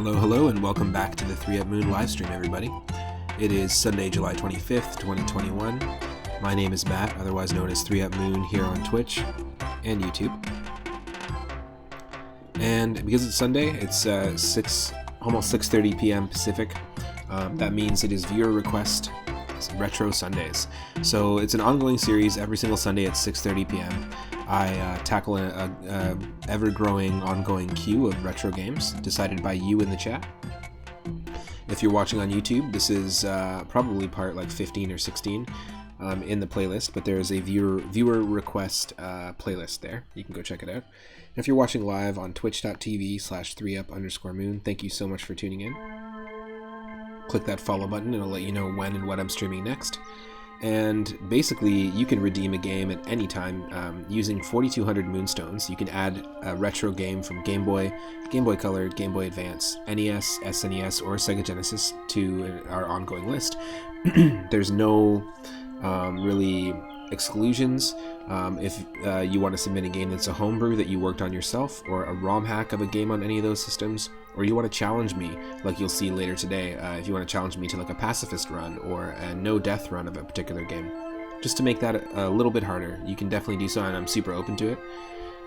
Hello, and welcome back to the 3 Up Moon livestream, everybody. It is Sunday, July 25th, 2021. My name is Matt, otherwise known as 3 Up Moon, here on Twitch and YouTube. And because it's Sunday, it's almost 6:30 p.m. Pacific. That means it is viewer request Retro Sundays. So it's an ongoing series every single Sunday at 6:30 p.m. I tackle a ever-growing, ongoing queue of retro games decided by you in the chat. If you're watching on YouTube, this is probably part like 15 or 16 in the playlist, but there is a viewer request playlist there. You can go check it out. And if you're watching live on twitch.tv/3up_moon, thank you so much for tuning in. Click that follow button, it'll let you know when and what I'm streaming next. And basically, you can redeem a game at any time using 4,200 Moonstones. You can add a retro game from Game Boy, Game Boy Color, Game Boy Advance, NES, SNES, or Sega Genesis to our ongoing list. There's no really exclusions. If you want to submit a game that's a homebrew that you worked on yourself, or a ROM hack of a game on any of those systems, or you want to challenge me, like you'll see later today, if you want to challenge me to like a pacifist run or a no-death run of a particular game, just to make that a little bit harder, you can definitely do so, and I'm super open to it.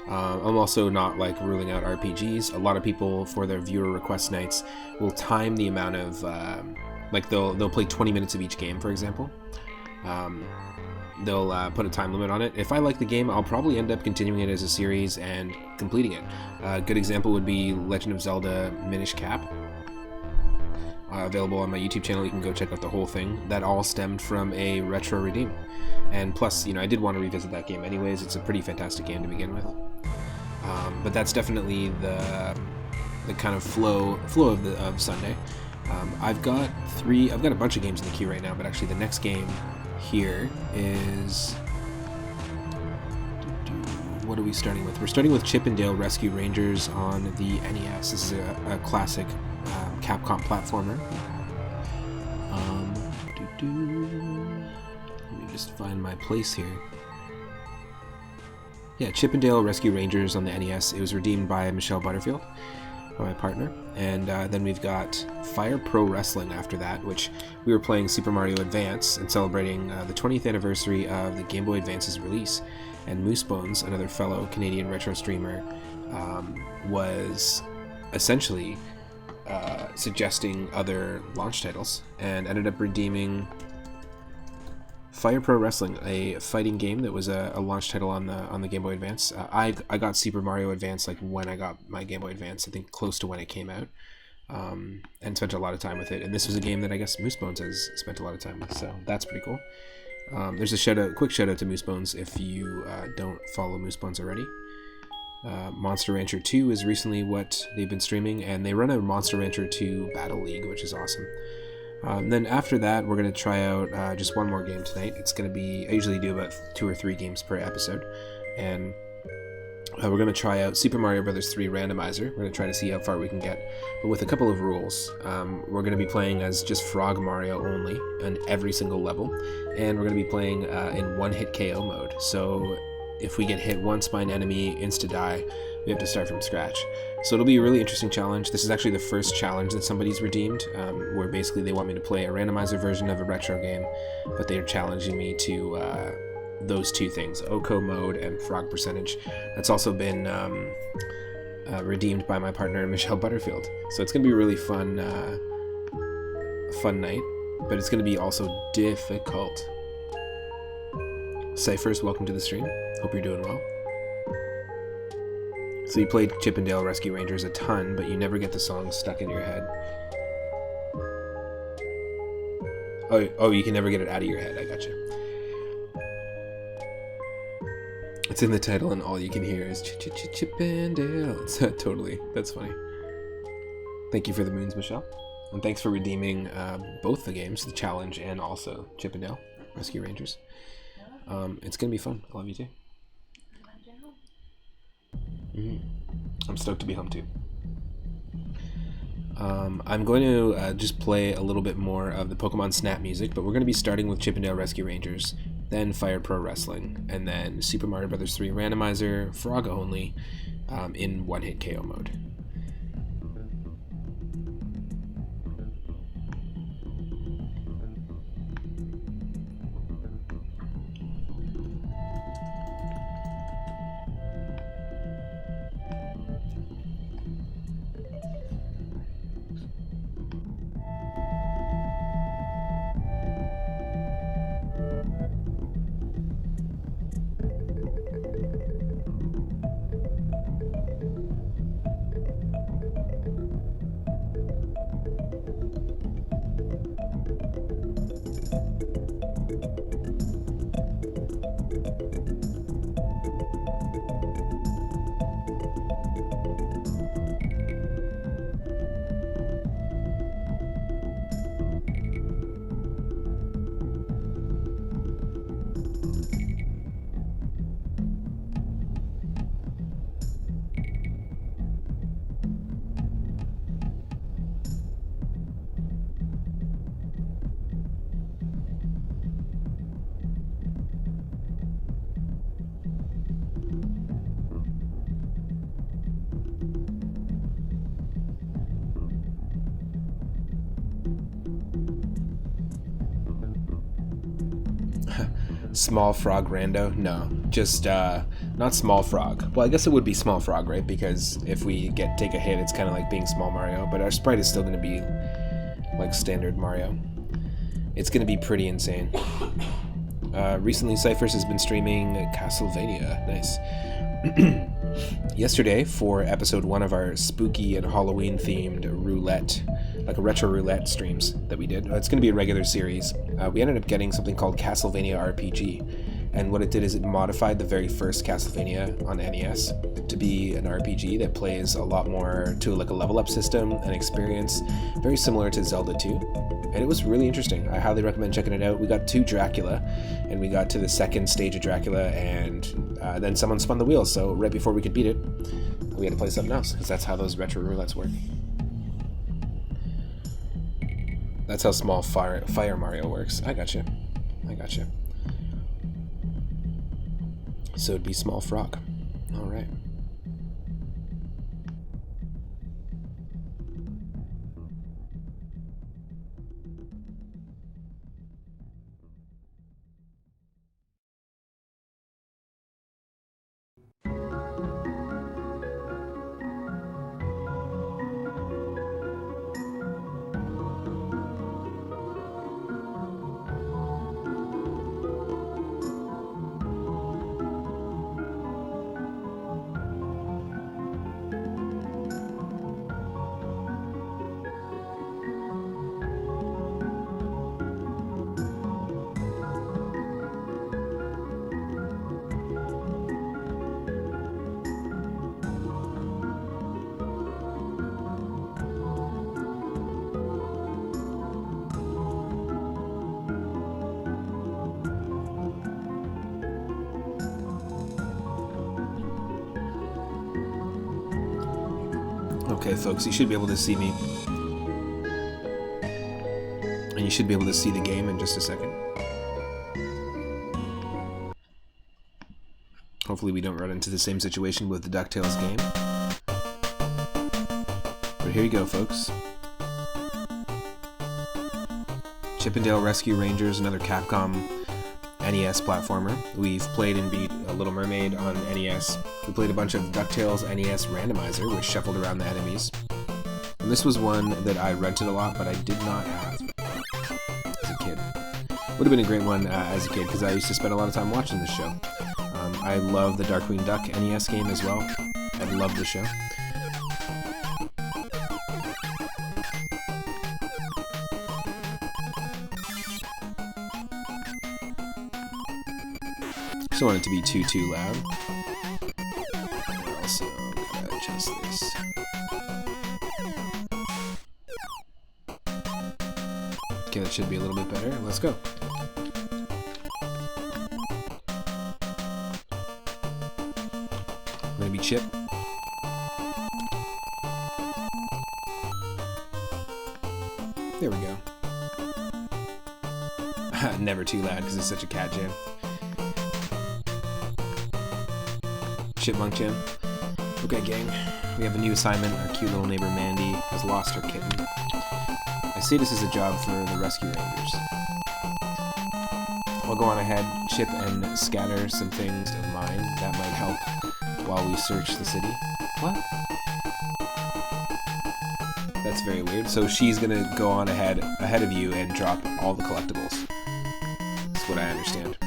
I'm also not like ruling out RPGs. A lot of people for their viewer request nights will time the amount of like they'll play 20 minutes of each game, for example. They'll put a time limit on it. If I like the game, I'll probably end up continuing it as a series and completing it. A good example would be Legend of Zelda Minish Cap. Available on my YouTube channel, you can go check out the whole thing. That all stemmed from a retro redeem. And plus, I did want to revisit that game anyways. It's a pretty fantastic game to begin with. But that's definitely the kind of flow of Sunday. I've got a bunch of games in the queue right now, but actually the next game here is, what are we starting with? We're starting with Chip 'n Dale Rescue Rangers on the NES. This is a classic Capcom platformer. Let me just find my place here. Yeah, Chip 'n Dale Rescue Rangers on the NES. It was redeemed by Michelle Butterfield, my partner, and then we've got Fire Pro Wrestling after that, which we were playing Super Mario Advance and celebrating the 20th anniversary of the Game Boy Advance's release. And Moosebones, another fellow Canadian retro streamer, was essentially suggesting other launch titles and ended up redeeming Fire Pro Wrestling, a fighting game that was a launch title on the Game Boy Advance. I got Super Mario Advance like when I got my Game Boy Advance, I think close to when it came out, and spent a lot of time with it. And this was a game that I guess Moosebones has spent a lot of time with, so that's pretty cool. There's a quick shout out to Moosebones if you don't follow Moosebones already. Monster Rancher 2 is recently what they've been streaming, and they run a Monster Rancher 2 Battle League, which is awesome. Then after that, we're going to try out just one more game tonight. It's going to be, I usually do about 2 or 3 games per episode, and we're going to try out Super Mario Bros. 3 Randomizer. We're going to try to see how far we can get, but with a couple of rules. We're going to be playing as just Frog Mario only on every single level, and we're going to be playing in one-hit KO mode. So if we get hit once by an enemy, insta-die, we have to start from scratch. So it'll be a really interesting challenge. This is actually the first challenge that somebody's redeemed, where basically they want me to play a randomizer version of a retro game, but they're challenging me to those two things, OCO mode and frog percentage. That's also been redeemed by my partner, Michelle Butterfield. So it's going to be a really fun night, but it's going to be also difficult. Cyphers, welcome to the stream. Hope you're doing well. So you played Chip 'n Dale Rescue Rangers a ton, but you never get the song stuck in your head. Oh, you can never get it out of your head. I gotcha. It's in the title, and all you can hear is Chip 'n Dale. Totally, that's funny. Thank you for the moons, Michelle, and thanks for redeeming both the games, the challenge and also Chip 'n Dale Rescue Rangers. It's gonna be fun. I love you too. I'm stoked to be home too. I'm going to just play a little bit more of the Pokemon Snap music, but we're going to be starting with Chip 'n Dale Rescue Rangers, then Fire Pro Wrestling, and then Super Mario Bros. 3 Randomizer, Frog only, in one-hit KO mode. Small Frog Rando? No, just not Small Frog. Well, I guess it would be Small Frog, right? Because if we take a hit, it's kind of like being Small Mario, but our sprite is still going to be like standard Mario. It's going to be pretty insane. Recently, Cyphers has been streaming Castlevania. Nice. Yesterday, for episode 1 of our spooky and Halloween-themed roulette, like a retro roulette streams that we did. It's going to be a regular series. We ended up getting something called Castlevania RPG, and what it did is it modified the very first Castlevania on NES to be an RPG that plays a lot more to like a level up system and experience, very similar to Zelda 2. And it was really interesting. I highly recommend checking it out. We got to Dracula, and we got to the second stage of Dracula, and then someone spun the wheel, so right before we could beat it, we had to play something else, because that's how those retro roulettes work. That's how Small Fire Mario works. I gotcha. So it'd be Small Frog. Alright. Okay, folks, you should be able to see me. And you should be able to see the game in just a second. Hopefully we don't run into the same situation with the DuckTales game. But here you go, folks. Chip 'n Dale Rescue Rangers, another Capcom NES platformer. We've played and beat a Little Mermaid on NES. We played a bunch of DuckTales NES Randomizer, which shuffled around the enemies. And this was one that I rented a lot, but I did not have as a kid. Would have been a great one as a kid, because I used to spend a lot of time watching this show. I love the Darkwing Duck NES game as well. I love the show. Just don't want it to be too loud. Also, gotta adjust this. Okay, that should be a little bit better. Let's go. I'm gonna be Chip. There we go. Never too loud because it's such a cat jam. Chipmunk jam. Okay, gang. We have a new assignment. Our cute little neighbor Mandy has lost her kitten. I see this as a job for the Rescue Rangers. I'll go on ahead, chip and scatter some things of mine that might help while we search the city. What? That's very weird. So she's gonna go on ahead of you and drop all the collectibles. That's what I understand.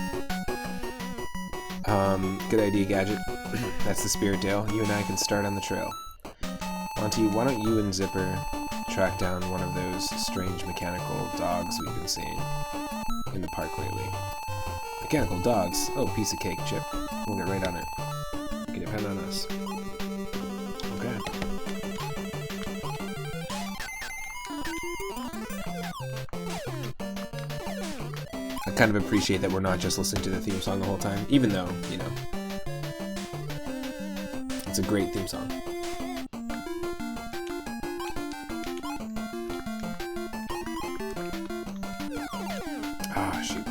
Good idea, Gadget. That's the spirit, Dale. You and I can start on the trail. Monty, why don't you and Zipper track down one of those strange mechanical dogs we've been seeing in the park lately? Mechanical dogs? Oh, piece of cake, Chip. We'll get right on it. You can depend on us. Okay. I kind of appreciate that we're not just listening to the theme song the whole time, even though, you know, it's a great theme song. Ah, shoot.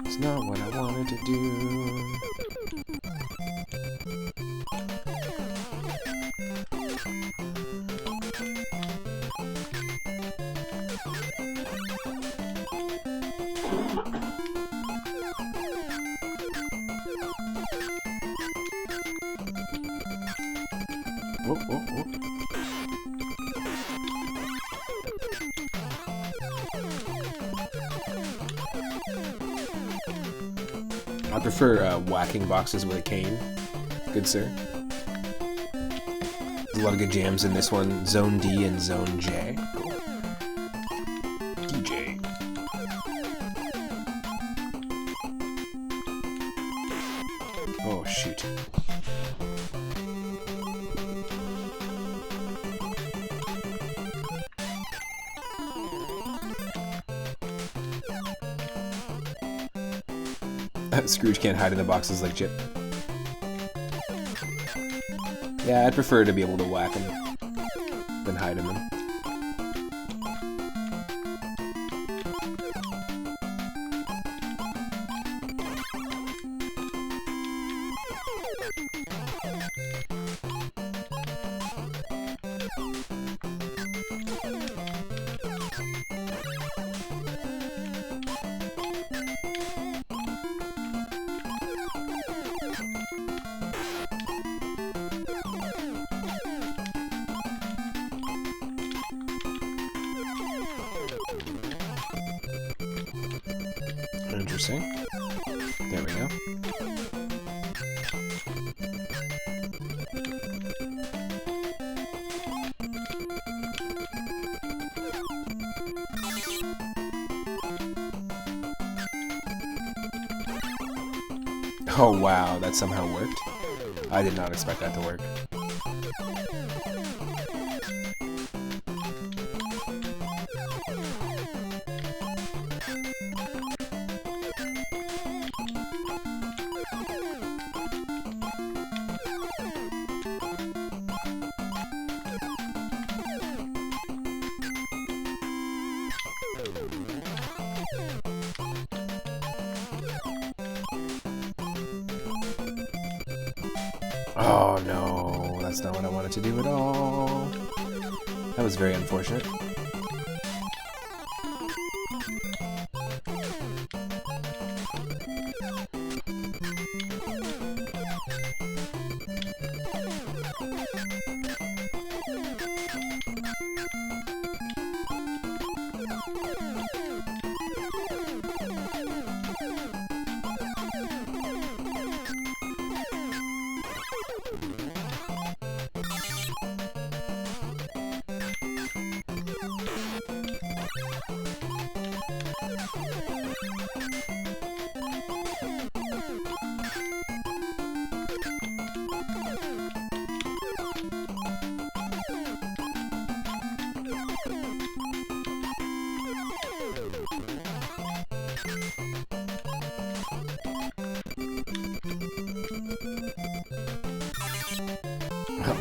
It's not what I wanted to do. Oh, oh, oh. I prefer whacking boxes with a cane, good sir. There's a lot of good jams in this one. Zone D and Zone J. Cool. DJ. Oh, shoot. Scrooge can't hide in the boxes like Chip. Yeah, I'd prefer to be able to whack him than hide in them. Interesting. There we go. Oh wow, that somehow worked. I did not expect that to work. Oh no, that's not what I wanted to do at all. That was very unfortunate.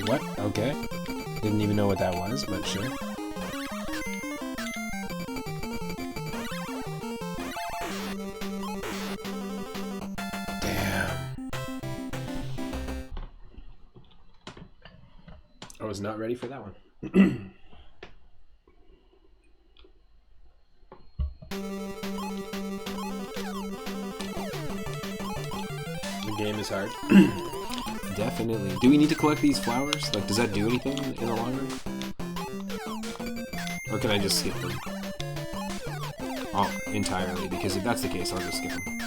What? Okay. Didn't even know what that was, but sure. Damn. I was not ready for that one. The game is hard. Definitely. Do we need to collect these flowers? Like, does that do anything in the long run? Or can I just skip them? Oh, entirely, because if that's the case, I'll just skip them.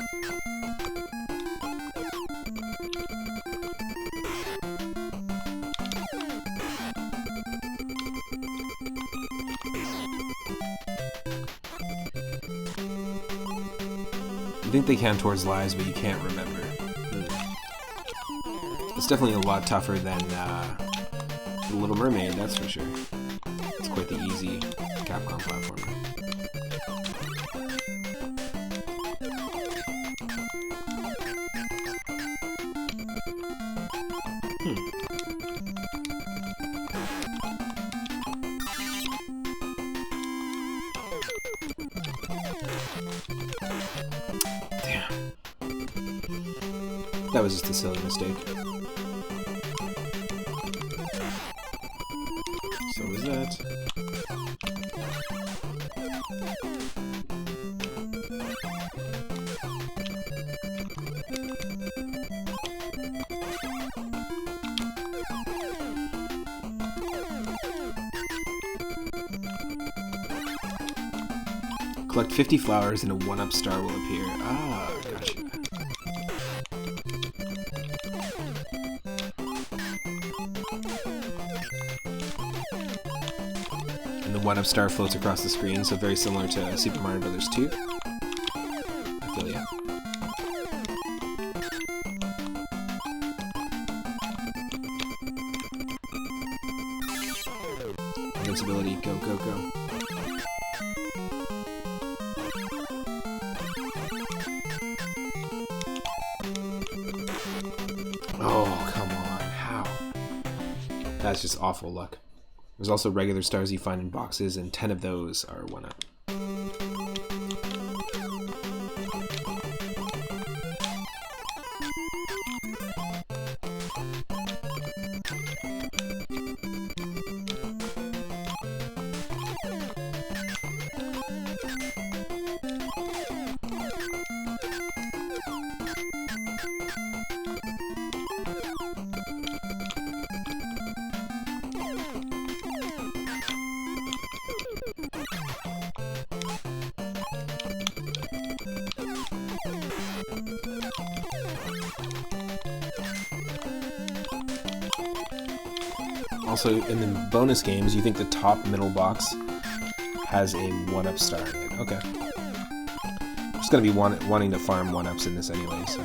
You think they count towards lives, but you can't remember. It's definitely a lot tougher than The Little Mermaid, that's for sure. It's quite the easy Capcom platformer. Damn. That was just a silly mistake. So was that. Collect 50 flowers and a 1-up star will appear. Ah, gotcha. And the 1-up star floats across the screen, so very similar to Super Mario Bros. 2. I feel ya. Invincibility, go, go, go. Oh, come on, how? That's just awful luck. There's also regular stars you find in boxes, and 10 of those are 1-up. Also, in the bonus games, you think the top middle box has a 1-up star in it. Okay. I'm just going to be wanting to farm 1-ups in this anyway, so...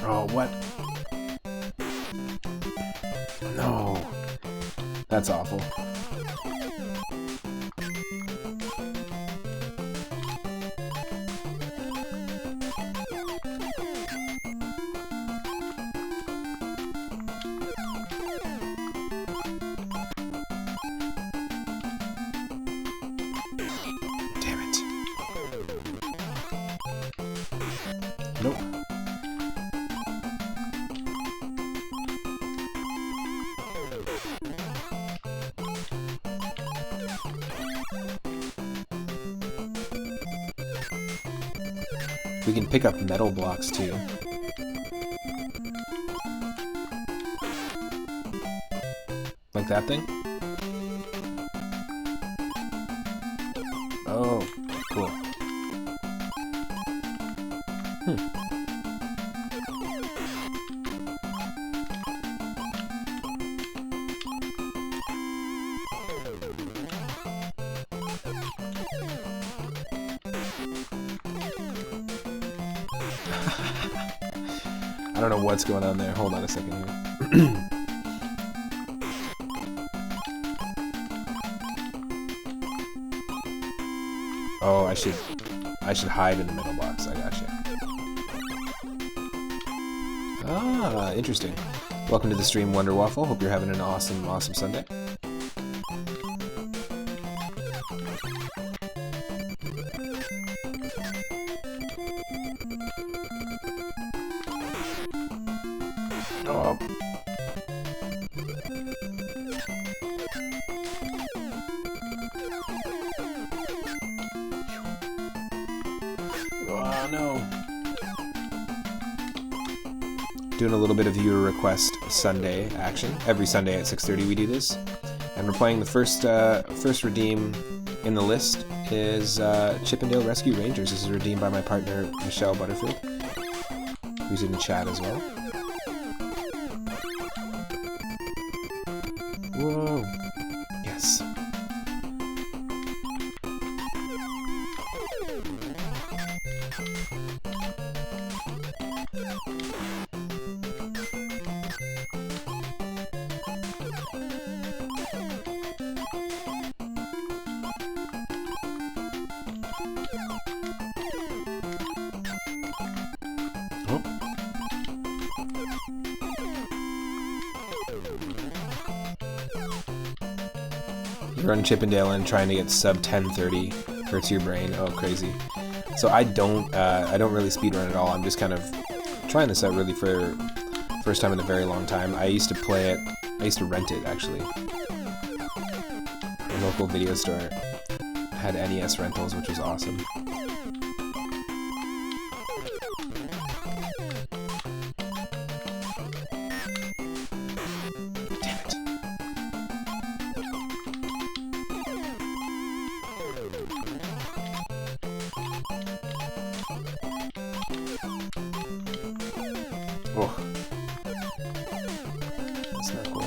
Oh, what? No. That's awful. Damn it. Nope. We can pick up metal blocks too. Like that thing? Oh, cool. I don't know what's going on there. Hold on a second here. Oh, I should hide in the middle box. I gotcha. Ah, interesting. Welcome to the stream, Wonder Waffle. Hope you're having an awesome, awesome Sunday. Oh. Oh no. Doing a little bit of viewer request Sunday action. Every Sunday at 6:30 we do this. And we're playing the first redeem in the list is Chippendale Rescue Rangers. This is redeemed by my partner Michelle Butterfield, who's in the chat as well. Whoa. Yes. run Chippendale and trying to get sub 1030 hurts your brain. Oh, crazy. So I don't really speedrun at all. I'm just kind of trying this out really for first time in a very long time. I used to play it. I used to rent it actually. A local video store had NES rentals, which was awesome. Oh, that's not cool.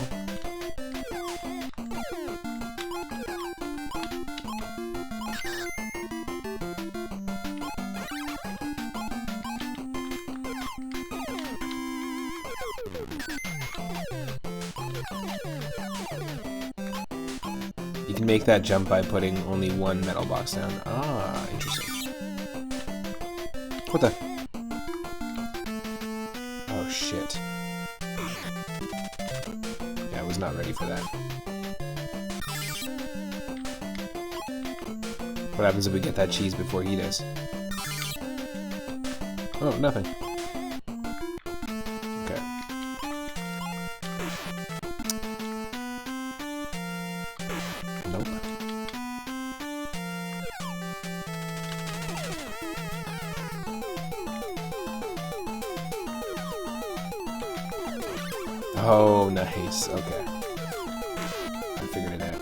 You can make that jump by putting only one metal box down. Ah, interesting. What the? Oh shit. Yeah, I was not ready for that. What happens if we get that cheese before he does? Oh, nothing. Okay. Nope. Oh, nice. Okay. I figured it out.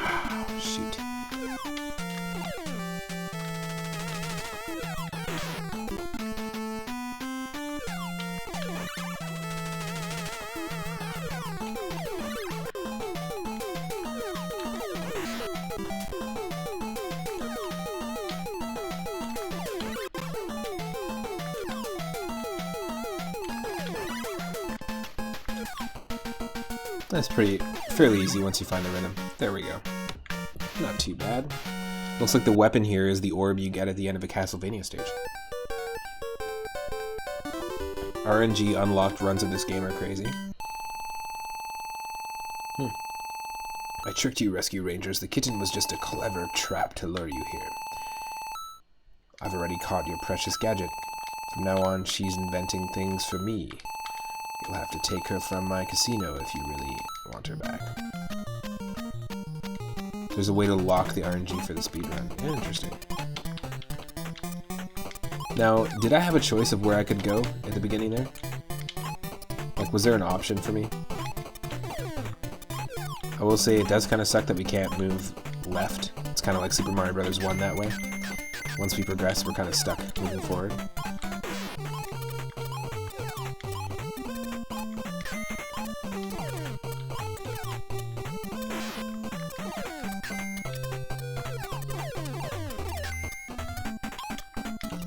Oh, shoot. That's fairly easy once you find the rhythm. There we go. Not too bad. Looks like the weapon here is the orb you get at the end of a Castlevania stage. RNG unlocked runs of this game are crazy. I tricked you, Rescue Rangers. The kitten was just a clever trap to lure you here. I've already caught your precious gadget. From now on, she's inventing things for me. You'll have to take her from my casino if you really want her back. There's a way to lock the RNG for the speedrun. Yeah, interesting. Now, did I have a choice of where I could go at the beginning there? Like, was there an option for me? I will say it does kind of suck that we can't move left. It's kind of like Super Mario Bros. 1 that way. Once we progress, we're kind of stuck moving forward.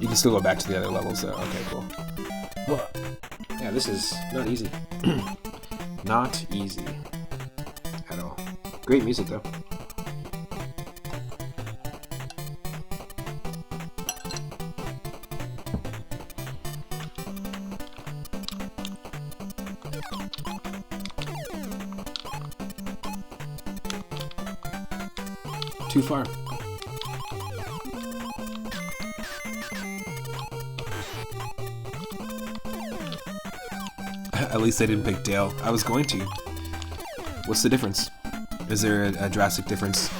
You can still go back to the other levels, though. Okay, cool. Whoa. Yeah, this is not easy. Not easy. At all. Great music, though. Too far. At least I didn't pick Dale. I was going to. What's the difference? Is there a drastic difference?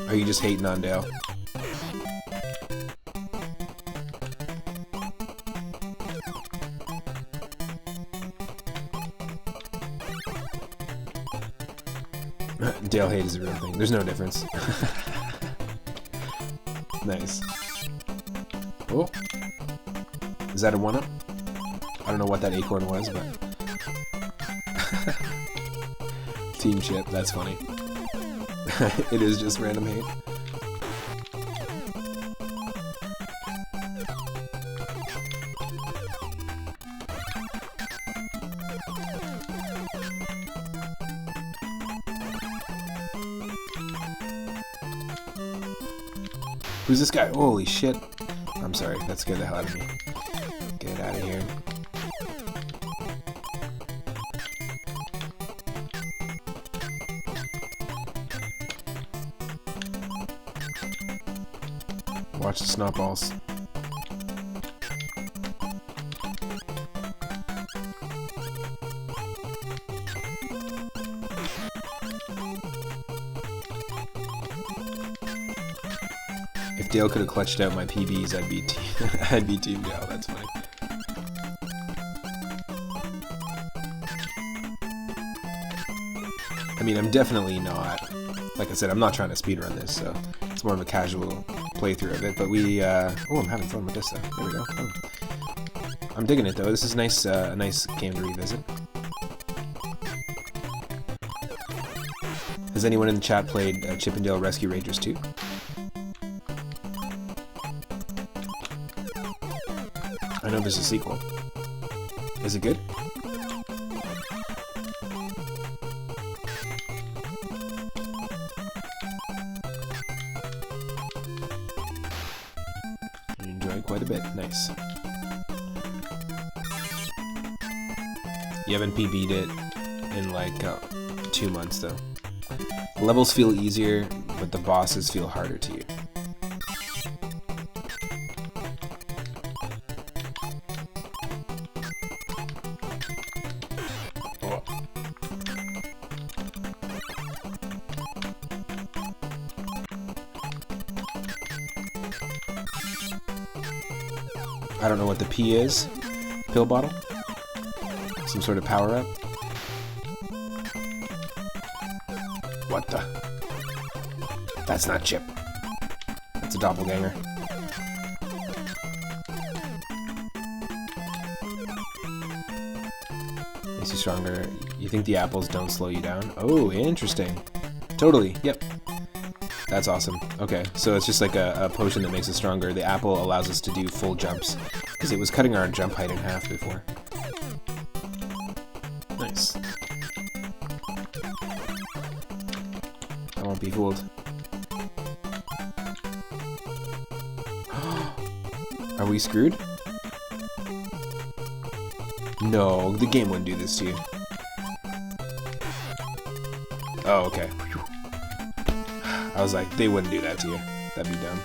Are you just hating on Dale? Dale hate is a real thing. There's no difference. Nice. Oh. Is that a 1-up? I don't know what that acorn was, but... Team ship, that's funny. It is just random hate. Who's this guy? Holy shit. I'm sorry, that scared the hell out of me. Get out of here. Watch the snowballs. If Dale could have clutched out my PBs, I'd be Team Dale. That's funny. I mean, I'm definitely not. Like I said, I'm not trying to speedrun this, so it's more of a casual playthrough of it. But we, oh, I'm having fun with this though. There we go. Oh. I'm digging it though. This is nice, a nice game to revisit. Has anyone in the chat played Chip 'n Dale Rescue Rangers 2? I know there's a sequel. Is it good? You enjoyed quite a bit. Nice. You haven't PB'd it in like 2 months though. Levels feel easier, but the bosses feel harder to you. I don't know what the P is. Pill bottle? Some sort of power up? What the? That's not Chip. That's a doppelganger. Makes you stronger. You think the apples don't slow you down? Oh, interesting. Totally. Yep. That's awesome. Okay, so it's just like a potion that makes us stronger. The apple allows us to do full jumps, because it was cutting our jump height in half before. Nice. I won't be fooled. Are we screwed? No, the game wouldn't do this to you. Oh, okay. I was like, they wouldn't do that to you. That'd be dumb.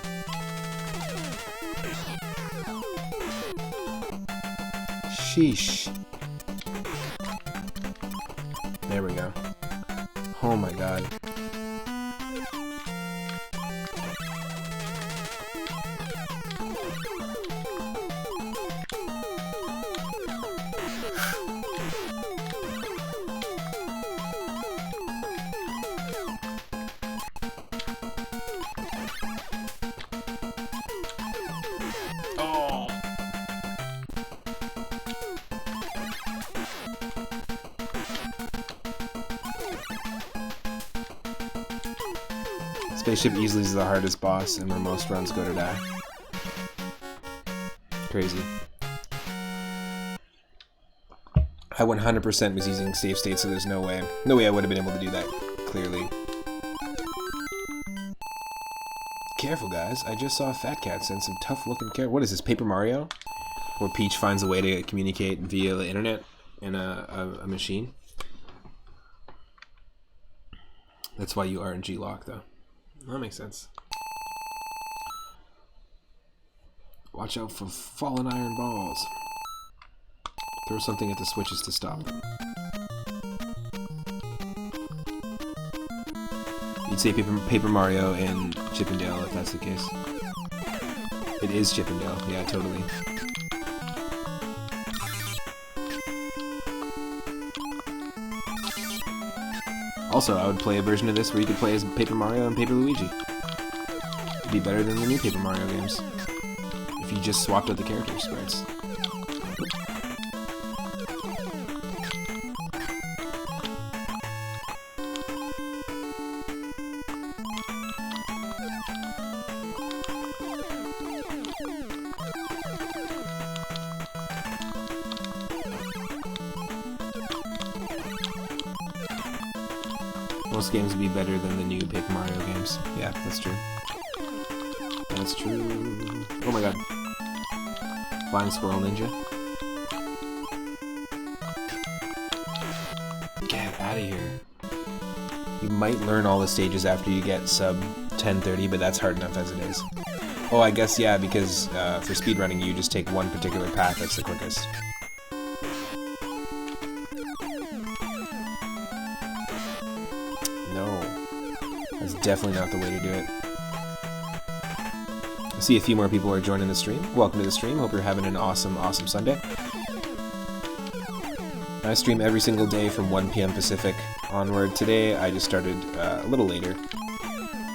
Sheesh. There we go. Oh my god. Spaceship easily is the hardest boss, and where most runs go to die. Crazy. I 100% was using save state, so there's no way. No way I would have been able to do that, clearly. Careful, guys. I just saw Fat Cat send some tough-looking characters. What is this, Paper Mario? Where Peach finds a way to communicate via the internet in a machine? That's why you RNG lock, though. That makes sense. Watch out for fallen iron balls. Throw something at the switches to stop them. You'd say Paper Mario and Chip 'n Dale if that's the case. It is Chip 'n Dale, yeah, totally. Also, I would play a version of this where you could play as Paper Mario and Paper Luigi. It'd be better than the new Paper Mario games. If you just swapped out the character sprites. Most games would be better than the new Paper Mario games. Yeah, that's true. That's true. Oh my god. Flying Squirrel Ninja. Get out of here. You might learn all the stages after you get sub 1030, but that's hard enough as it is. Oh, I guess, yeah, because for speedrunning you just take one particular path that's the quickest. No. That's definitely not the way to do it. I see a few more people are joining the stream. Welcome to the stream. Hope you're having an awesome, awesome Sunday. I stream every single day from 1 p.m. Pacific onward. Today I just started a little later.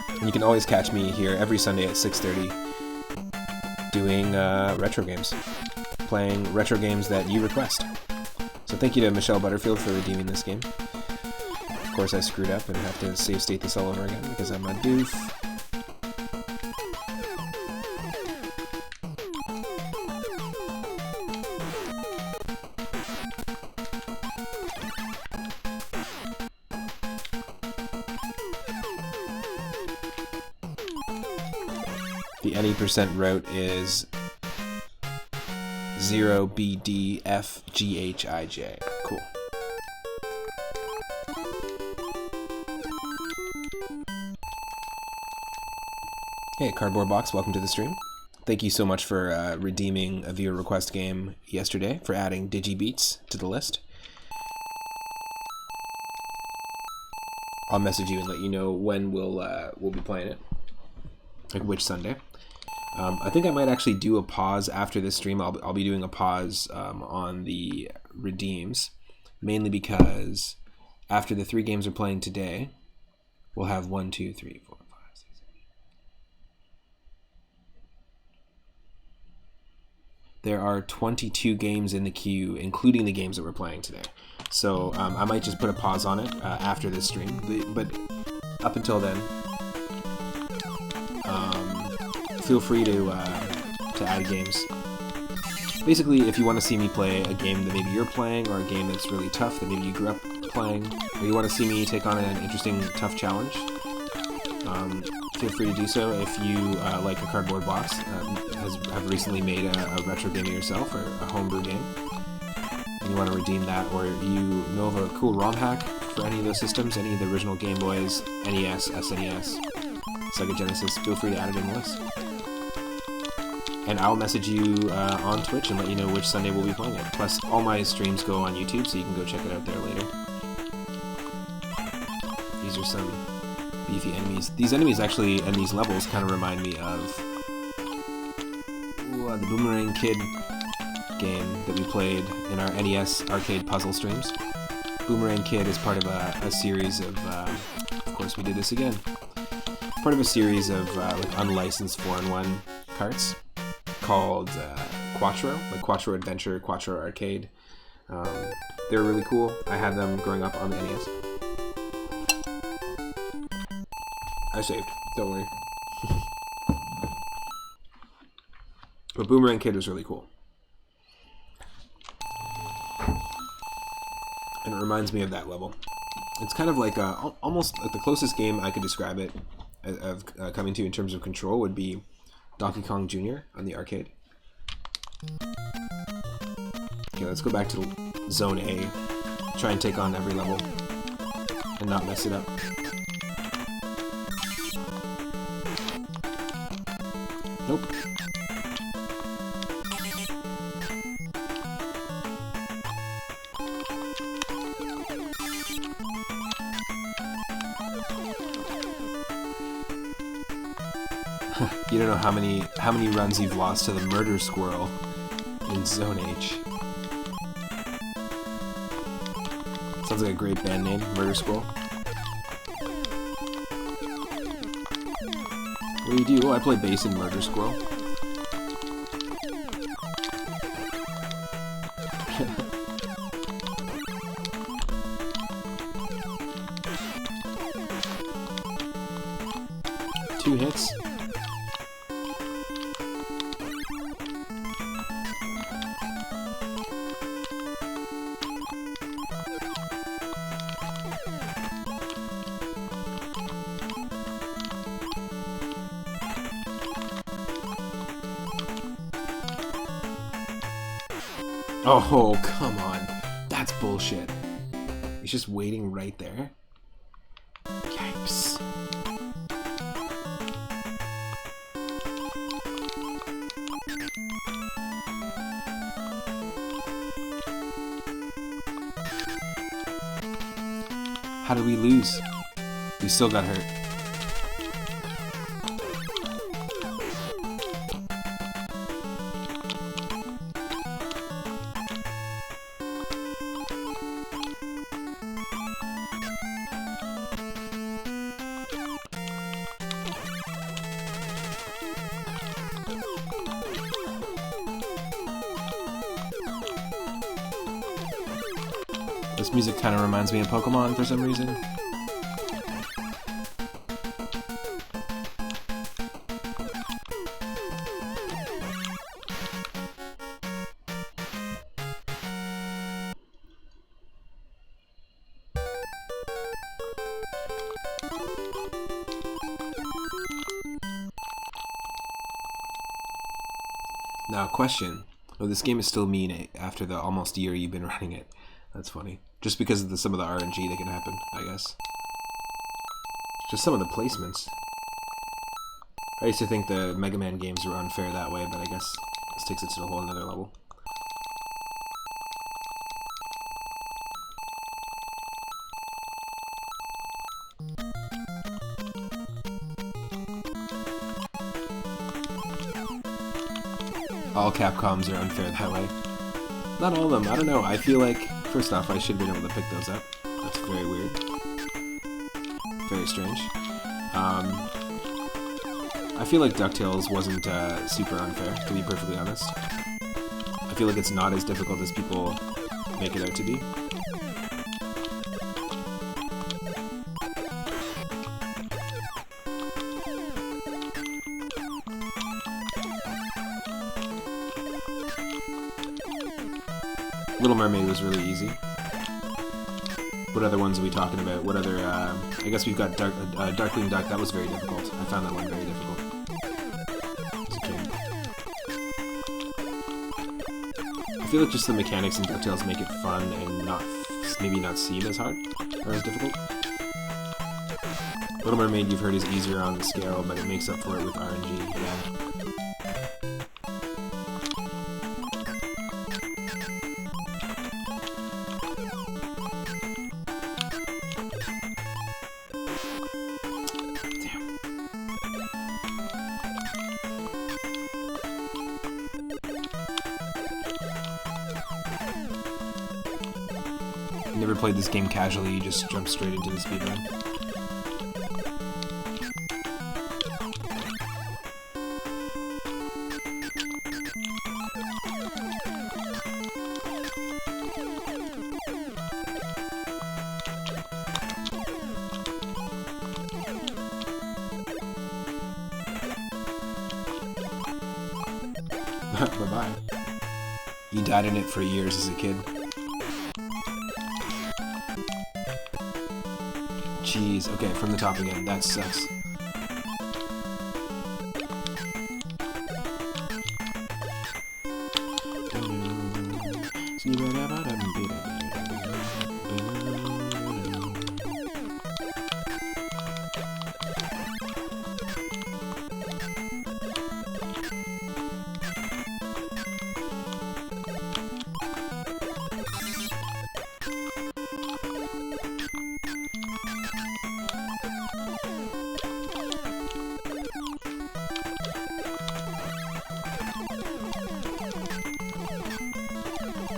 And you can always catch me here every Sunday at 6:30 doing retro games. Playing retro games that you request. So thank you to Michelle Butterfield for redeeming this game. Of course I screwed up and have to save state this all over again because I'm a doof. The any% route is 0BDFGHIJ. Cool. Hey, Cardboard Box, welcome to the stream. Thank you so much for redeeming a viewer request game yesterday, for adding DigiBeats to the list. I'll message you and let you know when we'll be playing it. Like which Sunday. I think I might actually do a pause after this stream. I'll be doing a pause on the redeems, mainly because after the 3 games we're playing today, we'll have 1, 2, 3, 4, 5, 6, 7. There are 22 games in the queue, including the games that we're playing today. So I might just put a pause on it after this stream, but up until then, feel free to add games. Basically, if you want to see me play a game that maybe you're playing, or a game that's really tough that maybe you grew up playing, or you want to see me take on an interesting, tough challenge, feel free to do so. If you, like a Cardboard Box, have recently made a retro game yourself, or a homebrew game, and you want to redeem that, or you know of a cool ROM hack for any of those systems, any of the original Game Boys, NES, SNES, Sega Genesis, feel free to add it in the list. And I'll message you on Twitch and let you know which Sunday we'll be playing it. Plus, all my streams go on YouTube, so you can go check it out there later. These are some beefy enemies. These enemies actually, and these levels, kind of remind me of the Boomerang Kid game that we played in our NES arcade puzzle streams. Boomerang Kid is part of a series of course we did this again, part of a series of like unlicensed 4-in-1 carts called Quattro, like Quattro Adventure, Quattro Arcade. They were really cool. I had them growing up on the NES. I saved, don't worry. But Boomerang Kid was really cool. And it reminds me of that level. It's kind of like almost like the closest game I could describe it of coming to in terms of control would be Donkey Kong Jr. on the arcade. Okay, let's go back to Zone A. Try and take on every level and not mess it up. Nope. You don't know how many runs you've lost to the Murder Squirrel in Zone H. Sounds like a great band name, Murder Squirrel. What do you do? Oh, I play bass in Murder Squirrel. Two hits. Oh, come on. That's bullshit. He's just waiting right there. Yipes. How did we lose? We still got hurt. This music kind of reminds me of Pokemon for some reason. Now, question. Oh, this game is still mean after the almost year you've been running it. That's funny. Just because of some of the RNG that can happen, I guess. Just some of the placements. I used to think the Mega Man games were unfair that way, but I guess this takes it to a whole another level. All Capcoms are unfair that way. Not all of them. I don't know. I feel like, first off, I should have been able to pick those up. That's very weird. Very strange. I feel like DuckTales wasn't super unfair, to be perfectly honest. I feel like it's not as difficult as people make it out to be. Little Mermaid was really easy. What other ones are we talking about? What other, I guess we've got Darkwing Duck. That was very difficult. I found that one very difficult as a kid. I feel like just the mechanics in DuckTales make it fun and maybe not seem as hard or as difficult. Little Mermaid, you've heard, is easier on the scale, but it makes up for it with RNG, yeah. Never played this game casually, you just jump straight into the speedrun. Bye-bye. You died in it for years as a kid. Jeez, okay, from the top again. That sucks.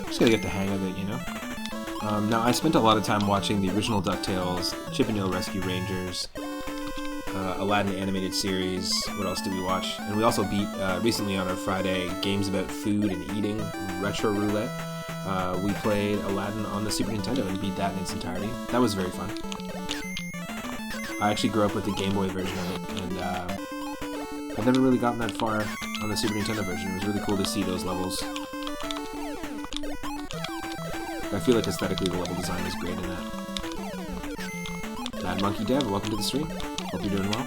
Just gotta get the hang of it, you know? Now, I spent a lot of time watching the original DuckTales, Chip 'n Dale Rescue Rangers, Aladdin animated series. What else did we watch? And we also beat, recently on our Friday, games about food and eating, Retro Roulette. We played Aladdin on the Super Nintendo and beat that in its entirety. That was very fun. I actually grew up with the Game Boy version of it, and I've never really gotten that far on the Super Nintendo version. It was really cool to see those levels. I feel like aesthetically the level design is great in that. Mad Monkey Dev, welcome to the stream. Hope you're doing well.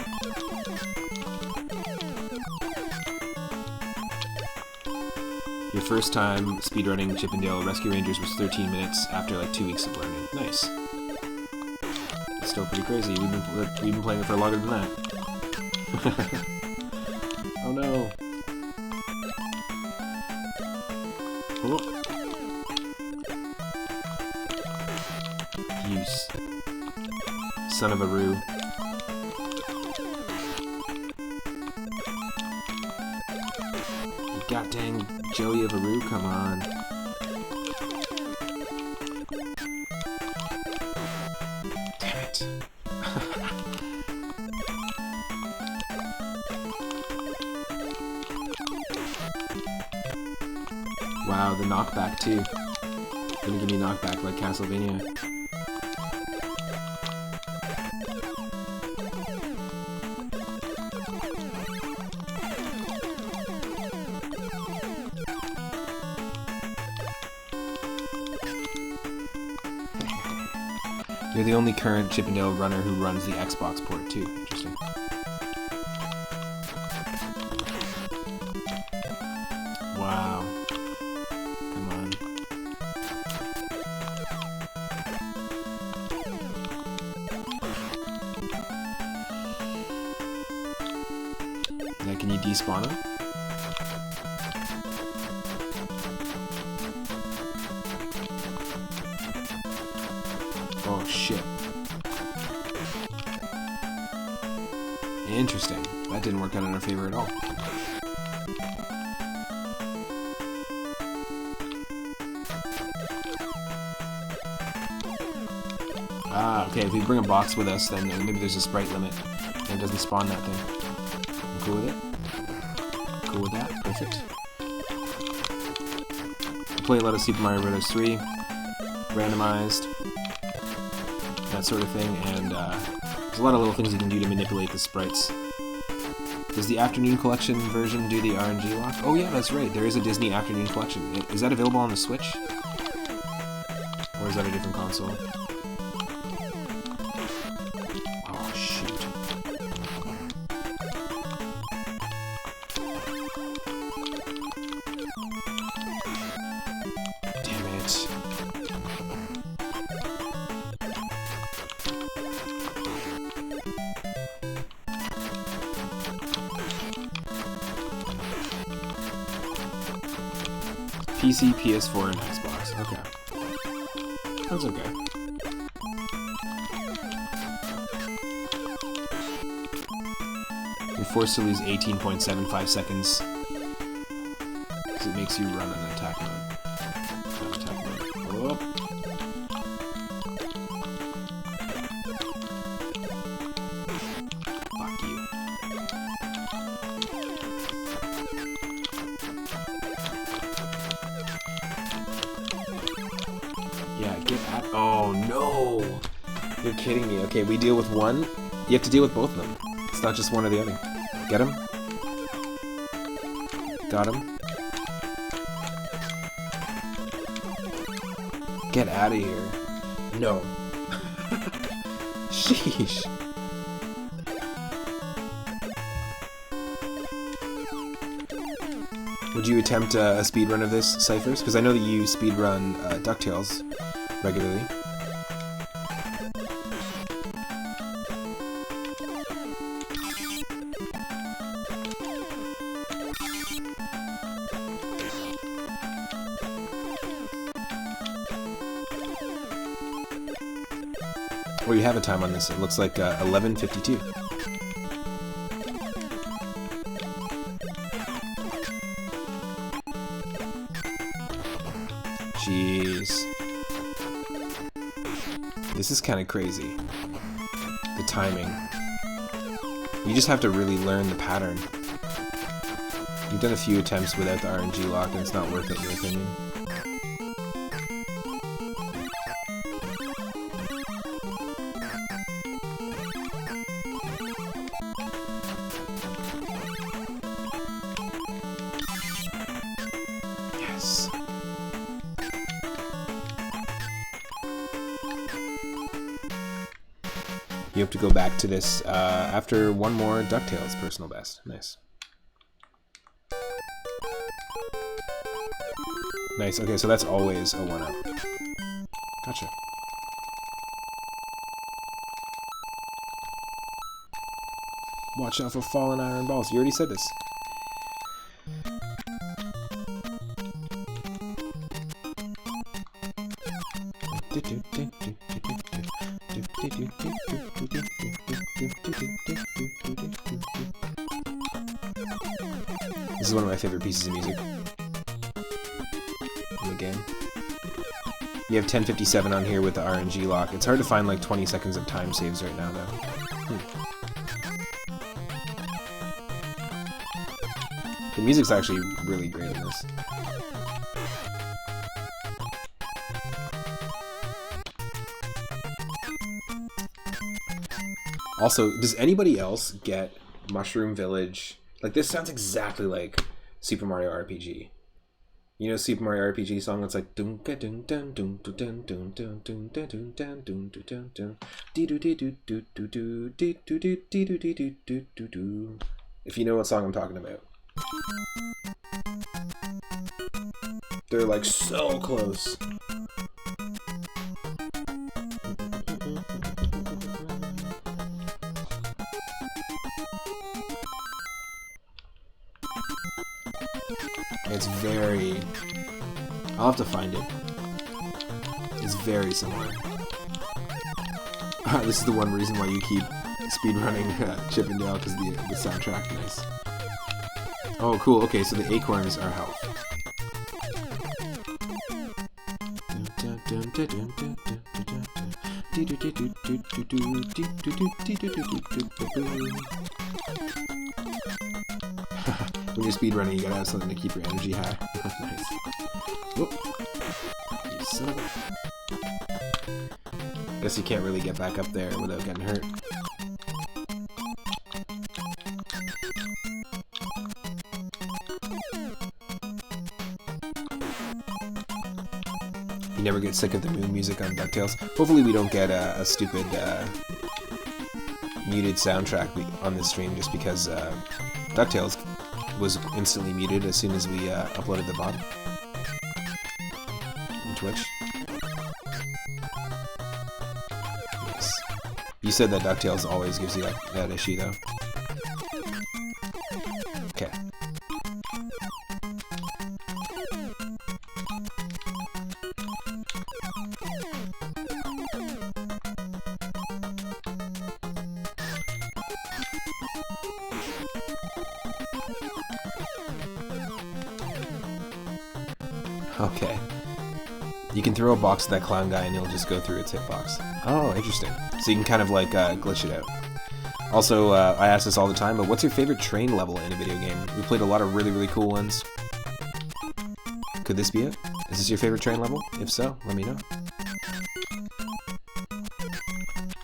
Your first time speedrunning Chip 'n Dale Rescue Rangers was 13 minutes after like 2 weeks of learning. Nice. It's still pretty crazy. We've been playing it for longer than that. Oh no. Oh. You son of a Roo. You god dang Joey of a Roo, come on. Damn it. Wow, the knockback too. Gonna give me knockback like Castlevania. You're the only current Chip 'n Dale runner who runs the Xbox port too. Interesting. Wow. Come on. Now can you despawn him? Oh shit. Interesting. That didn't work out in our favor at all. Ah, okay, if we bring a box with us, then maybe there's a sprite limit and it doesn't spawn that thing. I'm cool with it. Cool with that. Perfect. I play a lot of Super Mario Bros. 3, randomized, that sort of thing, and there's a lot of little things you can do to manipulate the sprites. Does the Afternoon Collection version do the RNG lock? Oh yeah, that's right, there is a Disney Afternoon Collection. Is that available on the Switch? Or is that a different console? Oh shoot. Damn it. PC, PS4, and Xbox. Okay. That's okay. You're forced to lose 18.75 seconds because it makes you run an attack mode. Not attack mode. Whoop. Fuck you. Yeah, get at. Oh no! You're kidding me. Okay, we deal with one. You have to deal with both of them. It's not just one or the other. Get him. Got him. Get out of here. No. Sheesh. Would you attempt a speedrun of this, Cyphers? Because I know that you speedrun DuckTales regularly. Well, you have a time on this. It looks like 11:52. Jeez. This is kind of crazy. The timing. You just have to really learn the pattern. You've done a few attempts without the RNG lock and it's not worth it in your opinion. Yes. You have to go back to this after one more DuckTales personal best. Nice. Nice. Okay, so that's always a 1-up. Gotcha. Watch out for fallen iron balls. You already said this. This is one of my favorite pieces of music in the game. You have 1057 on here with the RNG lock. It's hard to find like 20 seconds of time saves right now, though. The music's actually really great in this. Also, does anybody else get Mushroom Village? Like, this sounds exactly like Super Mario RPG. You know Super Mario RPG song that's like dun dun dun dun dun dun dun dun dun dun dun dun dun dun dun dun dee doo dee doo doo doo doo dee doo dee dee doo dee doo doo doo doo. If you know what song I'm talking about. They're like so close. It's very... I'll have to find it. It's very similar. This is the one reason why you keep speedrunning Chip and Dale, because the soundtrack nice. Oh, cool. Okay, so the acorns are health. When you're speedrunning, you gotta have something to keep your energy high. Nice. Whoop. You son of a... Guess you can't really get back up there without getting hurt. You never get sick of the moon music on DuckTales. Hopefully we don't get a stupid muted soundtrack on this stream just because DuckTales was instantly muted as soon as we uploaded the VOD on Twitch. Yes. You said that DuckTales always gives you that issue, though. Okay. Okay. You can throw a box at that clown guy and he'll just go through its hitbox. Oh, interesting. So you can kind of like glitch it out. Also, I ask this all the time, but what's your favorite train level in a video game? We played a lot of really, really cool ones. Could this be it? Is this your favorite train level? If so, let me know.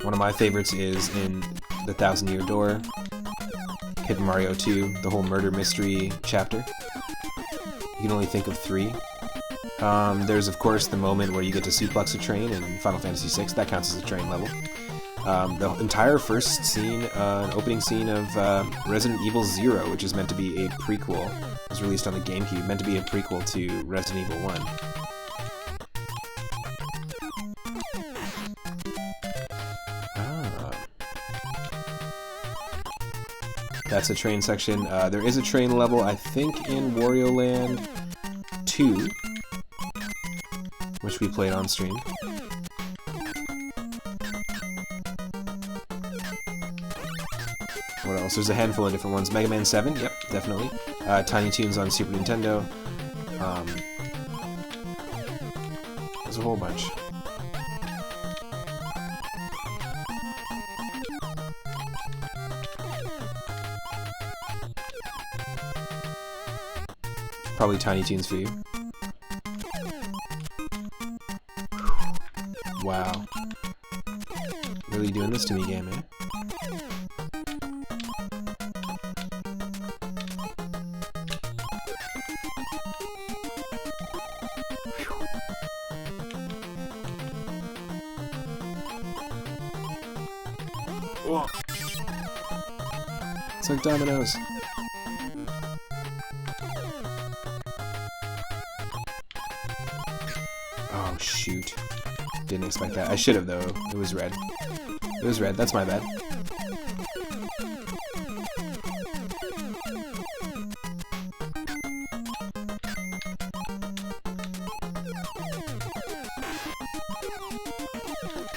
One of my favorites is in the 1,000-Year Door, Hidden Mario 2, the whole murder mystery chapter. You can only think of 3. There's, of course, the moment where you get to suplex a train in Final Fantasy VI. That counts as a train level. The entire first scene, opening scene of Resident Evil 0, which is meant to be a prequel, was released on the GameCube, meant to be a prequel to Resident Evil 1. That's a train section. There is a train level, I think, in Wario Land 2, which we played on stream. What else? There's a handful of different ones. Mega Man 7, yep, definitely. Tiny Toons on Super Nintendo. There's a whole bunch. Probably Tiny Toons for you. Wow. Really doing this to me, game, eh? Whoa. It's like dominoes. shoot. Didn't expect that. I should have, though. It was red. It was red. That's my bad.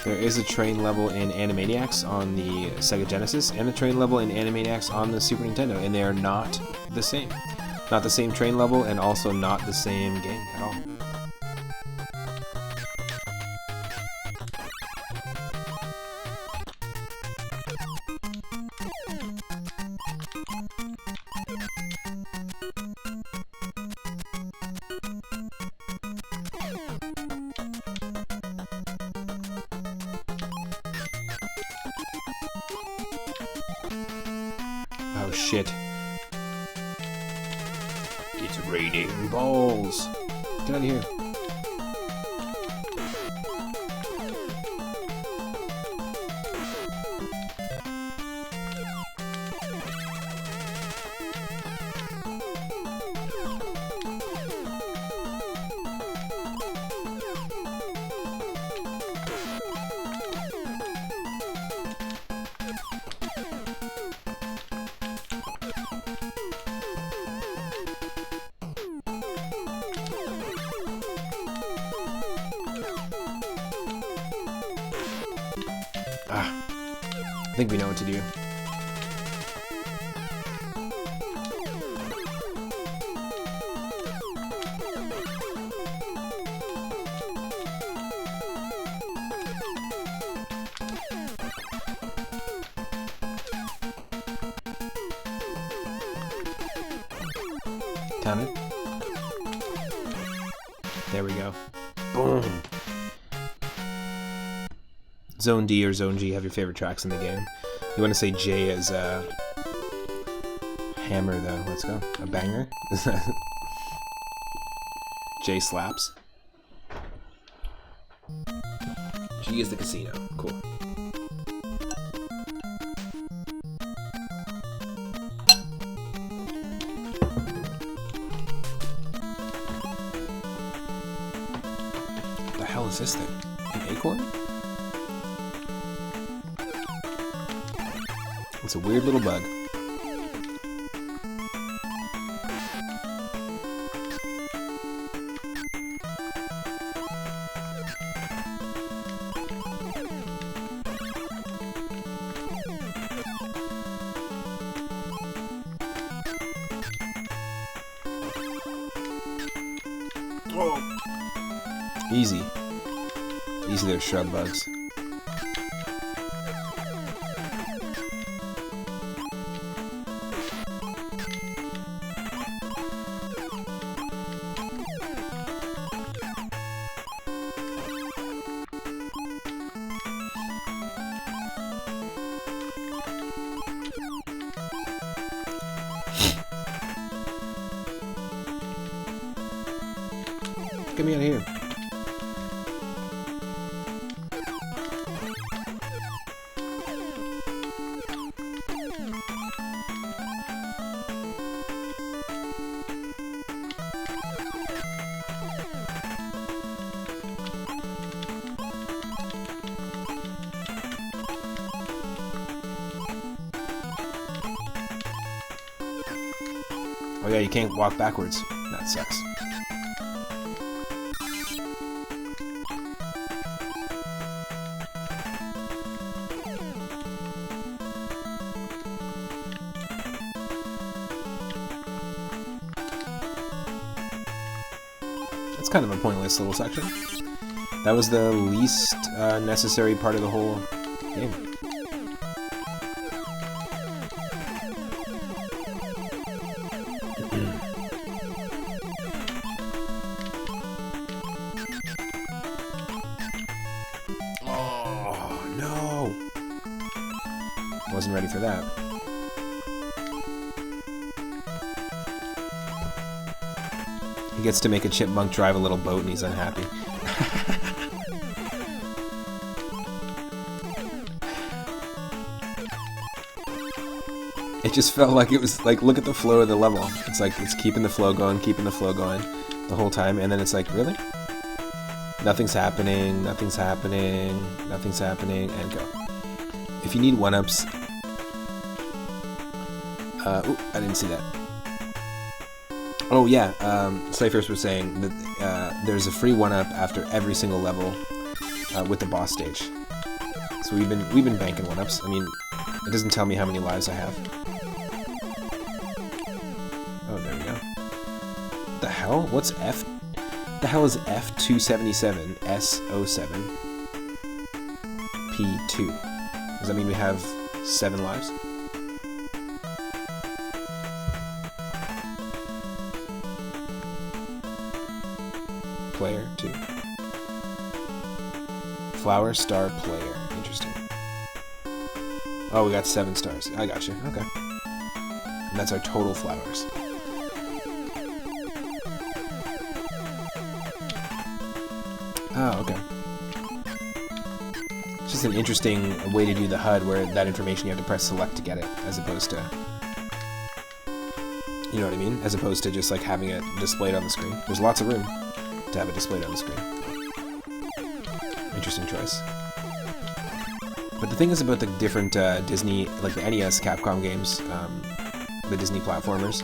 There is a train level in Animaniacs on the Sega Genesis and a train level in Animaniacs on the Super Nintendo, and they are not the same. Not the same train level, and also not the same game at all. Oh shit. It's raining balls. Get out of here. I think we know what to do. Count it. There we go. Boom. Zone D or Zone G have your favorite tracks in the game. You want to say J as a hammer, though. Let's go. A banger. J slaps. G is the casino. Cool. What the hell is this thing? An acorn? It's a weird little bug. Oh. Easy. Easy there, shrub bugs. Get me out of here. Oh yeah, you can't walk backwards. That sucks. That's kind of a pointless little section. That was the least necessary part of the whole game. Oh, no! Wasn't ready for that. He gets to make a chipmunk drive a little boat and he's unhappy. It just felt like it was like, look at the flow of the level. It's like, it's keeping the flow going the whole time, and then it's like, really? Nothing's happening, nothing's happening, nothing's happening, and go. If you need 1-ups... ooh, I didn't see that. Oh yeah, Slayfirst was saying that there's a free 1-up after every single level with the boss stage. So we've been banking 1-ups. I mean, it doesn't tell me how many lives I have. Oh, there we go. The hell? What's F? The hell is F277 S07 P2? Does that mean we have 7 lives? Player 2. Flower star player. Interesting. Oh, we got 7 stars. I got you. Okay. And that's our total flowers. Oh, okay. It's just an interesting way to do the HUD where that information you have to press select to get it, as opposed to... You know what I mean? As opposed to just like having it displayed on the screen. There's lots of room to have it displayed on the screen. Interesting choice. But the thing is about the different Disney, like the NES Capcom games, the Disney platformers,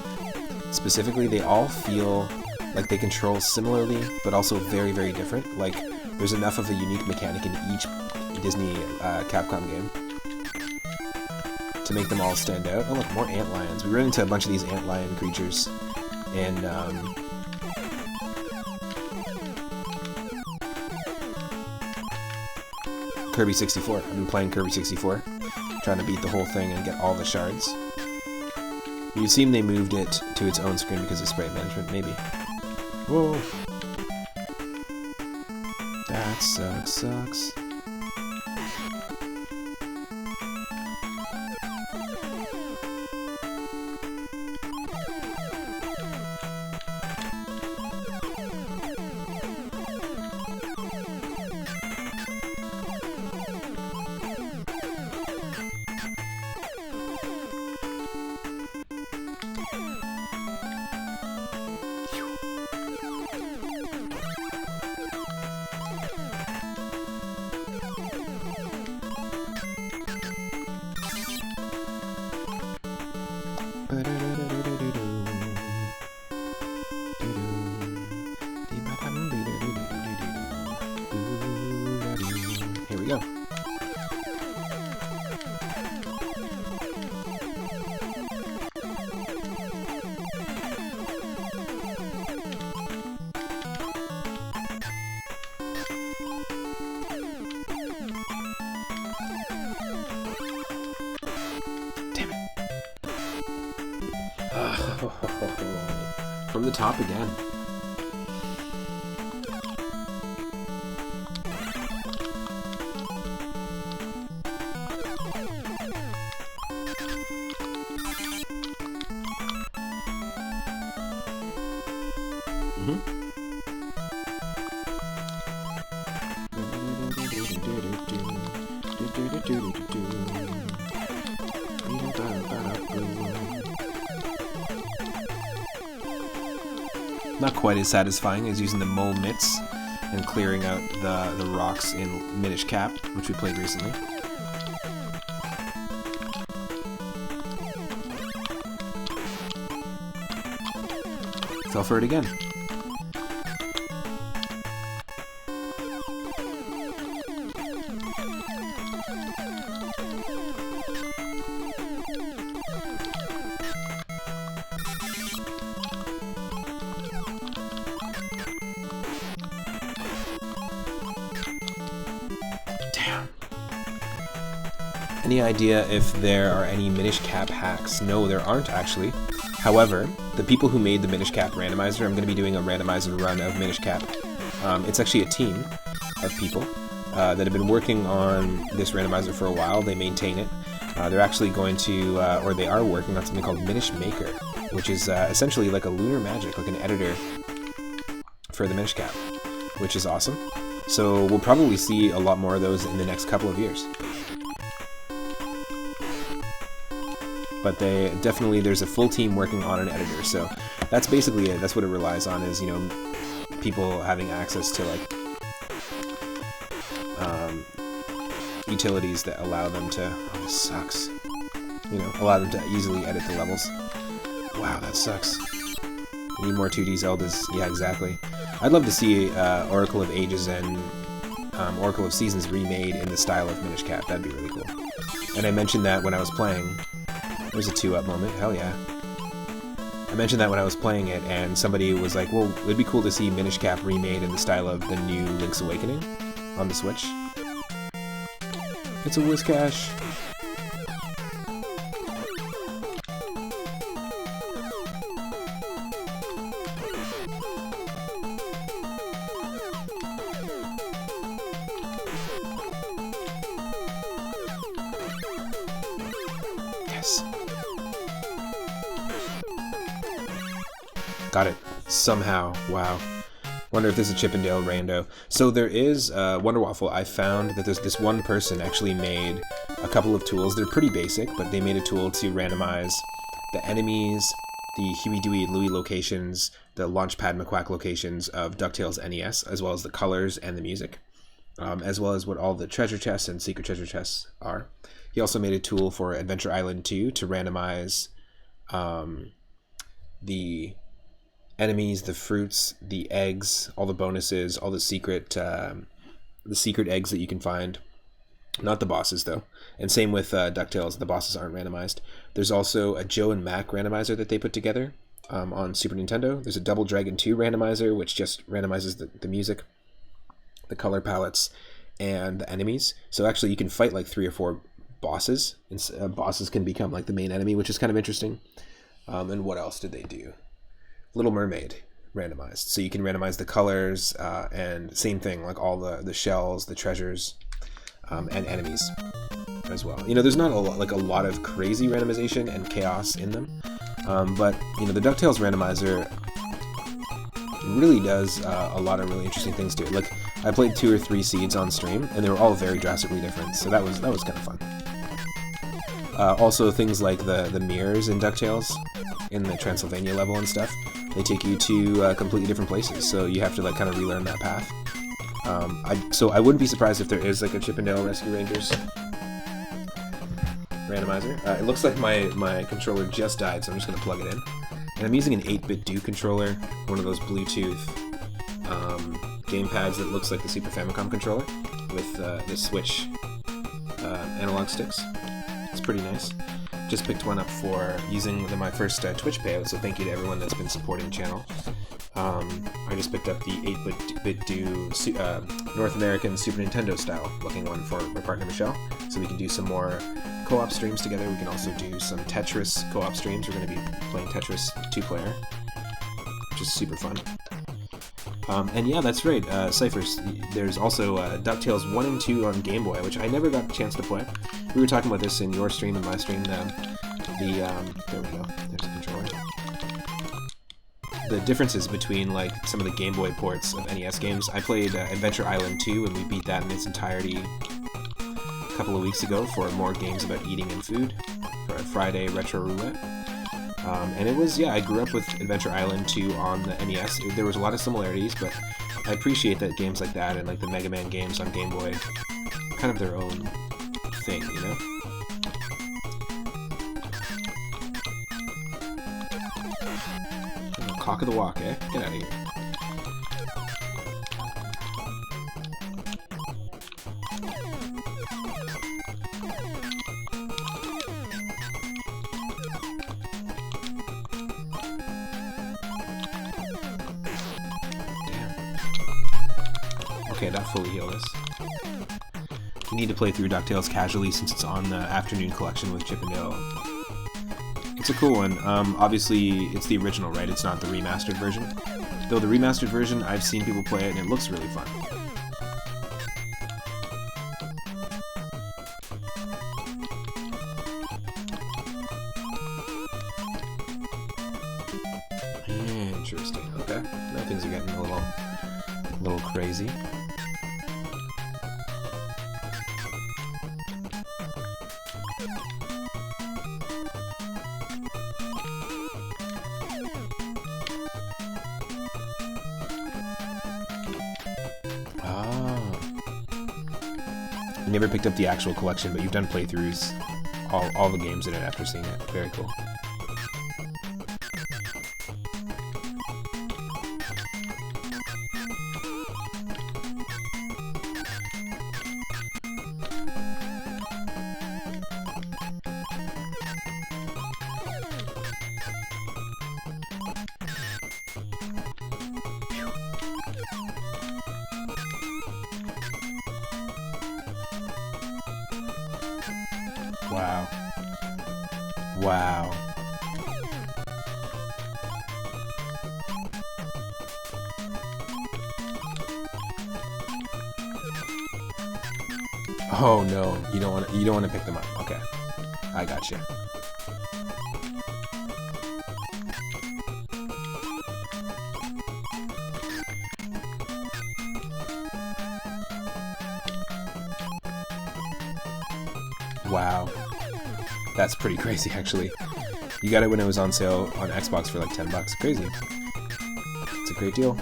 specifically, they all feel like they control similarly, but also very, very different. Like, there's enough of a unique mechanic in each Disney Capcom game to make them all stand out. Oh look, more ant lions. We ran into a bunch of these ant lion creatures, and Kirby 64. I've been playing Kirby 64, trying to beat the whole thing and get all the shards. You assume they moved it to its own screen because of sprite management, maybe. Whoa. That sucks. Here we go. Damn it. From the top again. Not quite as satisfying as using the mole mitts and clearing out the rocks in Minish Cap, which we played recently. Fell for it again. Any idea if there are any Minish Cap hacks? No, there aren't actually. However, the people who made the Minish Cap randomizer, I'm going to be doing a randomizer run of Minish Cap. It's actually a team of people that have been working on this randomizer for a while. They maintain it. They're actually going to, or they are working on something called Minish Maker, which is essentially like a lunar magic, like an editor for the Minish Cap, which is awesome. So we'll probably see a lot more of those in the next couple of years. But they definitely, there's a full team working on an editor, so that's basically it. That's what it relies on, is, you know, people having access to like utilities that allow them to... Oh, this sucks. You know, allow them to easily edit the levels. Wow, that sucks. We need more 2D Zeldas. Yeah, exactly. I'd love to see Oracle of Ages and Oracle of Seasons remade in the style of Minish Cap. That'd be really cool. And I mentioned that when I was playing. There's a 2-up moment. Hell yeah. I mentioned that when I was playing it, and somebody was like, well, it'd be cool to see Minish Cap remade in the style of the new Link's Awakening on the Switch. It's a Whiscash. Yes. Got it. Somehow. Wow. Wonder if this is a Chippendale rando. So there is Wonder Waffle. I found that there's this one person actually made a couple of tools. They're pretty basic, but they made a tool to randomize the enemies, the Huey, Dewey, and Louie locations, the Launchpad McQuack locations of DuckTales NES, as well as the colors and the music, as well as what all the treasure chests and secret treasure chests are. He also made a tool for Adventure Island 2 to randomize the enemies, the fruits, the eggs, all the bonuses, all the secret eggs that you can find. Not the bosses, though. And same with DuckTales, the bosses aren't randomized. There's also a Joe and Mac randomizer that they put together on Super Nintendo. There's a Double Dragon 2 randomizer, which just randomizes the music, the color palettes, and the enemies. So actually you can fight like 3 or 4 bosses, and bosses can become like the main enemy, which is kind of interesting. And what else did they do? Little Mermaid randomized, so you can randomize the colors, and same thing, like all the shells, the treasures, and enemies as well. You know, there's not a lot of crazy randomization and chaos in them, but you know, the DuckTales randomizer really does a lot of really interesting things to it. Like, I played 2 or 3 seeds on stream, and they were all very drastically different, so that was kind of fun. Also, things like the mirrors in DuckTales, in the Transylvania level and stuff, they take you to completely different places, so you have to like kind of relearn that path. So I wouldn't be surprised if there is like a Chippendale Rescue Rangers randomizer. It looks like my controller just died, so I'm just going to plug it in. And I'm using an 8-bit Do controller, one of those Bluetooth gamepads that looks like the Super Famicom controller with the Switch analog sticks. It's pretty nice. Just picked one up for using my first Twitch payout, so thank you to everyone that's been supporting the channel. I just picked up the 8-bit Do North American Super Nintendo style looking one for my partner Michelle, so we can do some more co-op streams together. We can also do some Tetris co-op streams. We're going to be playing Tetris 2-player, which is super fun. And yeah, that's right, Cyphers. There's also DuckTales 1 and 2 on Game Boy, which I never got a chance to play. We were talking about this in your stream and my stream. There we go. There's the controller. The differences between like some of the Game Boy ports of NES games. I played Adventure Island 2, and we beat that in its entirety a couple of weeks ago for more games about eating and food for a Friday Retro Roulette. And it was, yeah, I grew up with Adventure Island 2 on the NES. There was a lot of similarities, but I appreciate that games like that and like the Mega Man games on Game Boy are kind of their own thing, you know? Oh, cock of the walk, eh? Get out of here. Okay, that fully healed us. You need to play through DuckTales casually since it's on the Afternoon Collection with Chippendale. It's a cool one. Obviously, it's the original, right? It's not the remastered version. Though the remastered version, I've seen people play it and it looks really fun. Interesting. Okay. Now things are getting a little crazy. never picked up the actual collection, but you've done playthroughs, all the games in it after seeing it. Very cool. Wow. Wow. Oh no, you don't want to pick them up. Okay. I got you. Wow. That's pretty crazy, actually. You got it when it was on sale on Xbox for like $10. Crazy. It's a great deal.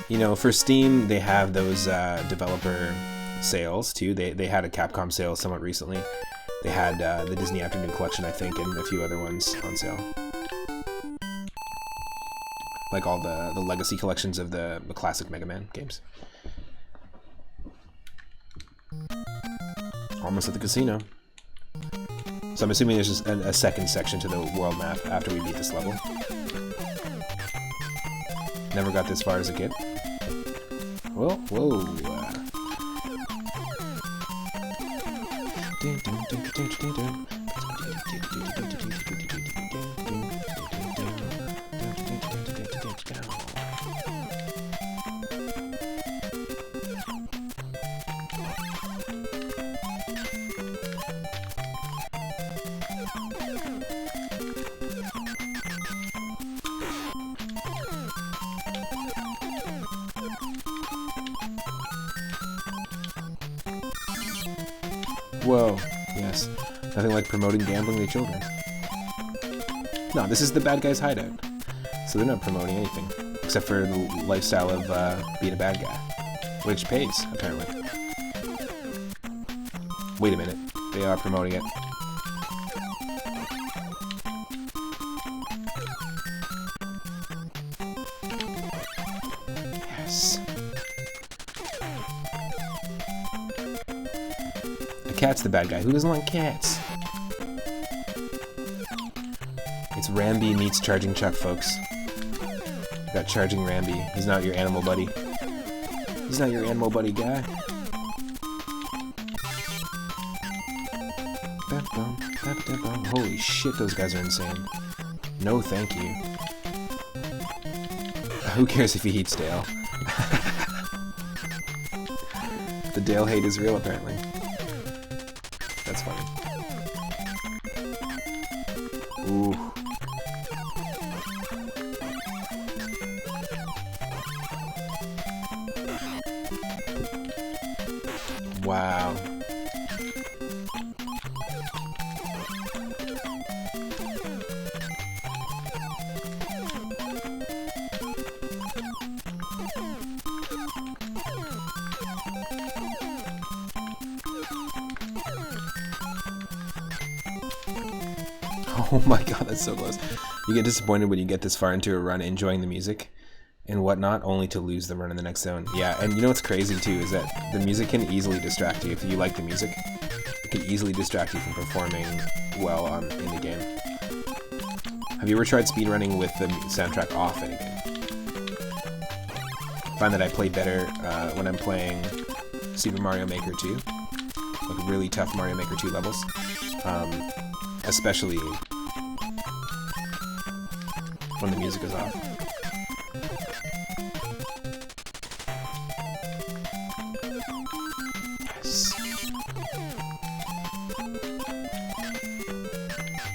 You know, for Steam, they have those developer sales, too. They had a Capcom sale somewhat recently. They had the Disney Afternoon Collection, I think, and a few other ones on sale. Like all the legacy collections of the classic Mega Man games. Almost at the casino. So I'm assuming there's just a second section to the world map after we beat this level. Never got this far as a kid. Well, whoa. Whoa, yes. Nothing like promoting gambling to children. No, this is the bad guy's hideout. So they're not promoting anything, except for the lifestyle of being a bad guy. Which pays, apparently. Wait a minute. They are promoting it. Yes. Cat's the bad guy. Who doesn't like cats? It's Rambi meets Charging Chuck, folks. You got Charging Rambi. He's not your animal buddy. He's not your animal buddy guy. Holy shit, those guys are insane. No thank you. Who cares if he eats Dale? The Dale hate is real, apparently. That's funny. Ooh. Wow. Oh my god, that's so close. You get disappointed when you get this far into a run enjoying the music and whatnot, only to lose the run in the next zone. Yeah, and you know what's crazy too is that the music can easily distract you. If you like the music, it can easily distract you from performing well in the game. Have you ever tried speedrunning with the soundtrack off in a game? I find that I play better when I'm playing Super Mario Maker 2, like really tough Mario Maker 2 levels, especially when the music is off. Yes.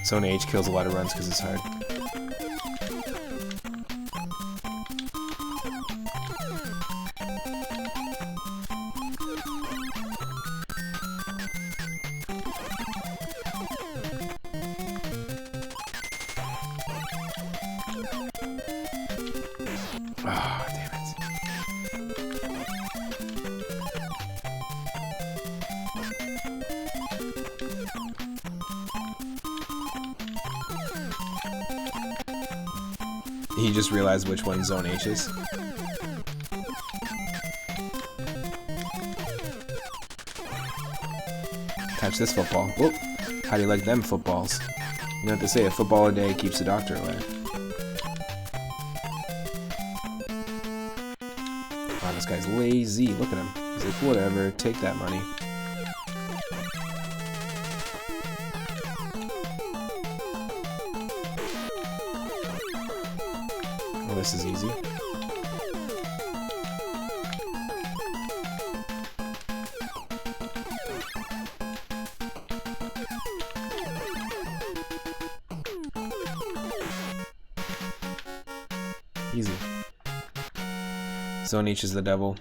Zone H kills a lot of runs because it's hard. Ah, damn it. He just realized which one Zone H is. Catch this football. Whoop. How do you like them footballs? You know what they say, a football a day keeps the doctor away. Wow, this guy's lazy. Look at him. He's like, whatever, take that money. Oh, this is easy. Easy. Zone H is the devil.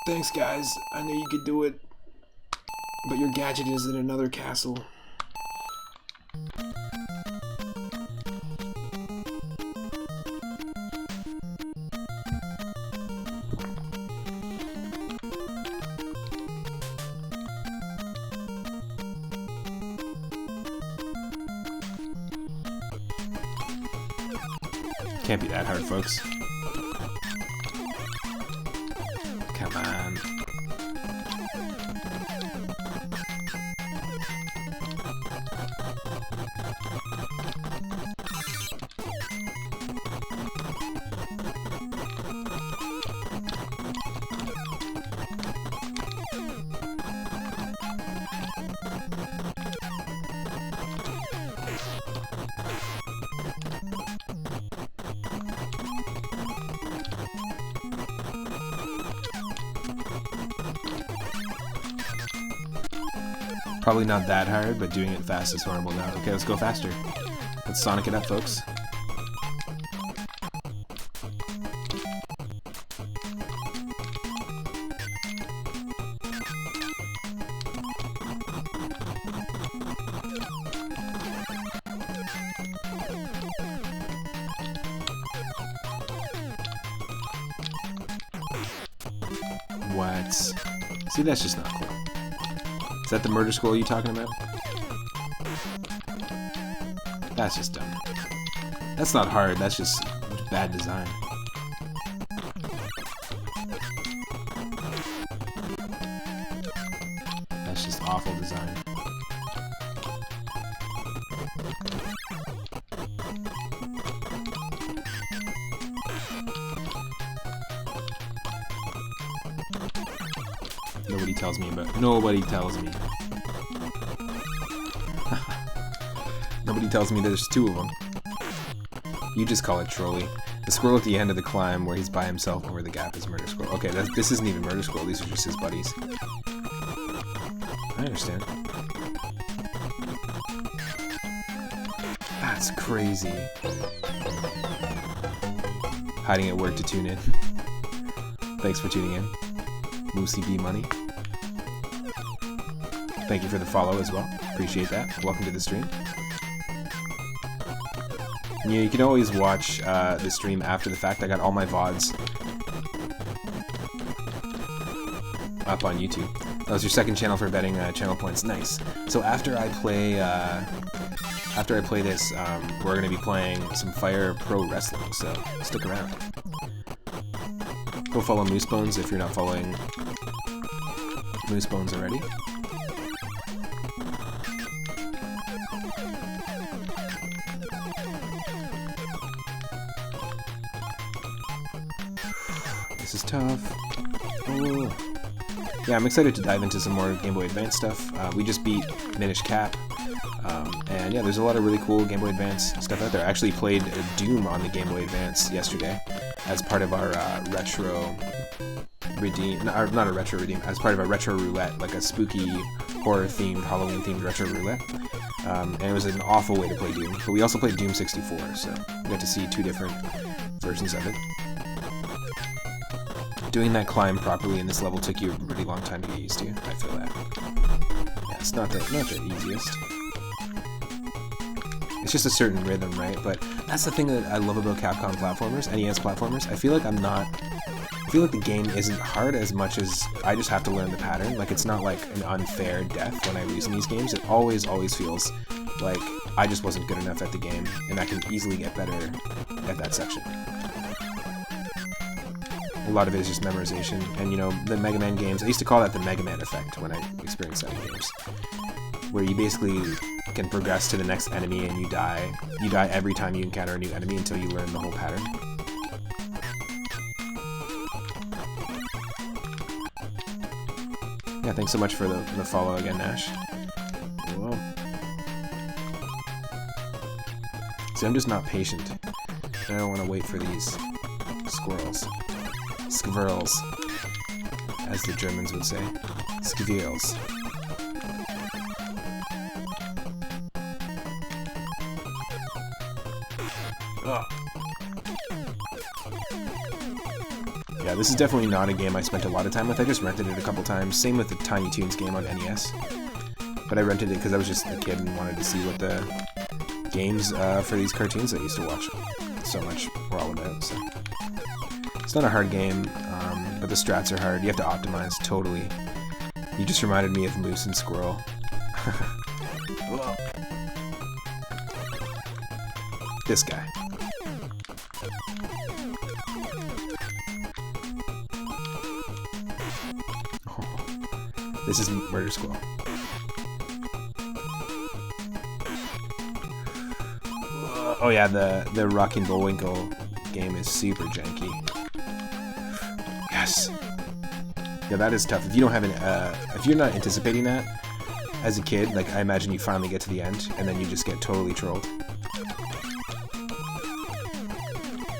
Thanks, guys. I knew you could do it, but your gadget is in another castle. Can't be that hard, folks. Come on. Probably not that hard, but doing it fast is horrible now. Okay, let's go faster. Let's Sonic it up, folks. What? See, that's just not cool. Is that the murder scroll you talking about? That's just dumb. That's not hard, that's just bad design. That's just awful design. Nobody tells me about. Nobody tells me. Nobody tells me there's two of them. You just call it trolley. The squirrel at the end of the climb where he's by himself over the gap is Murder Squirrel. Okay, this isn't even Murder Squirrel. These are just his buddies. I understand. That's crazy. Hiding at work to tune in. Thanks for tuning in. Moosey B Money. Thank you for the follow as well. Appreciate that. Welcome to the stream. And you can always watch the stream after the fact. I got all my VODs up on YouTube. That was your second channel for betting channel points. Nice. So after I play this, we're gonna be playing some Fire Pro Wrestling. So stick around. Go follow Moosebones if you're not following Moosebones already. This is tough. Oh. Yeah, I'm excited to dive into some more Game Boy Advance stuff. We just beat Minish Cap. And yeah, there's a lot of really cool Game Boy Advance stuff out there. I actually played Doom on the Game Boy Advance yesterday as part of our retro redeem, not a retro redeem, as part of a retro roulette, like a spooky horror themed, Halloween themed retro roulette. And it was an awful way to play Doom. But we also played Doom 64, so we got to see two different versions of it. Doing that climb properly in this level took you a really long time to get used to. I feel that. Yeah, it's not the easiest. It's just a certain rhythm, right? But that's the thing that I love about Capcom platformers, NES platformers. I feel like feel like the game isn't hard as much as I just have to learn the pattern. Like, it's not like an unfair death when I lose in these games. It always feels like I just wasn't good enough at the game, and I can easily get better at that section. A lot of it is just memorization, and you know, the Mega Man games, I used to call that the Mega Man effect when I experienced that in games, where you basically can progress to the next enemy and you die every time you encounter a new enemy until you learn the whole pattern. Yeah, thanks so much for the follow again, Nash. Whoa. See, I'm just not patient. I don't want to wait for these squirrels. Squirrels, as the Germans would say. Squirrels. Ugh. Yeah, this is definitely not a game I spent a lot of time with. I just rented it a couple times. Same with the Tiny Toons game on NES. But I rented it because I was just a kid and wanted to see what the games for these cartoons I used to watch so much were all about. So it's not a hard game, but the strats are hard. You have to optimize, totally. You just reminded me of Moose and Squirrel. This guy. This is Murder Squirrel. Oh yeah, the Rocky and Bullwinkle game is super janky. Yes. Yeah, that is tough. If you don't have if you're not anticipating that as a kid, like I imagine you finally get to the end and then you just get totally trolled.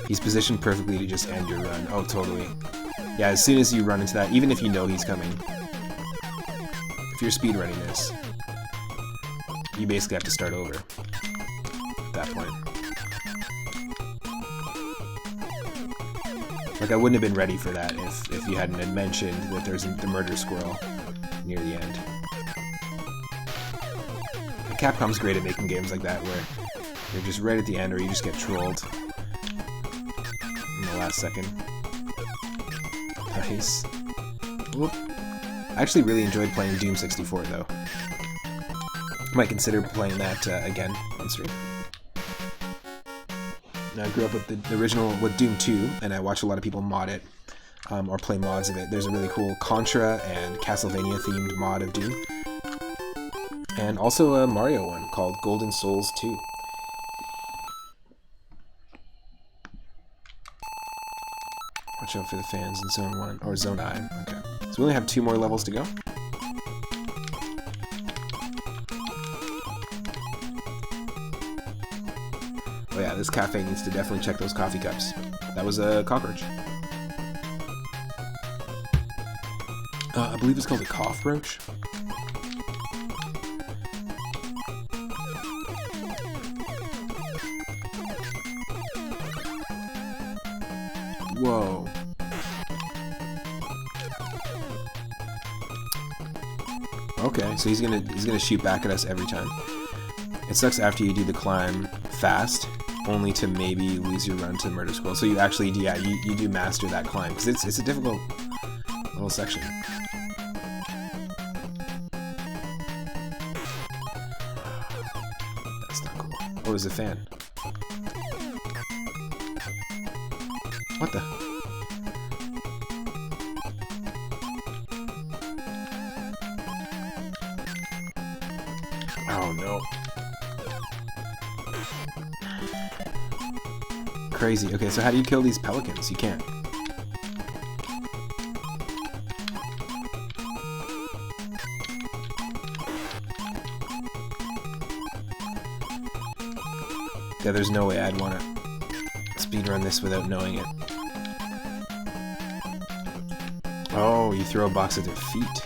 He's positioned perfectly to just end your run. Oh, totally. Yeah, as soon as you run into that, even if you know he's coming, if you're speedrunning this, you basically have to start over at that point. Like, I wouldn't have been ready for that if you hadn't mentioned that there's the murder squirrel near the end. And Capcom's great at making games like that where you're just right at the end or you just get trolled in the last second. Nice. Whoop. I actually really enjoyed playing Doom 64 though. Might consider playing that again on stream. I grew up with the original, with Doom 2, and I watch a lot of people mod it, or play mods of it. There's a really cool Contra and Castlevania themed mod of Doom. And also a Mario one called Golden Souls 2. Watch out for the fans in Zone 1, or Zone I. Okay. So we only have 2 more levels to go. Oh yeah, this cafe needs to definitely check those coffee cups. That was a cockroach. I believe it's called a cockroach. Whoa. Okay, so he's gonna shoot back at us every time. It sucks after you do the climb fast, only to maybe lose your run to Murder Squirrel. So you actually, yeah, you do master that climb, because it's a difficult little section. That's not cool. Oh, there's a fan. What the? Oh no. Crazy. Okay, so how do you kill these pelicans? You can't. Yeah, there's no way I'd want to speedrun this without knowing it. Oh, you throw a box at their feet.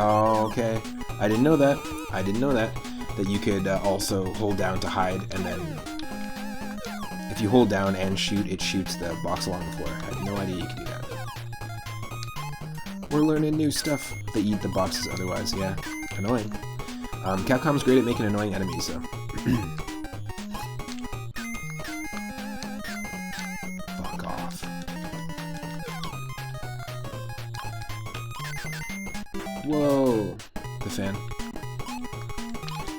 Oh, okay. I didn't know that. I didn't know that. That you could also hold down to hide, and then if you hold down and shoot, it shoots the box along the floor. I had no idea you could do that. We're learning new stuff. They eat the boxes otherwise, yeah. Annoying. Capcom's great at making annoying enemies, though. Whoa! The fan.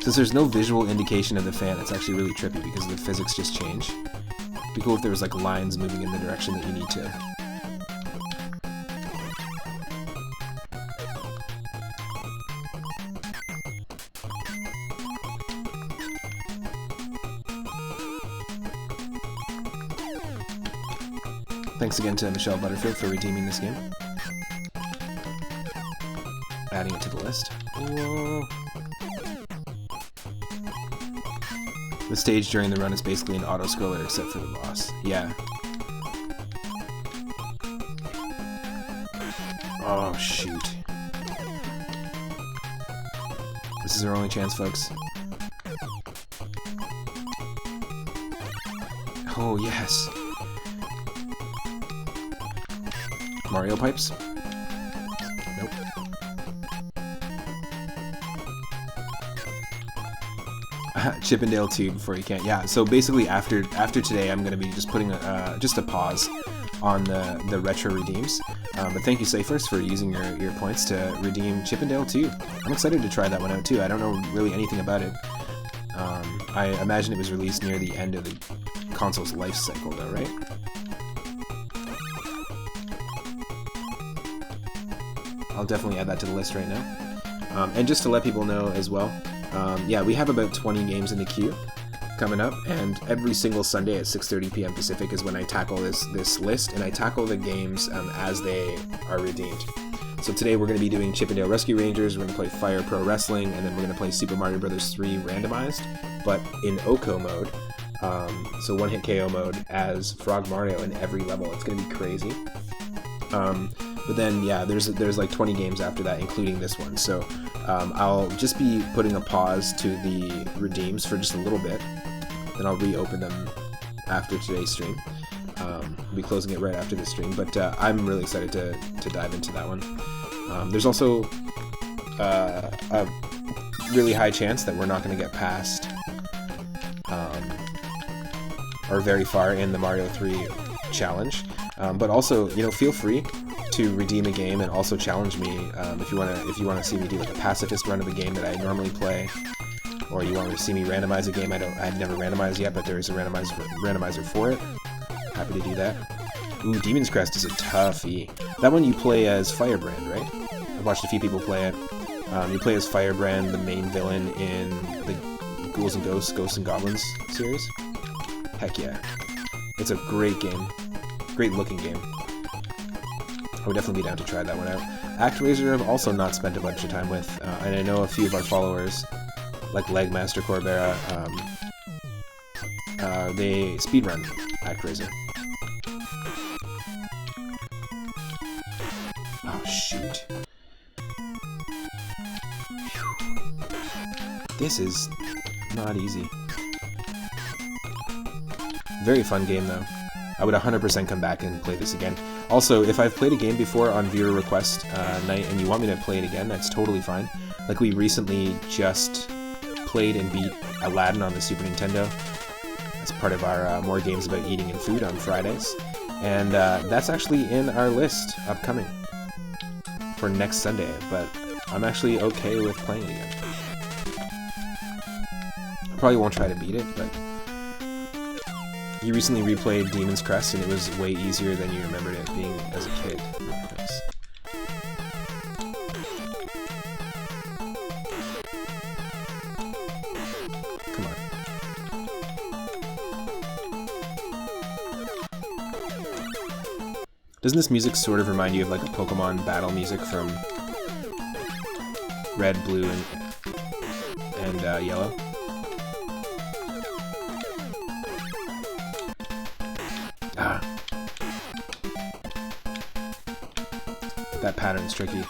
Since there's no visual indication of the fan, it's actually really trippy because the physics just change. It'd be cool if there was like lines moving in the direction that you need to. Thanks again to Michelle Butterfield for redeeming this game. Adding it to the list. Whoa. The stage during the run is basically an auto-scroller except for the boss. Yeah. Oh, shoot. This is our only chance, folks. Oh, yes. Mario pipes? Nope. Chippendale 2 before you can. Yeah, so basically after today I'm going to be just putting just a pause on the retro redeems. But thank you, Cyphers, for using your points to redeem Chippendale 2. I'm excited to try that one out too. I don't know really anything about it. I imagine it was released near the end of the console's life cycle though, right? I'll definitely add that to the list right now. And just to let people know as well, yeah, we have about 20 games in the queue coming up, and every single Sunday at 6:30 p.m. Pacific is when I tackle this list, and I tackle the games as they are redeemed. So today we're going to be doing Chippendale Rescue Rangers, we're going to play Fire Pro Wrestling, and then we're going to play Super Mario Bros. 3 randomized, but in OKO mode, so one-hit KO mode as Frog Mario in every level. It's going to be crazy. But then, yeah, there's like 20 games after that, including this one. So I'll just be putting a pause to the redeems for just a little bit. Then I'll reopen them after today's stream. I'll be closing it right after the stream. But I'm really excited to dive into that one. There's also a really high chance that we're not going to get past or very far in the Mario 3 challenge. But also, you know, feel free to redeem a game and also challenge me if you want to see me do like a pacifist run of a game that I normally play, or you want to see me randomize a game I've never randomized yet, but there is a randomizer for it. Happy to do that. Ooh, Demon's Crest is a toughie. That one you play as Firebrand, right? I've watched a few people play it. You play as Firebrand, the main villain in the Ghouls and Ghosts and Goblins series. Heck yeah. It's a great game. Great looking game. I would definitely be down to try that one out. ActRaiser I've also not spent a bunch of time with, and I know a few of our followers, like Legmaster Corbera, they speedrun ActRaiser. Oh shoot. This is not easy. Very fun game though. I would 100% come back and play this again. Also, if I've played a game before on viewer request night and you want me to play it again, that's totally fine. Like we recently just played and beat Aladdin on the Super Nintendo. That's part of our More Games About Eating and Food on Fridays. And that's actually in our list upcoming for next Sunday, but I'm actually okay with playing it again. I probably won't try to beat it, but you recently replayed Demon's Crest and it was way easier than you remembered it being as a kid. Nice. Come on. Doesn't this music sort of remind you of like a Pokemon battle music from Red, Blue, and Yellow? Ah. That pattern's tricky.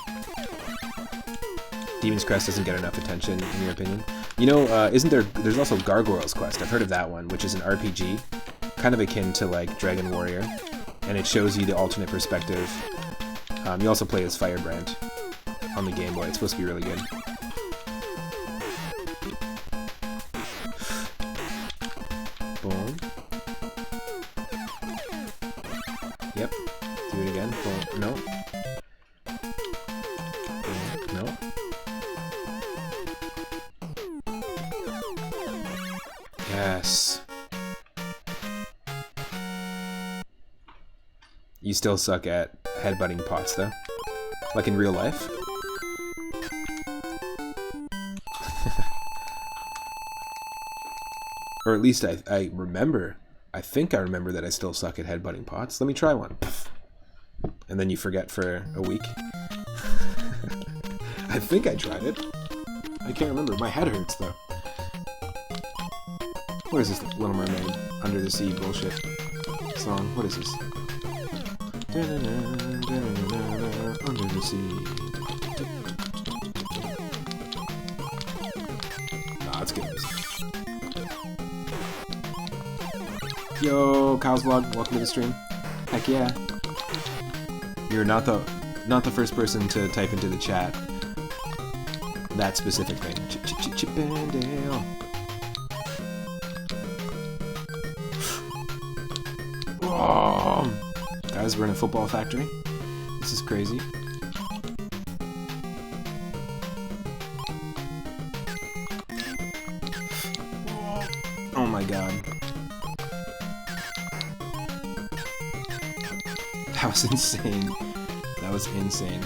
Demon's Crest doesn't get enough attention, in your opinion? You know, there's also Gargoyle's Quest. I've heard of that one, which is an RPG, kind of akin to like Dragon Warrior, and it shows you the alternate perspective. You also play as Firebrand on the Game Boy. It's supposed to be really good. Boom. Yep. Do it again. Boom. No. Boom. No. You still suck at headbutting pots, though? Like in real life? Or at least I remember. I think I remember that I still suck at headbutting pots. Let me try one. And then you forget for a week. I think I tried it. I can't remember. My head hurts, though. What is this Little Mermaid Under the Sea bullshit song? What is this? Under the sea. Nah, it's good music. Yo, Kyle's Vlog, welcome to the stream. Heck yeah. You're not the first person to type into the chat that specific thing. Chip and Dale. Oh, guys, we're in a football factory. This is crazy. Oh my god. That was insane. That was insane.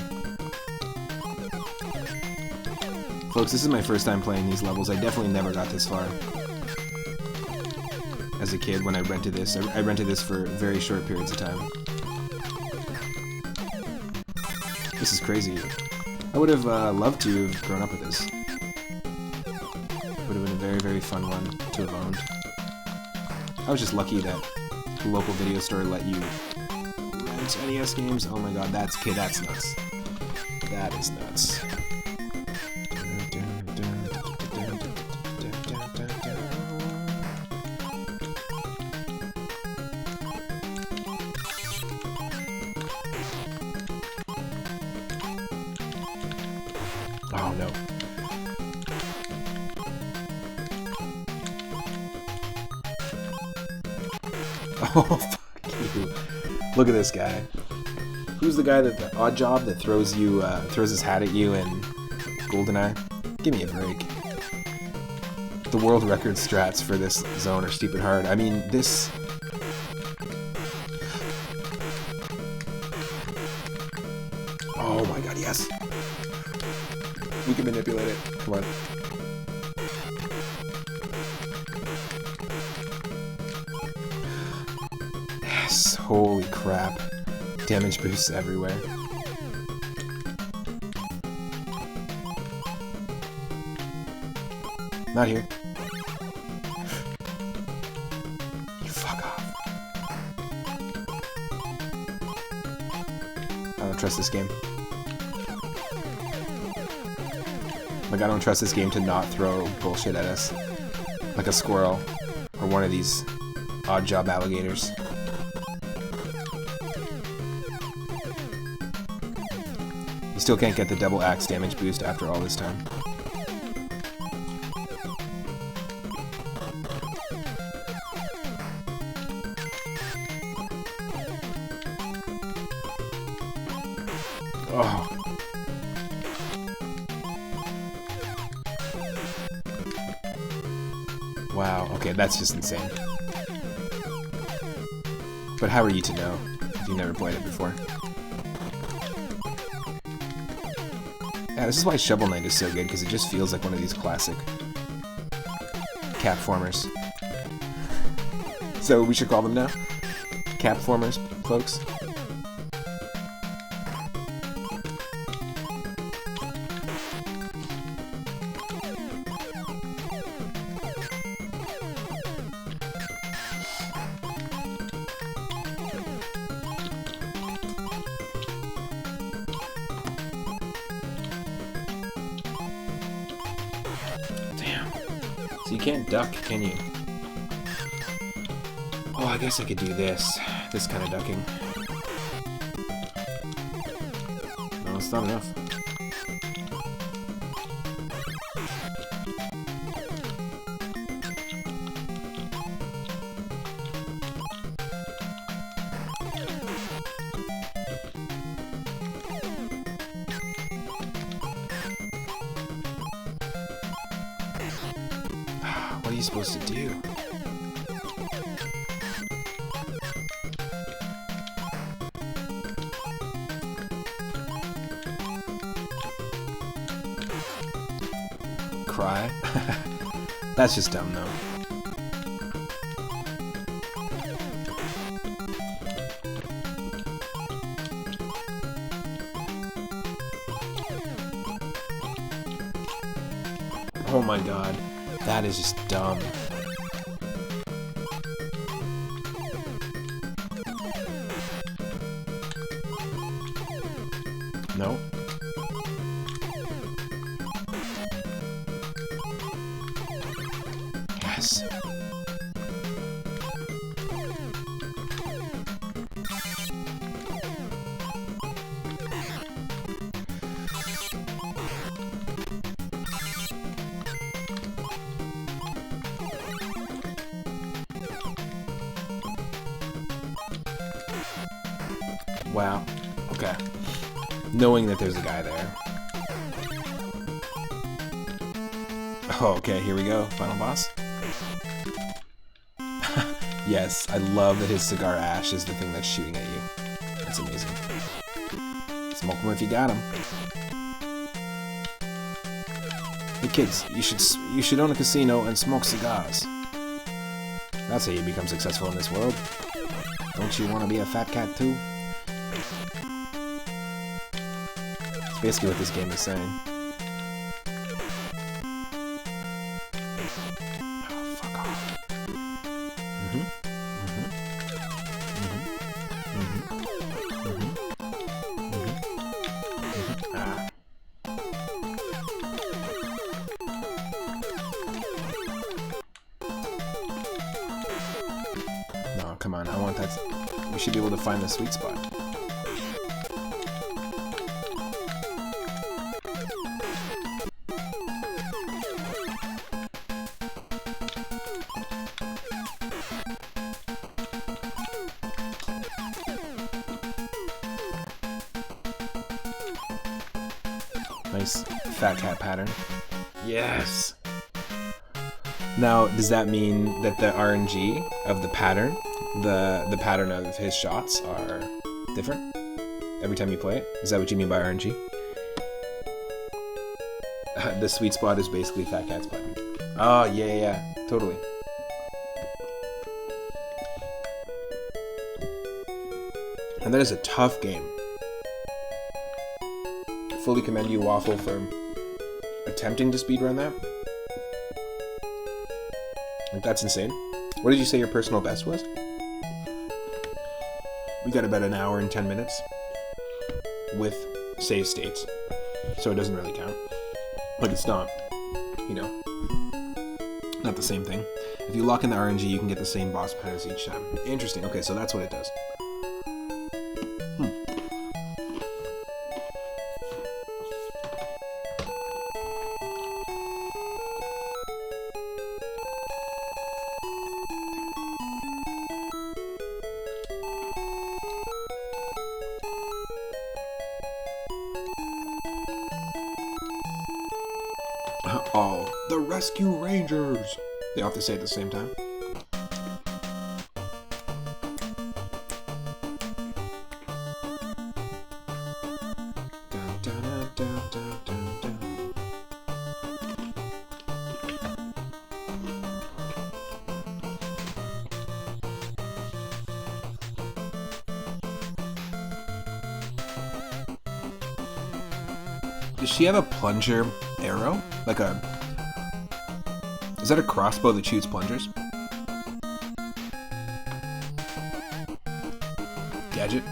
Folks, this is my first time playing these levels. I definitely never got this far. As a kid, when I rented this. I rented this for very short periods of time. This is crazy. I would have loved to have grown up with this. Would have been a very, very fun one to have owned. I was just lucky that the local video store let you rent NES games. Oh my god, that's nuts. That is nuts. Oh no. Oh, fuck you. Look at this guy. Who's the guy that the odd job that throws his hat at you in GoldenEye? Give me a break. The world record strats for this zone are stupid hard. I mean, this... Oh my god, yes! We can manipulate it. Come on. Yes, holy crap. Damage boosts everywhere. Not here. You fuck off. I don't trust this game. Like, I don't trust this game to not throw bullshit at us. Like a squirrel. Or one of these odd job alligators. You still can't get the double axe damage boost after all this time. Oh. Wow, okay, that's just insane. But how are you to know if you've never played it before? Yeah, this is why Shovel Knight is so good, because it just feels like one of these classic Capformers. So we should call them now? Capformers, folks? You can't duck, can you? Oh, I guess I could do this. This kind of ducking. No, it's not enough. What are you supposed to do? cry. That's just dumb, though. Oh my god. That is just dumb. No. Yes. Wow. Okay. Knowing that there's a guy there. Oh, okay, here we go. Final boss. Yes, I love that his cigar ash is the thing that's shooting at you. That's amazing. Smoke him if you got him. Hey kids, you should own a casino and smoke cigars. That's how you become successful in this world. Don't you want to be a fat cat too? That's basically what this game is saying. Oh, fuck off. Ah. No, come on, I want that. We should be able to find the sweet spot. Nice fat cat pattern. Yes! Now, does that mean that the RNG of the pattern, the pattern of his shots are different every time you play it? Is that what you mean by RNG? The sweet spot is basically fat cat's pattern. Oh, yeah, totally. And that is a tough game. Fully commend you, Waffle, for attempting to speedrun that. Like, that's insane. What did you say your personal best was? We got about an hour and 10 minutes with save states, so it doesn't really count. Like, it's not, you know, not the same thing. If you lock in the RNG, you can get the same boss patterns each time. Interesting. Okay, so that's what it does. Oh, the Rescue Rangers! They all have to say it at the same time. Dun, dun, dun, dun, dun, dun. Does she have a plunger arrow? Like a... Is that a crossbow that shoots plungers? Gadget?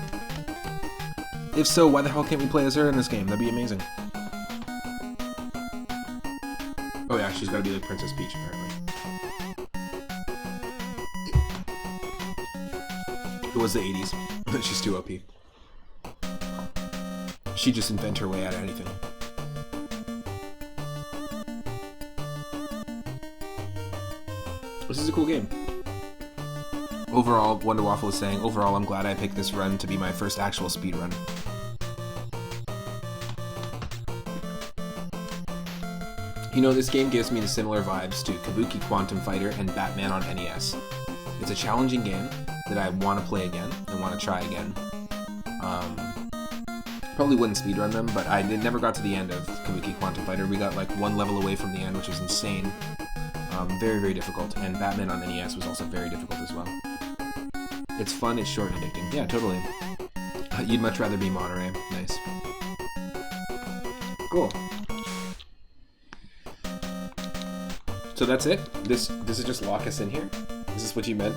If so, why the hell can't we play as her in this game? That'd be amazing. Oh yeah, she's gotta be like Princess Peach, apparently. It was the 80s. She's too OP. She'd just invent her way out of anything. This is a cool game. Overall, Wonder Waffle is saying, overall, I'm glad I picked this run to be my first actual speed run. You know, this game gives me the similar vibes to Kabuki Quantum Fighter and Batman on NES. It's a challenging game that I want to play again and want to try again. Probably wouldn't speedrun them, but I never got to the end of Kabuki Quantum Fighter. We got like one level away from the end, which was insane. Very, very difficult. And Batman on NES was also very difficult as well. It's fun, it's short and addicting. Yeah, totally. You'd much rather be Monterey. Nice. Cool. So that's it? Does it just lock us in here? Is this what you meant?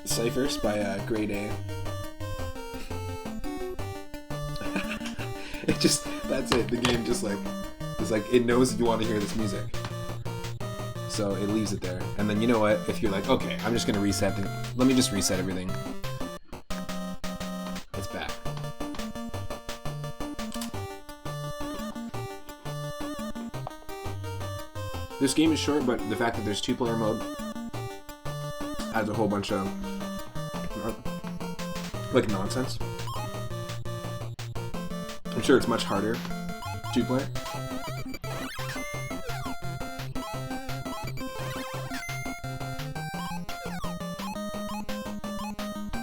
Ciphers by Grade A. That's it. The game just like, it's like, it knows you want to hear this music. So it leaves it there. And then you know what? If you're like, okay, I'm just going to reset, let me just reset everything. It's back. This game is short, but the fact that there's 2-player mode adds a whole bunch of like nonsense. I'm sure it's much harder 2-player.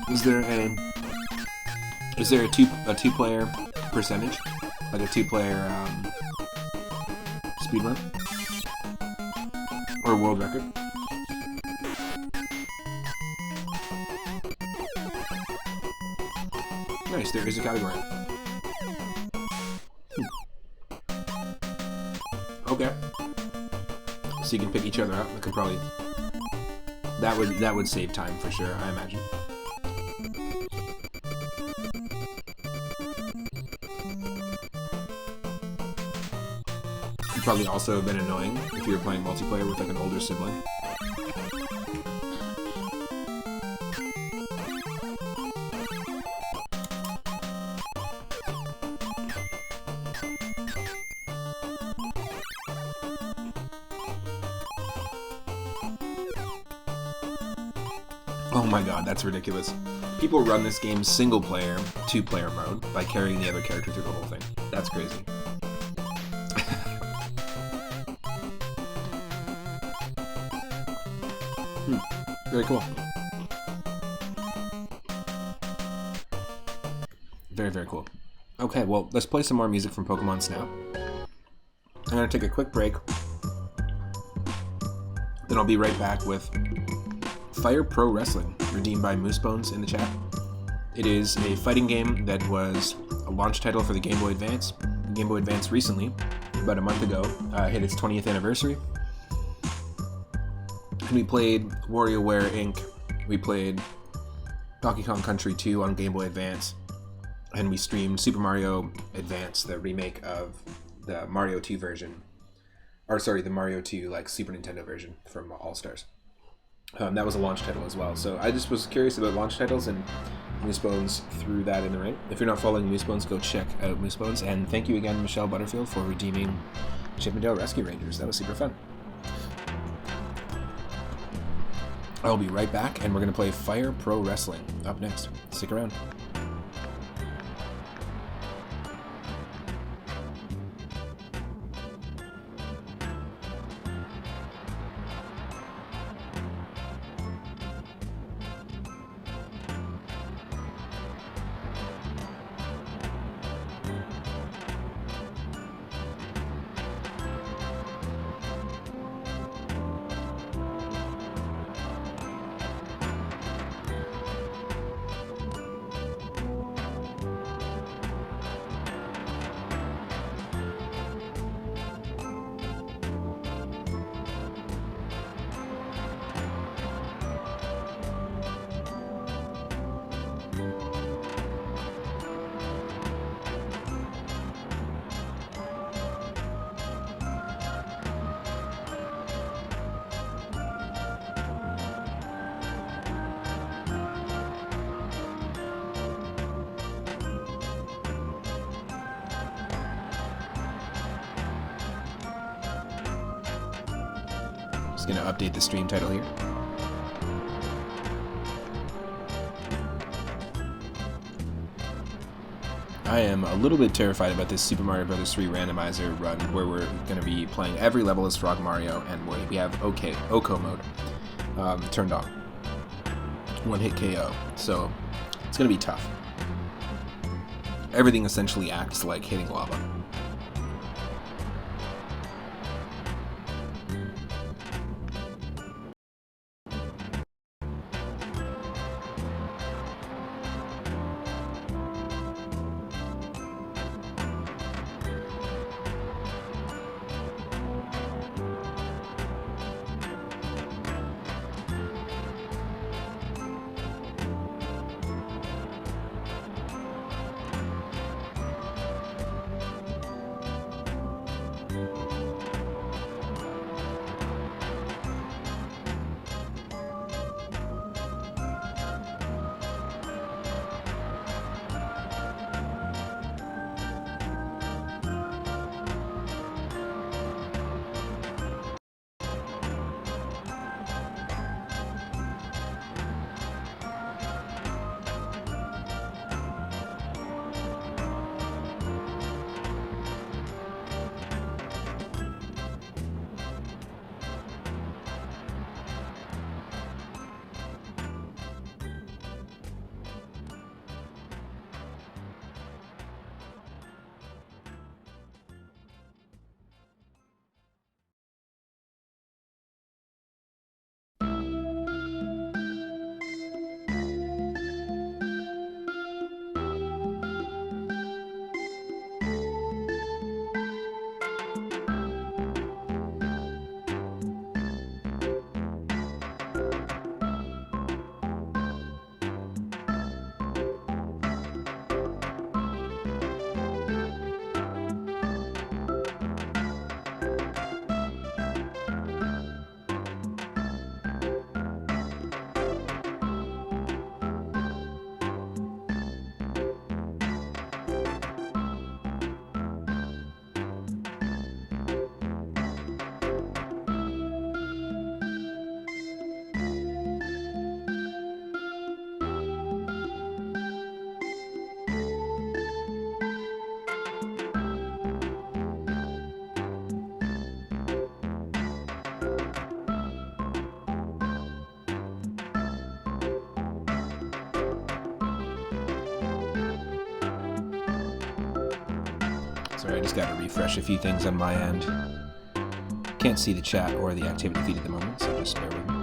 Is there a 2-player percentage, like a 2-player speedrun or world record? Nice, there is a category. Okay. So you can pick each other up. I could probably that would save time for sure, I imagine. It'd probably also have been annoying if you were playing multiplayer with like an older sibling. Oh my god, that's ridiculous. People run this game single-player, 2-player mode by carrying the other character through the whole thing. That's crazy. Very cool. Very, very cool. Okay, well, let's play some more music from Pokemon Snap. I'm going to take a quick break. Then I'll be right back with Fire Pro Wrestling, redeemed by Moosebones in the chat. It is a fighting game that was a launch title for the Game Boy Advance. The Game Boy Advance recently, about a month ago, hit its 20th anniversary. And we played WarioWare Inc. We played Donkey Kong Country 2 on Game Boy Advance. And we streamed Super Mario Advance, the remake of the Mario 2 version. Or sorry, the Mario 2 like Super Nintendo version from All-Stars. That was a launch title as well. So I just was curious about launch titles, and Moosebones threw that in the ring. If you're not following Moosebones, go check out Moosebones. And thank you again, Michelle Butterfield, for redeeming Chippendale Rescue Rangers. That was super fun. I'll be right back, and we're going to play Fire Pro Wrestling up next. Stick around. Going to update the stream title here. I am a little bit terrified about this Super Mario Bros. 3 randomizer run, where we're going to be playing every level as Frog Mario, and we have Oko mode turned on. One hit KO, so it's going to be tough. everything essentially acts like hitting lava. Sorry, I just got to refresh a few things on my end. Can't see the chat or the activity feed at the moment, so just bear with me.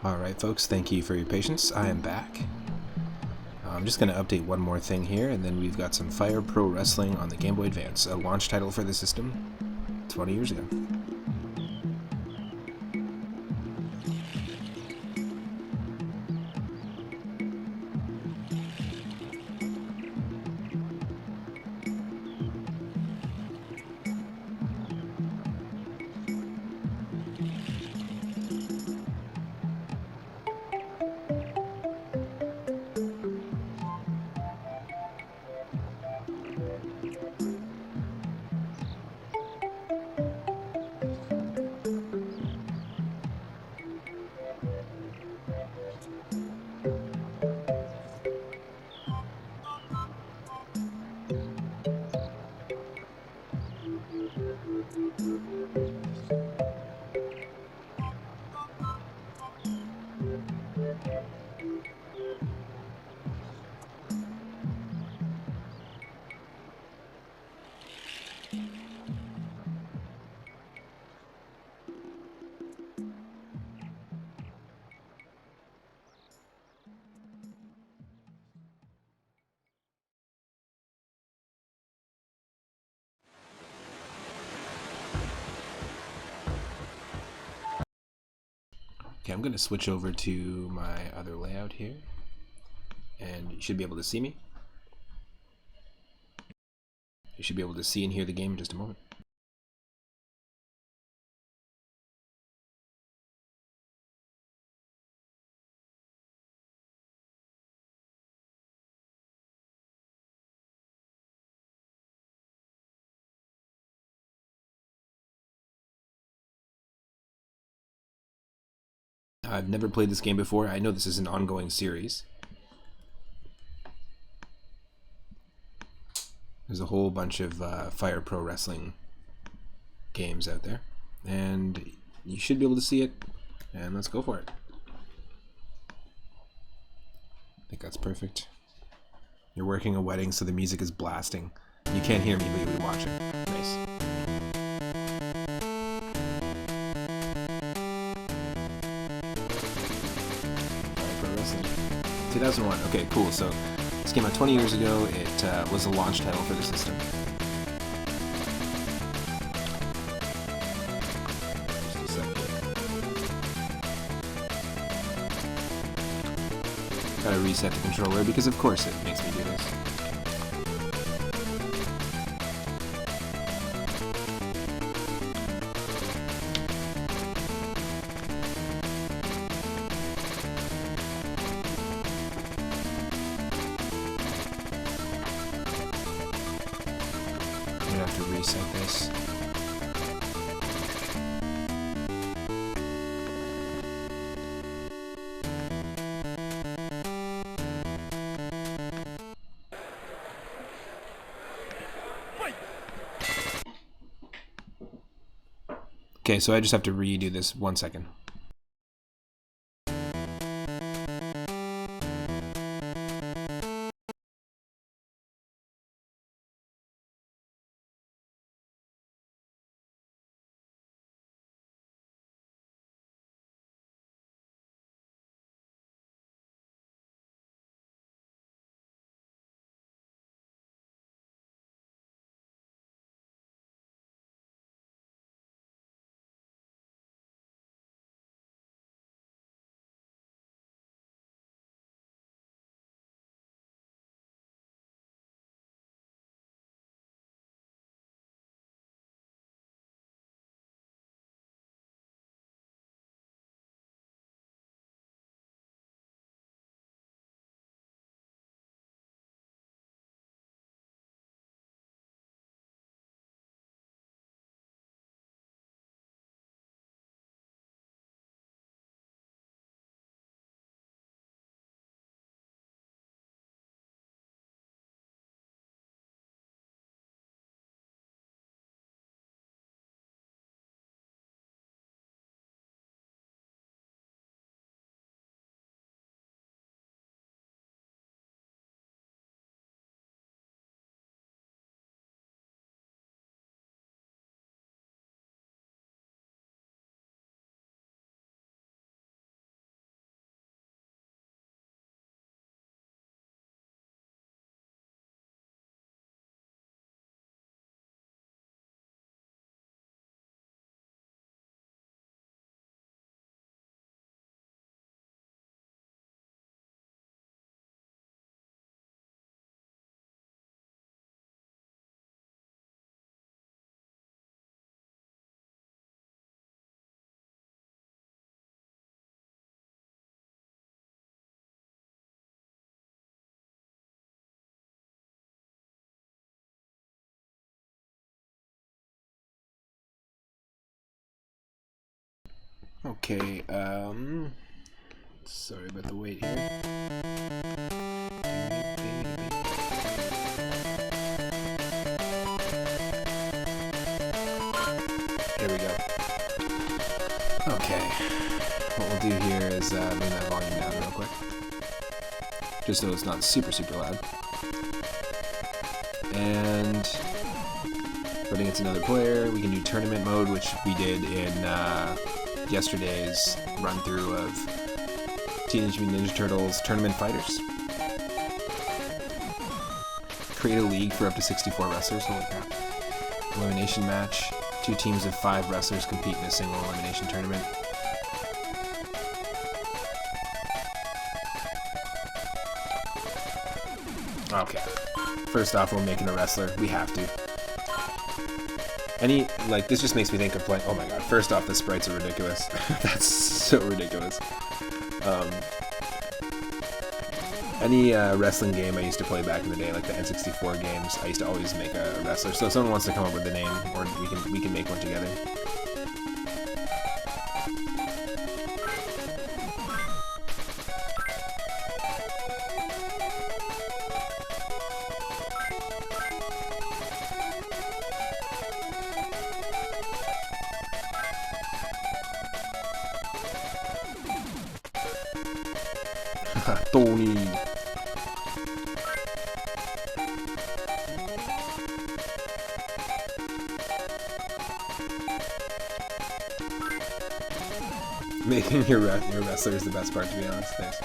Alright folks, thank you for your patience. I am back. I'm just going to update one more thing here, and then we've got some Fire Pro Wrestling on the Game Boy Advance, a launch title for the system 20 years ago. Okay, I'm going to switch over to my other layout here, and you should be able to see me. You should be able to see and hear the game in just a moment. I've never played this game before. I know this is an ongoing series. There's a whole bunch of Fire Pro Wrestling games out there, and you should be able to see it, and let's go for it. I think that's perfect. You're working a wedding, so the music is blasting. You can't hear me, but you'll be watching. Nice. Pro Wrestling. 2001. Okay, cool. So this came out 20 years ago. It was a launch title for the system. Just a second. Gotta reset the controller because, of course, it makes me do this. I'm gonna have to reset this. Okay, so I just have to redo this 1 second. Okay, sorry about the wait here. Here we go. Okay, what we'll do here is bring that volume down real quick, just so it's not super loud. And putting it to another player, we can do tournament mode, which we did in yesterday's run-through of Teenage Mutant Ninja Turtles Tournament Fighters. Create a league for up to 64 wrestlers, holy crap. Elimination match, 2 teams of 5 wrestlers compete in a single elimination tournament. Okay, first off, we're making a wrestler, we have to. This just makes me think of playing, oh my god, first off, the sprites are ridiculous. That's so ridiculous. Any wrestling game I used to play back in the day, like the N64 games, I used to always make a wrestler. So if someone wants to come up with a name, or we can make one together. Tony. Making your wrestler is the best part, to be honest. Thanks.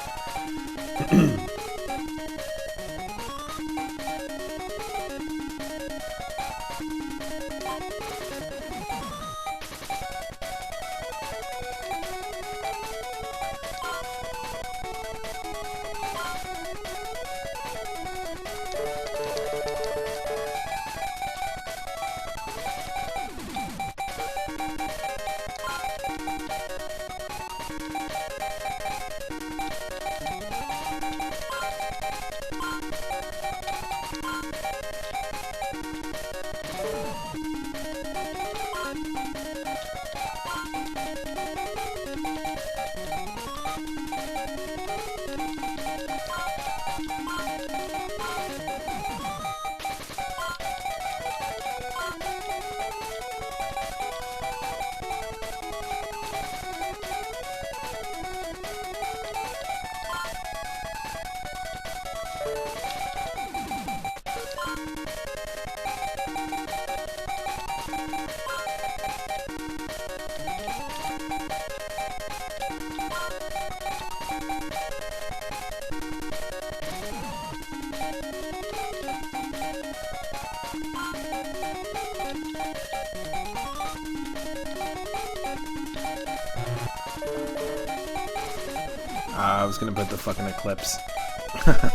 I was gonna put the fucking eclipse.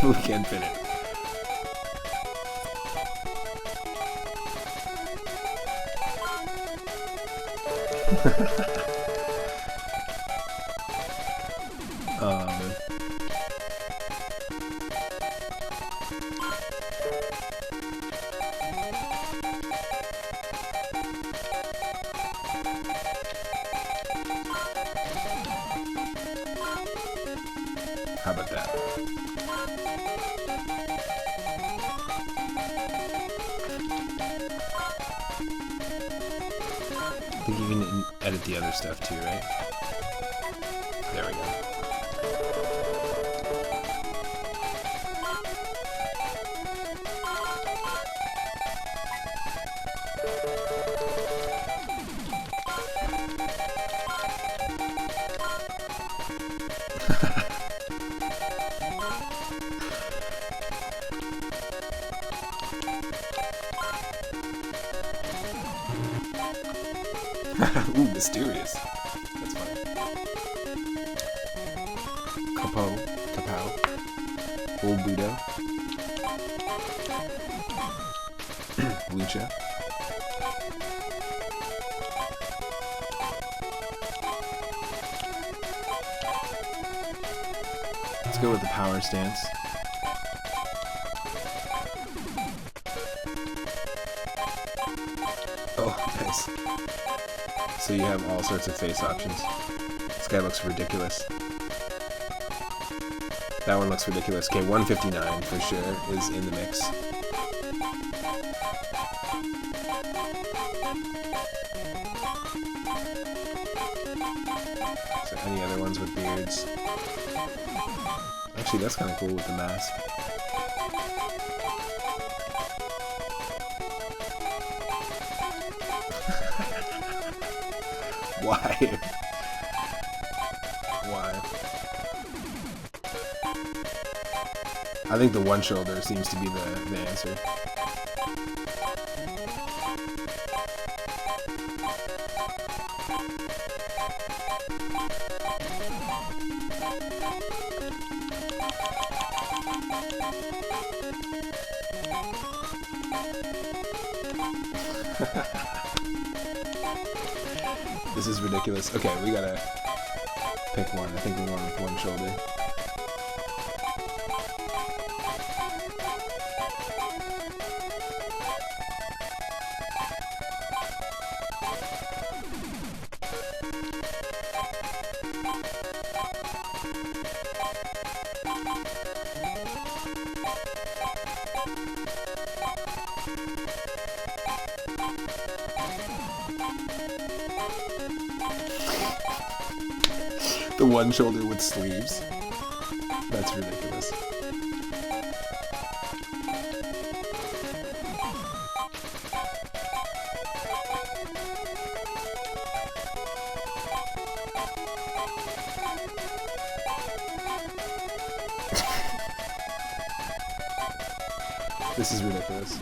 We can't fit it. How about that? I think you can edit the other stuff too, right? There we go. Ooh, mysterious. That's funny. Kapow. Old Budo. Lucha. Let's go with the power stance. Oh, nice. So you have all sorts of face options. This guy looks ridiculous. That one looks ridiculous. Okay, 159 for sure is in the mix. So any other ones with beards? Actually, that's kind of cool with the mask. Why? Why? I think the one shoulder seems to be the answer. This is ridiculous. Okay, we gotta pick one. I think we're going with one shoulder. The one shoulder with sleeves. That's ridiculous. This is ridiculous.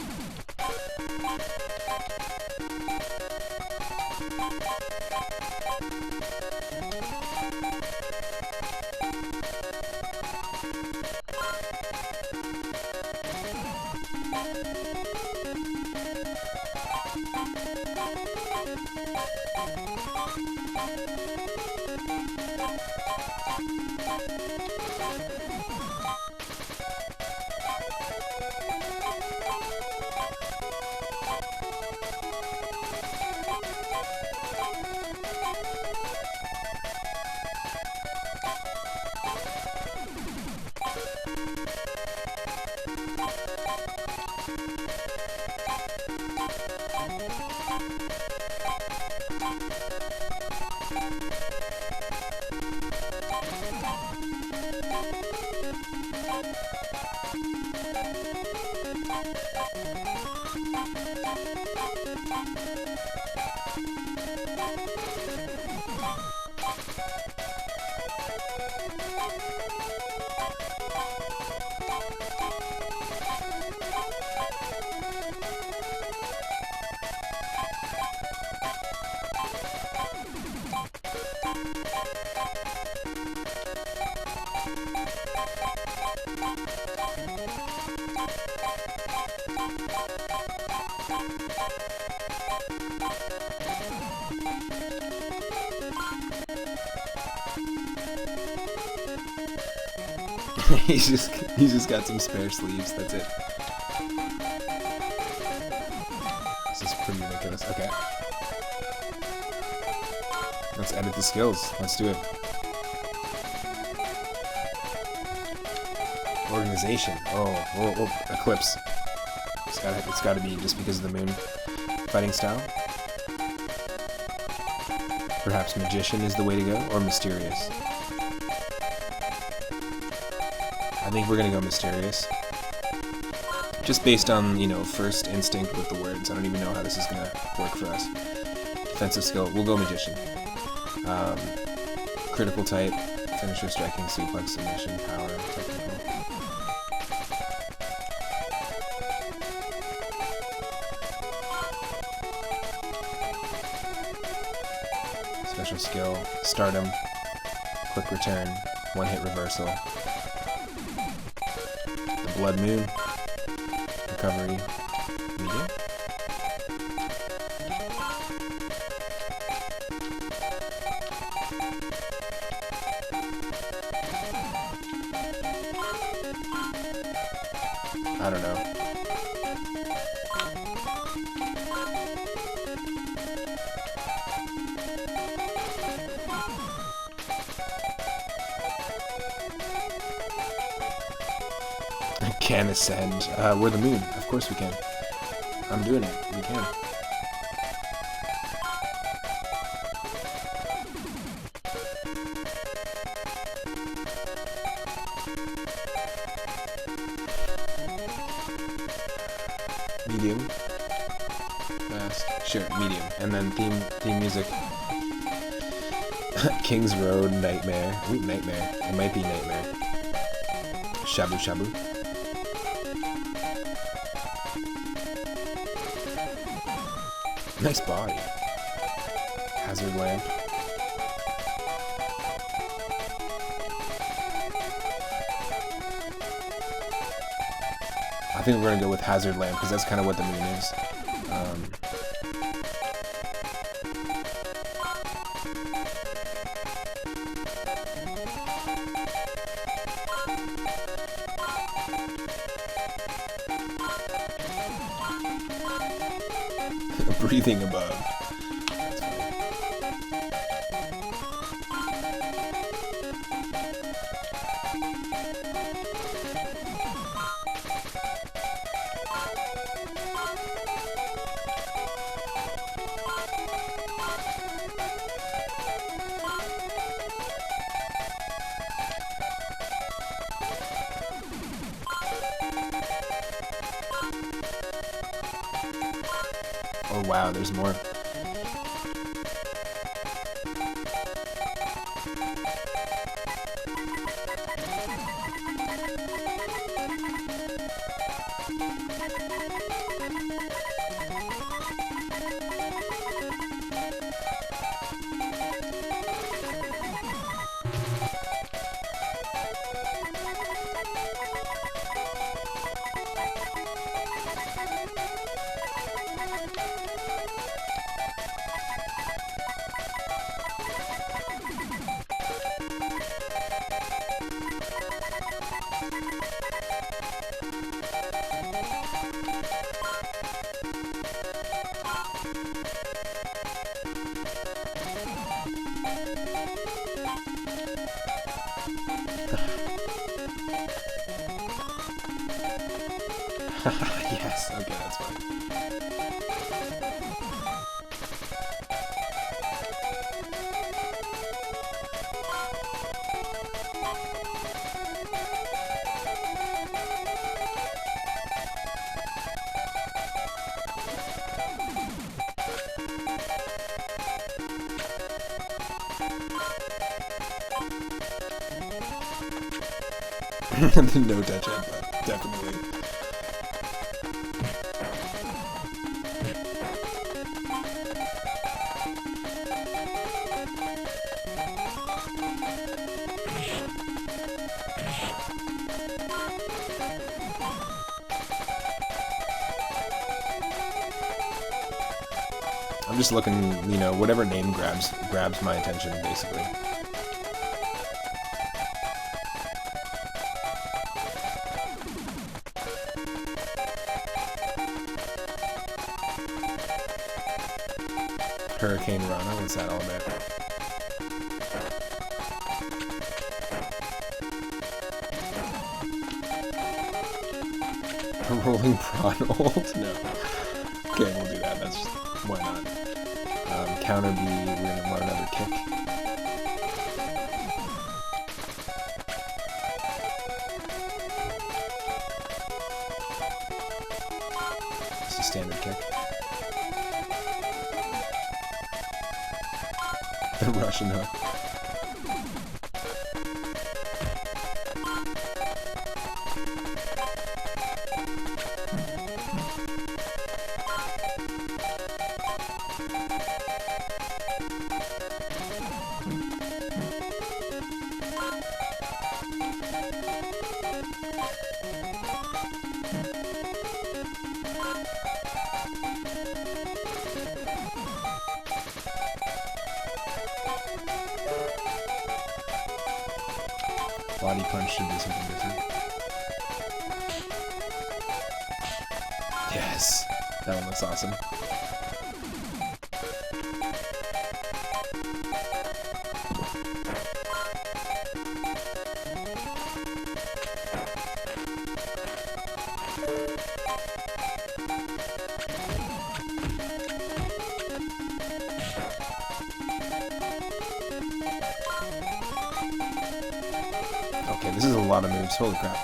He's just got some spare sleeves, that's it. This is pretty ridiculous. Okay. Let's edit the skills. Let's do it. Organization. Oh, Eclipse. It's gotta be just because of the moon fighting style. Perhaps Magician is the way to go, or Mysterious. I think we're gonna go Mysterious. Just based on, you know, first instinct with the words. I don't even know how this is gonna work for us. Defensive skill, we'll go Magician. Critical type, finisher, striking, suplex, submission, power, technical. Special skill, stardom, quick return, one hit reversal. The blood moon, recovery, medium. I don't know. Can ascend. We're the moon. Of course we can. I'm doing it. We can. Medium. Fast. Sure, medium. And then theme music. King's Road, Nightmare. Ooh, Nightmare. It might be Nightmare. Shabu Shabu. Nice body. Hazard Lamp. I think we're gonna go with Hazard Lamp because that's kind of what the moon is. Breathing above. That's funny. Oh wow, there's more. Yes, okay, that's fine. The no touch headbutt, definitely. I'm just looking, you know, whatever name grabs my attention, basically. Hurricane Rana, what's that all about? A rolling prawn hold? No. Okay, we'll do that. That's just, why not? Counter B, we're gonna want another kick. It's a standard kick. The Russian hook. Body punch should be something different. Yes! That one looks awesome. Okay, this is a lot of moves. Holy crap.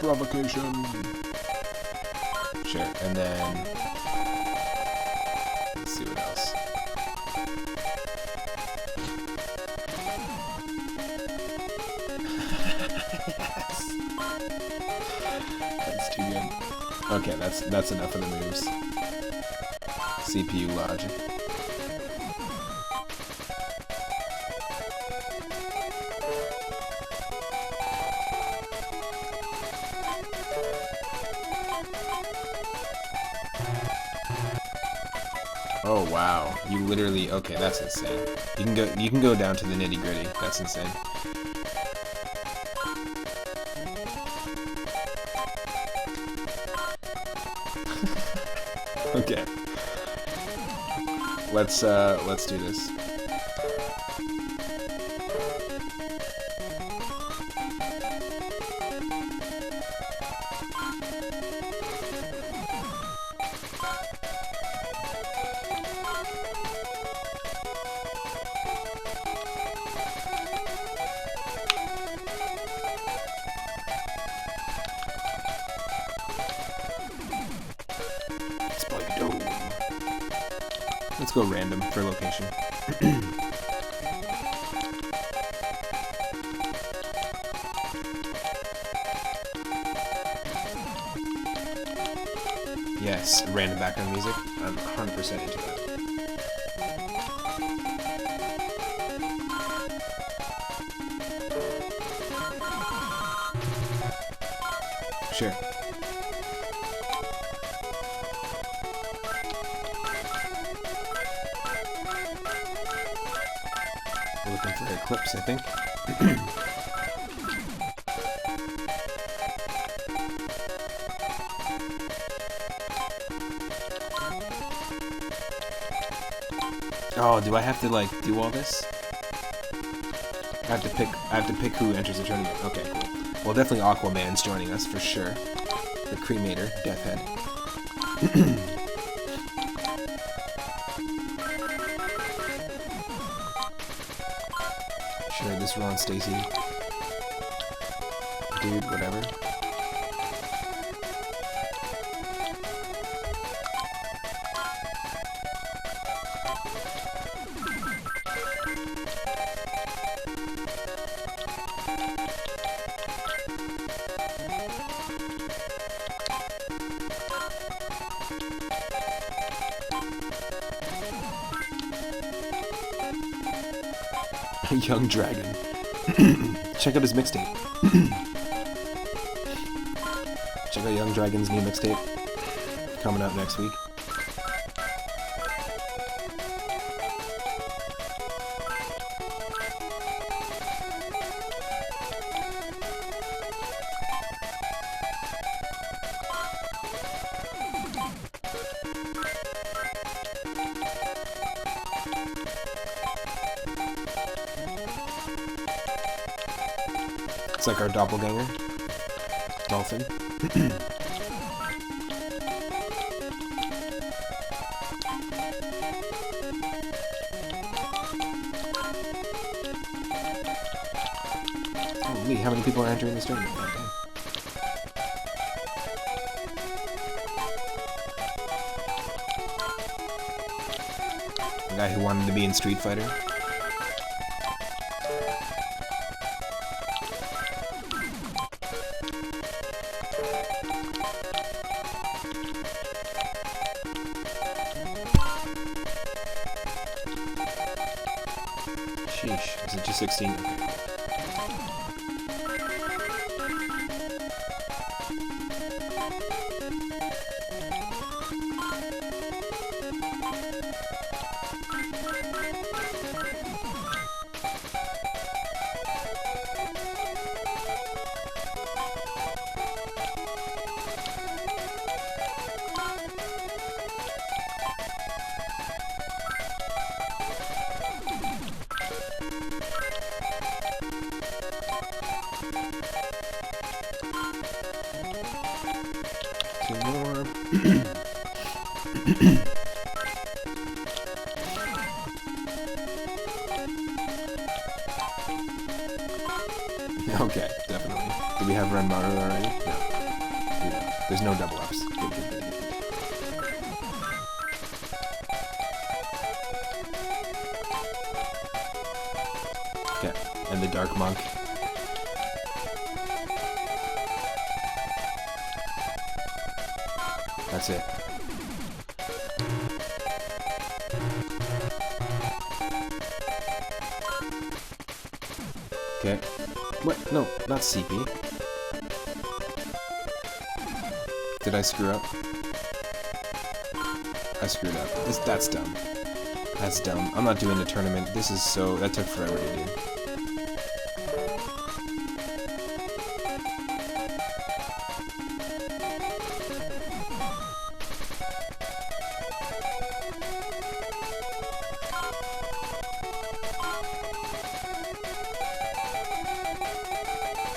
Provocation. Sure, and then let's see what else. Yes. That's too good. Okay, that's enough of the moves. CPU logic. Oh wow, you literally, okay, that's insane. You can go down to the nitty-gritty. That's insane. Okay. Let's do this. Let's go random for location. Yes, random background music. I'm 100% into that. Sure. We're looking for Eclipse, I think. Oh, do I have to like do all this? I have to pick who enters the tournament. Okay, cool. Well, definitely Aquaman's joining us for sure. The Cremator, Death Head. Sure, this Ron Stacy dude, whatever. Young Dragon. Check out his mixtape. Check out Young Dragon's new mixtape. Coming out next week. It's like our doppelganger. Dolphin. Holy, how many people are entering this tournament? The guy who wanted to be in Street Fighter. Sheesh, is it just 16? Okay. Okay, definitely. Do we have Ren Maru already? No. We don't. There's no double ups. Good, good, good, good, good. Okay, and the Dark Monk. That's it. Okay. What? No, not CP. Did I screw up? I screwed up. That's dumb. That's dumb. I'm not doing the tournament. This is so... That took forever to do.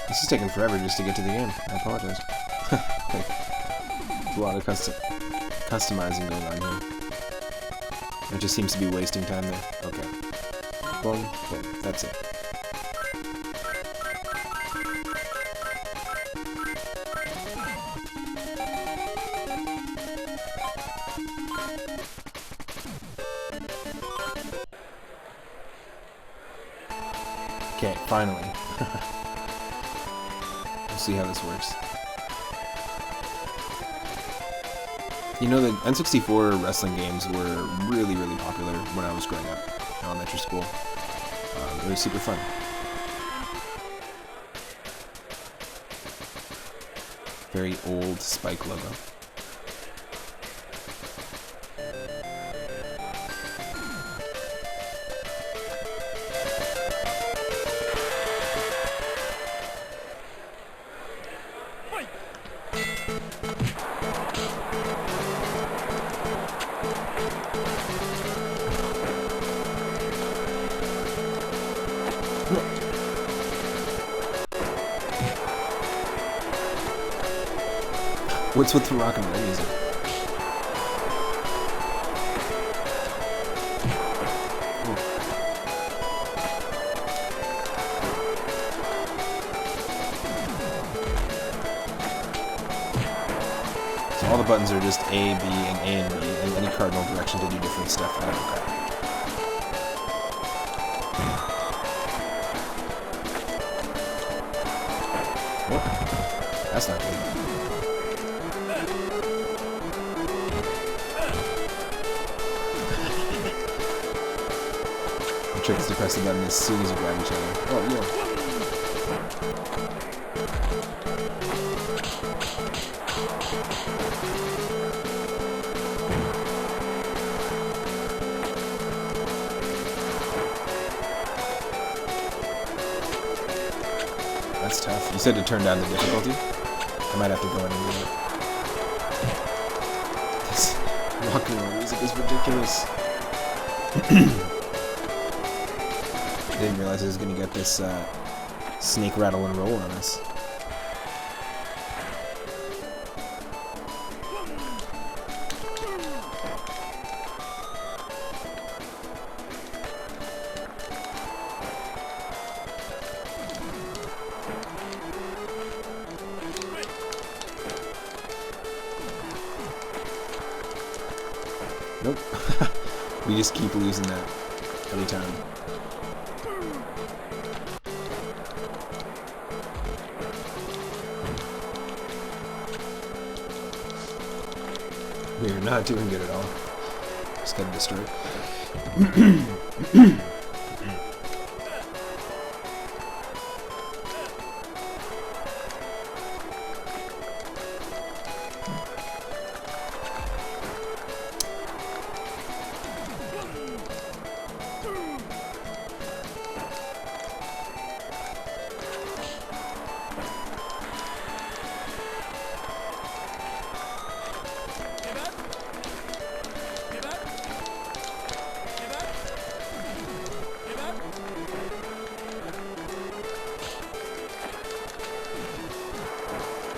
This is taking forever just to get to the game. I apologize. There's a lot of customizing going on here. It just seems to be wasting time there. Okay. Boom, boom. That's it. Okay, finally. We'll see how this works. You know, the N64 wrestling games were really, really popular when I was growing up in elementary school. It was super fun. Very old Spike logo. What's with the rock and roll music? So all the buttons are just A, B, and B, and any cardinal direction to do different stuff. I don't know. Oh, that's not good. The trick is to press the button as soon as you grab each other. Oh, yeah. That's tough. You said to turn down the difficulty? I might have to go in and do it. This rock and roll music is ridiculous. I didn't realize I was going to get this snake rattle and roll on us. Nope. We just keep losing that every time. We're not doing good at all. Just got destroyed.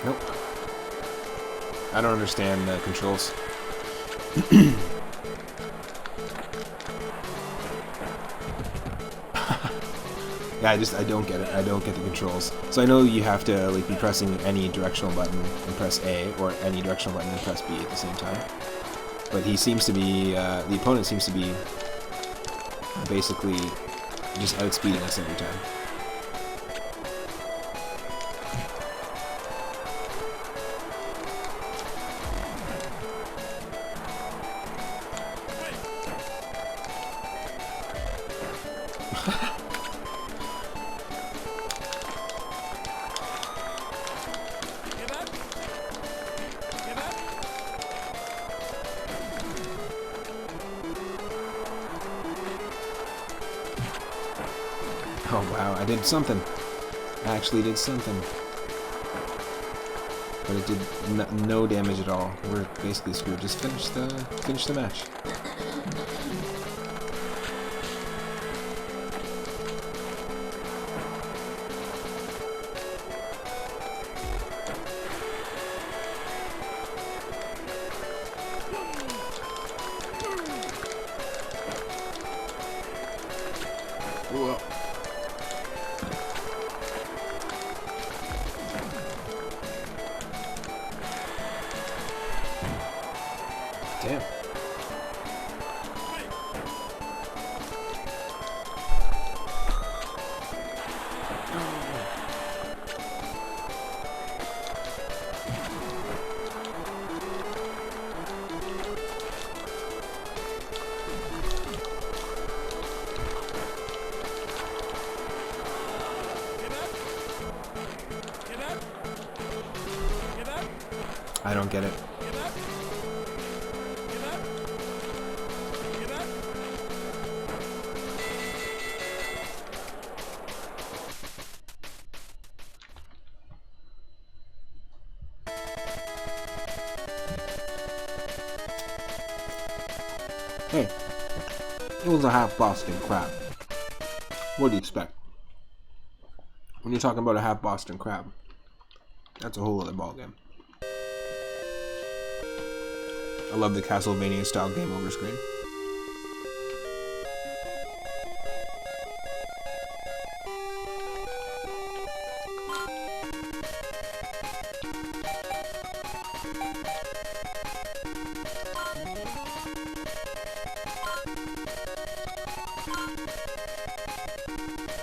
Nope. I don't understand the controls. Yeah, I don't get it. I don't get the controls. So I know you have to like be pressing any directional button and press A, or any directional button and press B at the same time. But he seems to be, the opponent seems to be basically just outspeeding us every time. Oh wow, I did something. I actually did something. But it did no damage at all. We're basically screwed. Just finish the match. Whoa. Damn. I don't get it. Hey, it was a half Boston crab. What do you expect? When you're talking about a half Boston crab, that's a whole other ballgame. I love the Castlevania style game over screen.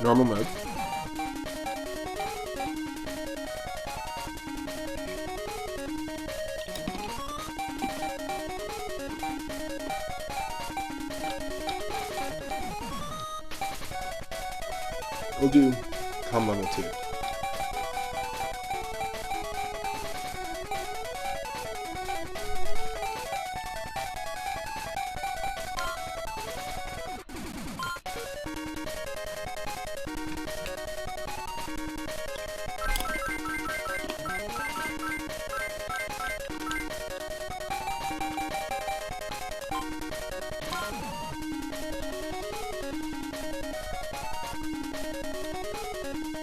Normal mode. We'll do calm level 2.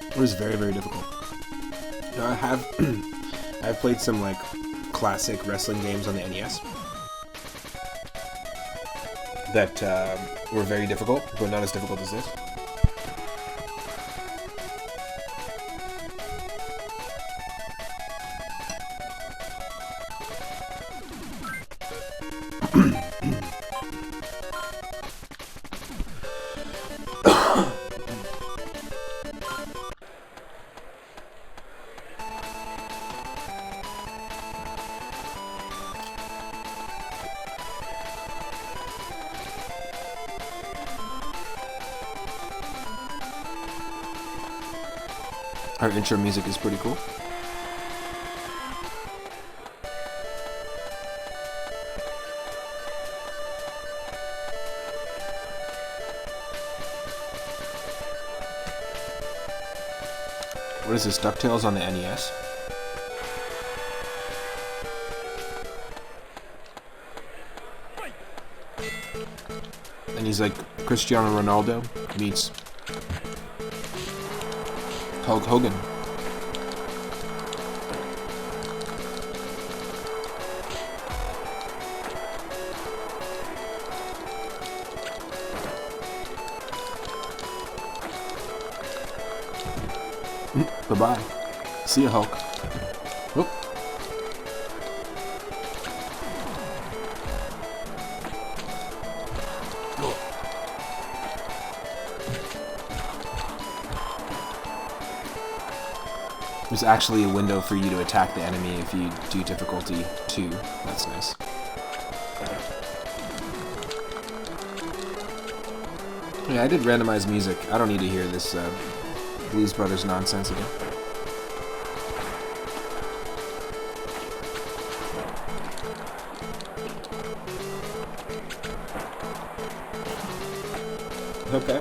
It was very, very difficult. Now, I've played some like classic wrestling games on the NES that were very difficult, but not as difficult as this. Our intro music is pretty cool. What is this, DuckTales on the NES? And he's like Cristiano Ronaldo meets Hulk Hogan. Bye-bye. See ya, Hulk. Oop. There's actually a window for you to attack the enemy if you do difficulty 2. That's nice. Yeah, I did randomized music. I don't need to hear this Blues Brothers nonsense again. Okay.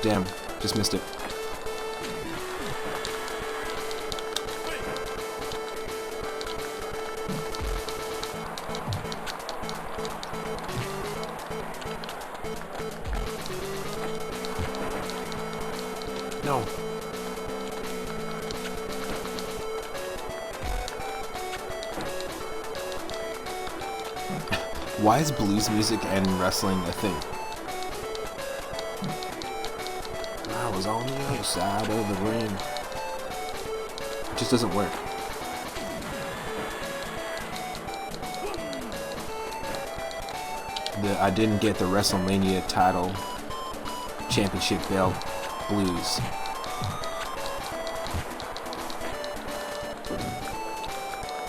Damn, just missed it. No. Why is blues music and wrestling a thing? I was on the other side of the ring. It just doesn't work. I didn't get the WrestleMania title championship belt blues.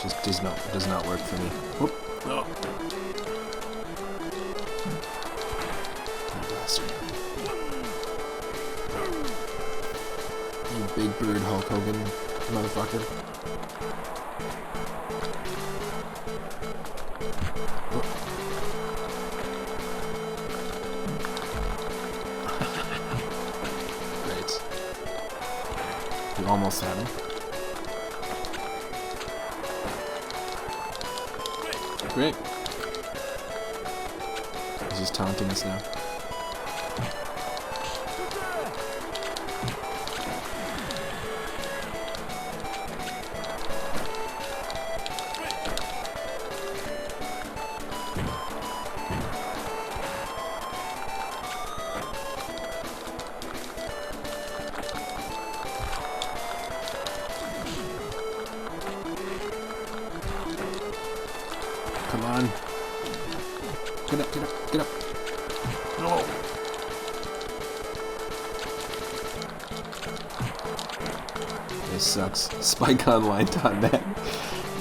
Just does not work for me. Whoop. Oh. You big bird Hulk Hogan motherfucker. Oh. Great. You almost had him. Great. He's just taunting us now. Come on. Get up, get up, get up. No. This sucks. SpikeOnline.net.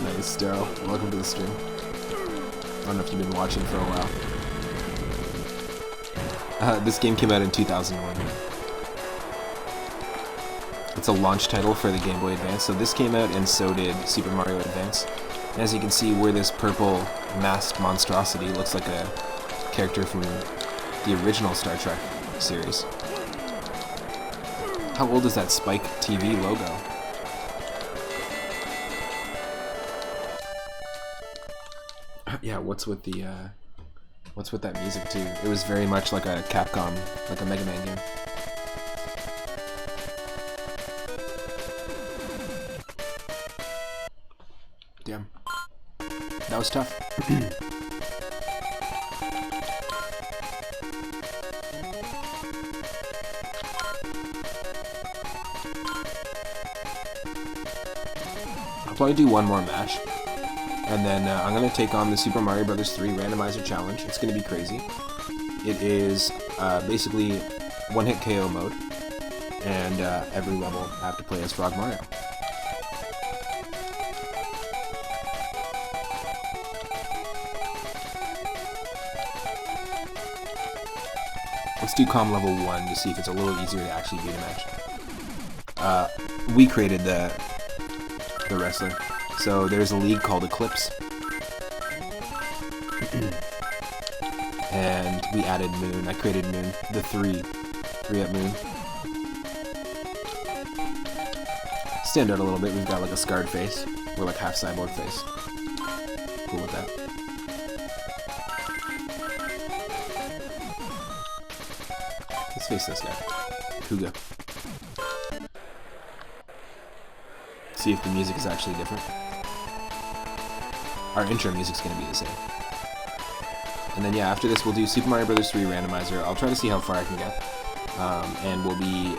Nice, Daryl. Welcome to the stream. I don't know if you've been watching for a while. This game came out in 2001. It's a launch title for the Game Boy Advance. So this came out, and so did Super Mario Advance. And as you can see, where this purple masked monstrosity looks like a character from the original Star Trek series. How old is that Spike TV logo? Yeah, what's with that music too? It was very much like a Capcom, like a Mega Man game. Damn. That was tough. I'll probably do one more match. And then I'm going to take on the Super Mario Bros. 3 Randomizer Challenge. It's going to be crazy. It is basically one-hit KO mode. And every level I have to play as Frog Mario. Let's do COM level 1 to see if it's a little easier to actually beat a match. We created the wrestler. So there's a league called Eclipse. And we added Moon. I created Moon. The 3-up Moon. Stand out a little bit. We've got like a scarred face. We're like half cyborg face. Cool with that. Let's face this guy. Kuga. See if the music is actually different. Our intro music's gonna be the same. And then yeah, after this we'll do Super Mario Bros. 3 randomizer. I'll try to see how far I can get. And we'll be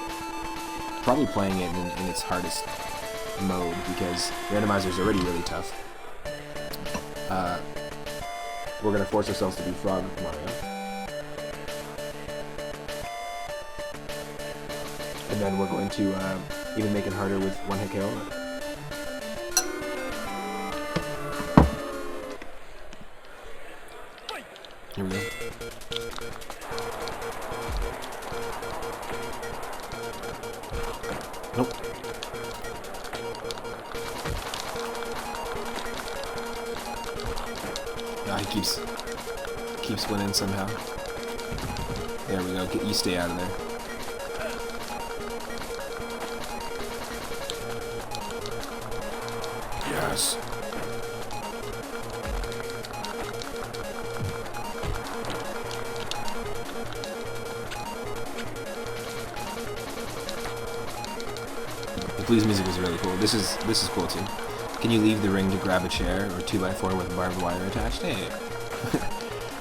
probably playing it in its hardest mode because randomizer is already really tough. We're gonna force ourselves to be Frog Mario. And then we're going to even make it harder with one hit KO. Here we go. Nope. Ah, he keeps winning somehow. There we go. You stay out of there. Yes. The Blues music was really cool. This is cool too. Can you leave the ring to grab a chair or 2x4 with barbed wire attached? Hey.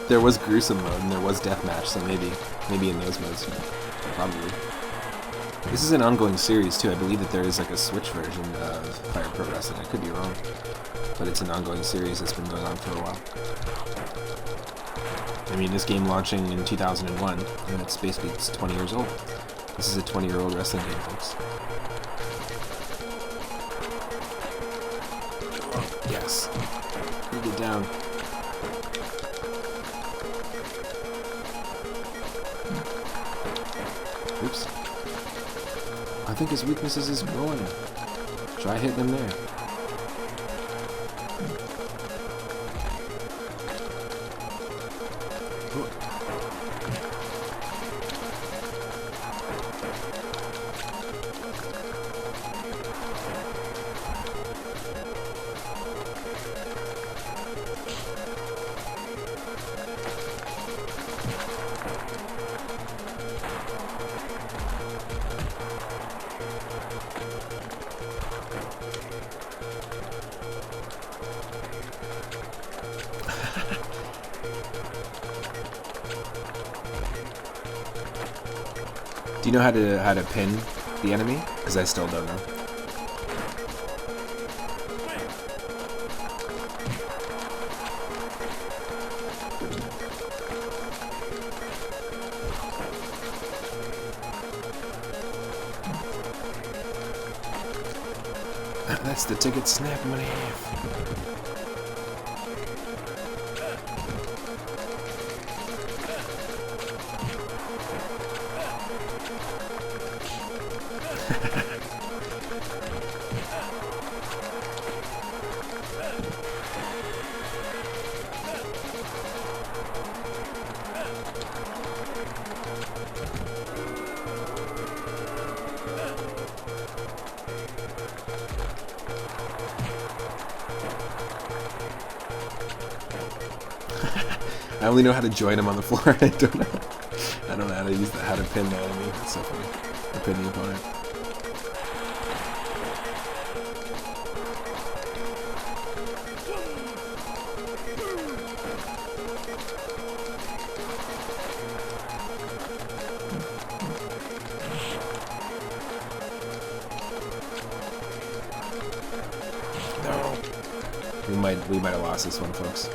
There was gruesome mode and there was deathmatch, so maybe in those modes, probably. This is an ongoing series too. I believe that there is like a Switch version of Fire Pro Wrestling. I could be wrong, but it's an ongoing series that's been going on for a while. I mean, this game launching in 2001, and it's 20 years old. This is a 20-year-old wrestling game, folks. Yes. You get down. Oops. I think his weakness is his groin. Try hitting him there. Do you know how to pin the enemy? Because I still don't know. That's the ticket snap money. I only know how to join him on the floor. I don't know how to use how to pin the enemy. It's so funny. Or pin the opponent. No. We might have lost this one, folks.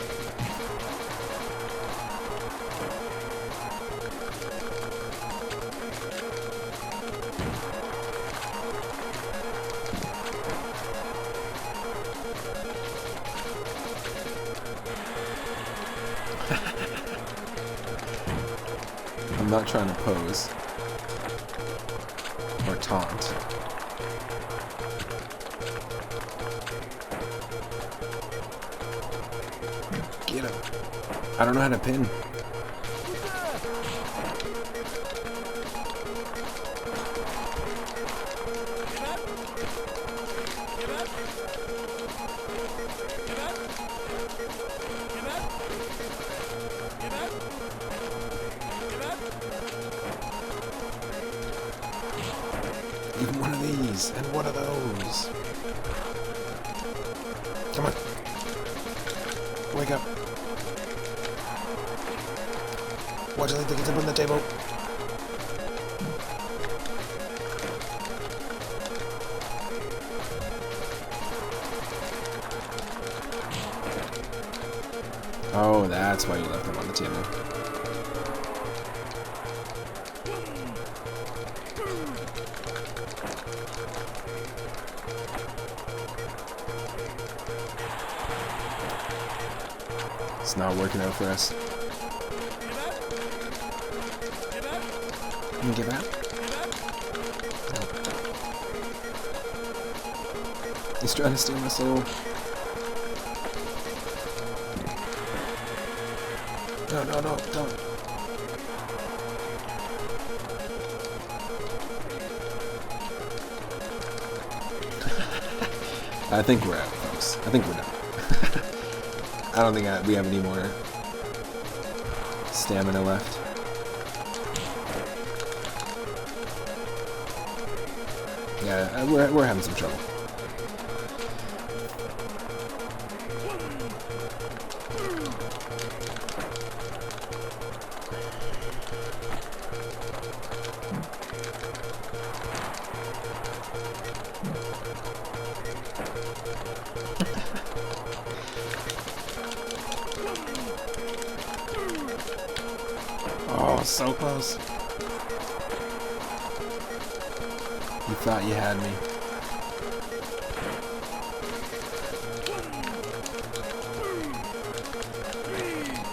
I'm not trying to pose or taunt. Get him. I don't know how to pin. Even one of these and one of those. Come on. Wake up. What do you think they can put on the table? Oh, that's why you left them on the table. It's not working out for us. Can you give out? No. He's trying to steal my soul. No, no, no, don't. I think we're out, folks. I think we're done. I don't think we have any more stamina left. Yeah, we're having some trouble. Oh, so close. You thought you had me.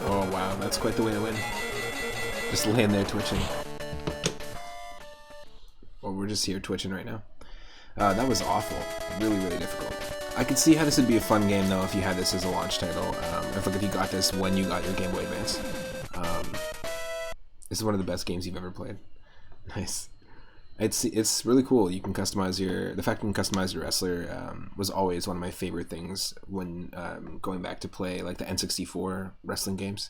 Oh wow, that's quite the way to win. Just laying there twitching. Or we're just here twitching right now. That was awful. Really, really difficult. I could see how this would be a fun game though if you had this as a launch title. If you got this when you got your Game Boy Advance. This is one of the best games you've ever played. Nice. It's really cool. You can customize the fact you can customize your wrestler was always one of my favorite things when going back to play like the N64 wrestling games,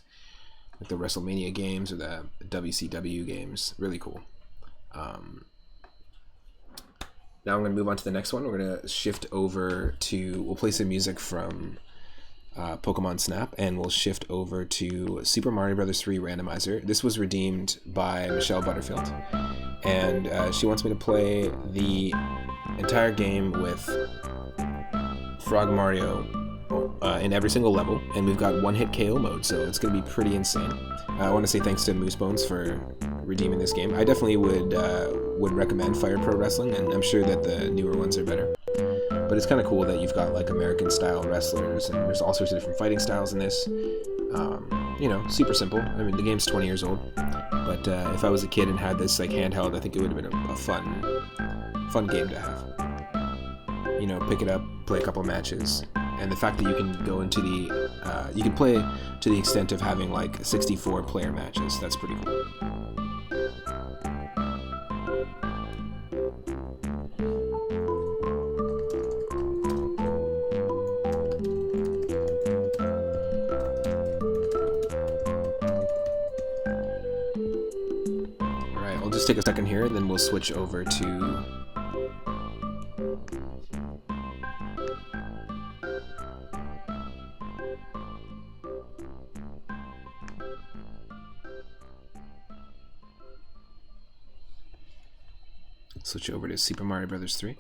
like the WrestleMania games or the WCW games. Really cool. Now I'm going to move on to the next one. We're going to shift over to, we'll play some music from Pokemon Snap, and we'll shift over to Super Mario Bros. 3 Randomizer. This was redeemed by Michelle Butterfield, and she wants me to play the entire game with Frog Mario in every single level, and we've got one-hit KO mode, so it's going to be pretty insane. I want to say thanks to Moosebones for redeeming this game. I definitely would recommend Fire Pro Wrestling, and I'm sure that the newer ones are better. But it's kind of cool that you've got like American-style wrestlers, and there's all sorts of different fighting styles in this. You know, super simple. I mean, the game's 20 years old, but if I was a kid and had this like handheld, I think it would have been a fun game to have. You know, pick it up, play a couple matches, and the fact that you can go into you can play to the extent of having like 64 player matches. That's pretty cool. I'll just take a second here, and then we'll switch over to Super Mario Bros. 3.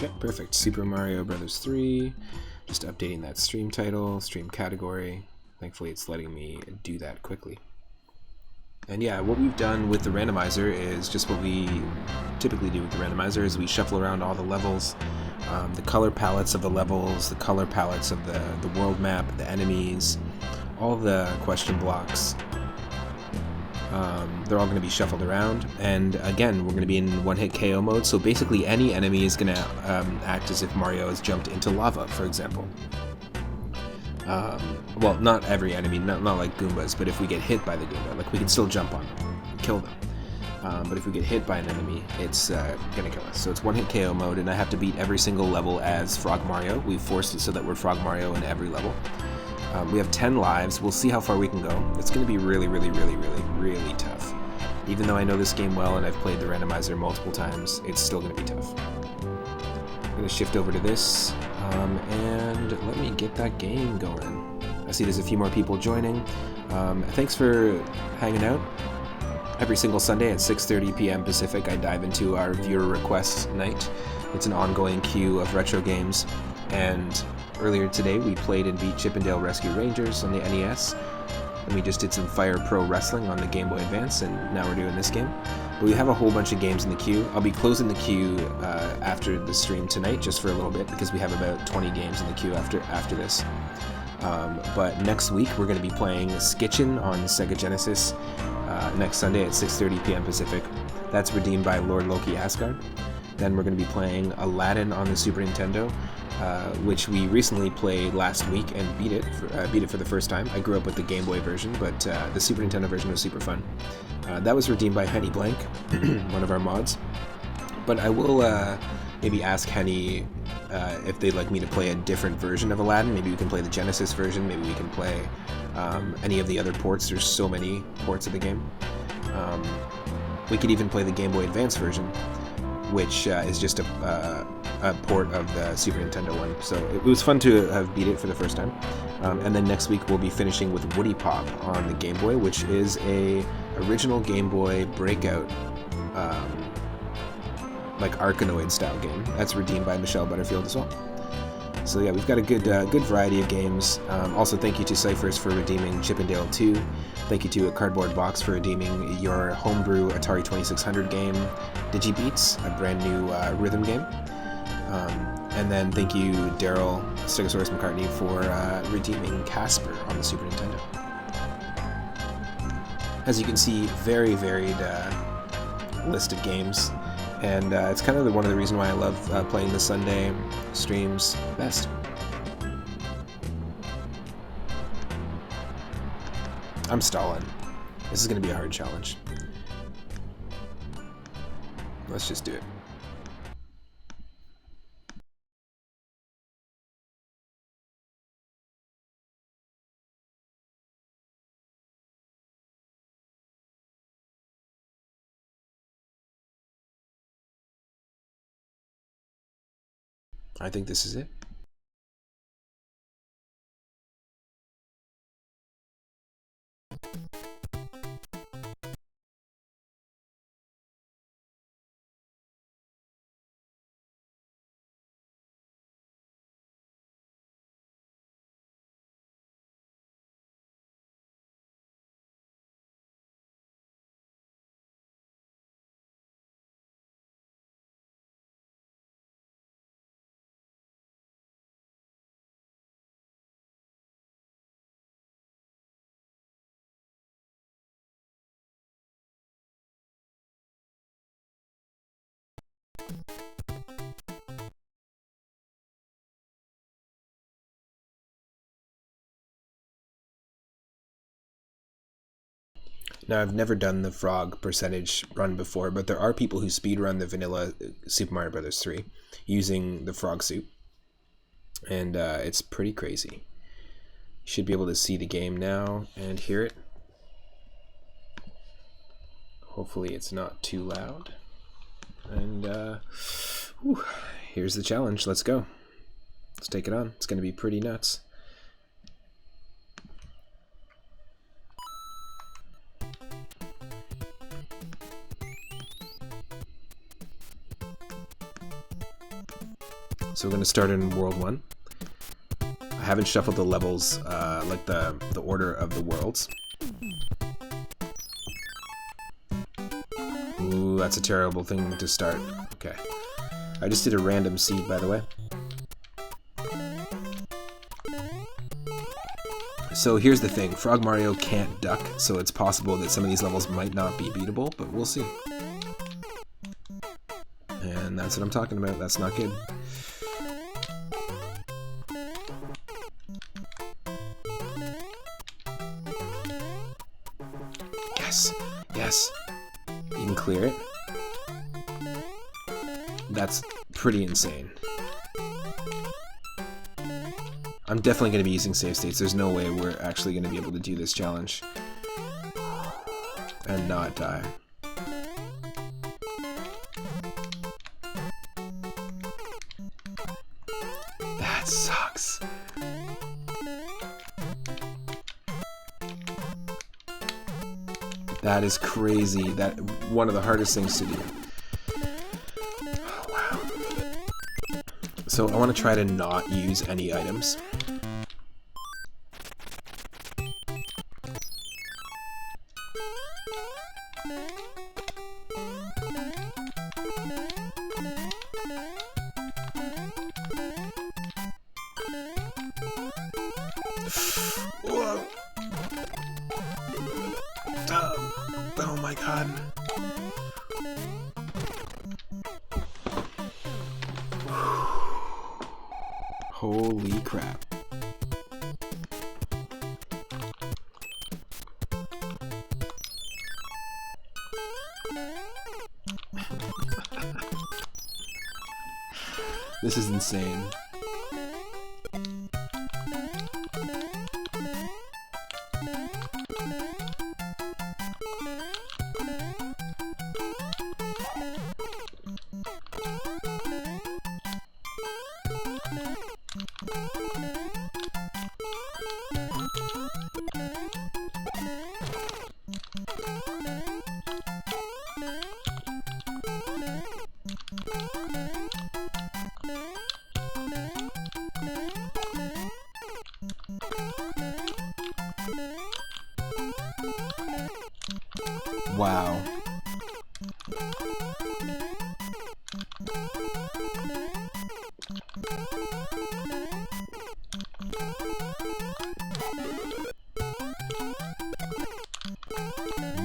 Okay, perfect. Super Mario Brothers 3. Just updating that stream title, stream category. Thankfully it's letting me do that quickly. And yeah, what we've done with the randomizer is just what we typically do with the randomizer is we shuffle around all the levels, the color palettes of the levels, the color palettes of the world map, the enemies, all the question blocks. They're all going to be shuffled around, and again, we're going to be in one-hit KO mode, so basically any enemy is going to act as if Mario has jumped into lava, for example. Well, not every enemy, not like Goombas, but if we get hit by the Goomba, like we can still jump on them, kill them. But if we get hit by an enemy, it's gonna kill us. So it's one-hit KO mode, and I have to beat every single level as Frog Mario. We've forced it so that we're Frog Mario in every level. We have 10 lives. We'll see how far we can go. It's gonna be really, really, really, really, really tough. Even though I know this game well and I've played the randomizer multiple times, it's still gonna be tough. I'm gonna shift over to this. And let me get that game going. I see there's a few more people joining. Thanks for hanging out. Every single Sunday at 6:30 p.m. Pacific, I dive into our viewer request night. It's an ongoing queue of retro games. And earlier today, we played and beat Chip 'n Dale Rescue Rangers on the NES. And we just did some Fire Pro Wrestling on the Game Boy Advance, and now we're doing this game. But we have a whole bunch of games in the queue. I'll be closing the queue after the stream tonight, just for a little bit, because we have about 20 games in the queue after this. But next week we're going to be playing Skitchin on Sega Genesis next Sunday at 6:30 p.m. Pacific. That's redeemed by Lord Loki Asgard. Then we're going to be playing Aladdin on the Super Nintendo, which we recently played last week and beat it for the first time. I grew up with the Game Boy version, but the Super Nintendo version was super fun. That was redeemed by Henny Blank, one of our mods. But I will maybe ask Henny if they'd like me to play a different version of Aladdin. Maybe we can play the Genesis version. Maybe we can play any of the other ports. There's so many ports of the game. We could even play the Game Boy Advance version, which is just a port of the Super Nintendo one. So it was fun to have beat it for the first time. And then next week we'll be finishing with Woody Pop on the Game Boy, which is a original Game Boy Breakout like Arkanoid style game. That's redeemed by Michelle Butterfield as well. So yeah, we've got a good variety of games. Also, thank you to Cyphers for redeeming Chip 'n Dale 2. Thank you to a Cardboard Box for redeeming your homebrew Atari 2600 game, DigiBeats, a brand new rhythm game. And then thank you, Daryl Stegosaurus McCartney, for redeeming Casper on the Super Nintendo. As you can see, very varied list of games. And it's kind of one of the reasons why I love playing the Sunday streams best. I'm stalling. This is going to be a hard challenge. Let's just do it. I think this is it. Now, I've never done the frog percentage run before, but there are people who speedrun the vanilla Super Mario Brothers 3 using the frog suit, and it's pretty crazy. You should be able to see the game now and hear it. Hopefully it's not too loud. And here's the challenge. Let's go. Let's take it on. It's going to be pretty nuts. So we're going to start in World 1. I haven't shuffled the levels, like the order of the worlds. Ooh, that's a terrible thing to start. Okay. I just did a random seed, by the way. So here's the thing. Frog Mario can't duck, so it's possible that some of these levels might not be beatable, but we'll see. And that's what I'm talking about. That's not good. Yes! Yes! You can clear it. That's pretty insane. I'm definitely going to be using save states. There's no way we're actually going to be able to do this challenge and not die. That sucks. That is crazy. That one of the hardest things to do. Oh, wow. So I want to try to not use any items. Whoa. Oh my god. Holy crap. This is insane. Wow.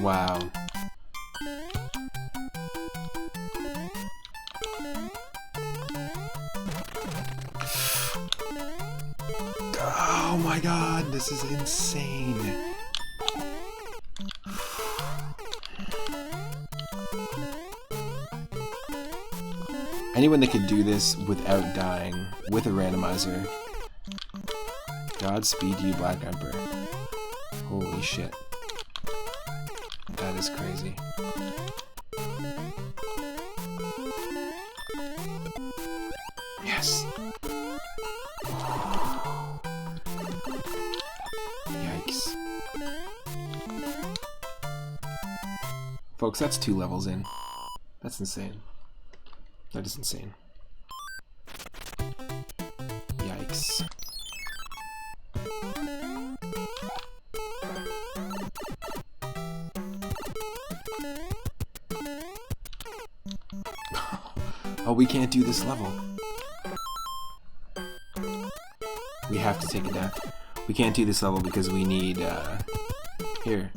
Wow. Oh my god, this is insane. Anyone that could do this without dying, with a randomizer, Godspeed you, Black Emperor. Holy shit. That is crazy. Yes! Yikes. Folks, that's 2 levels in. That's insane. That is insane. Yikes. Oh, we can't do this level. We have to take it down. We can't do this level because we need, here.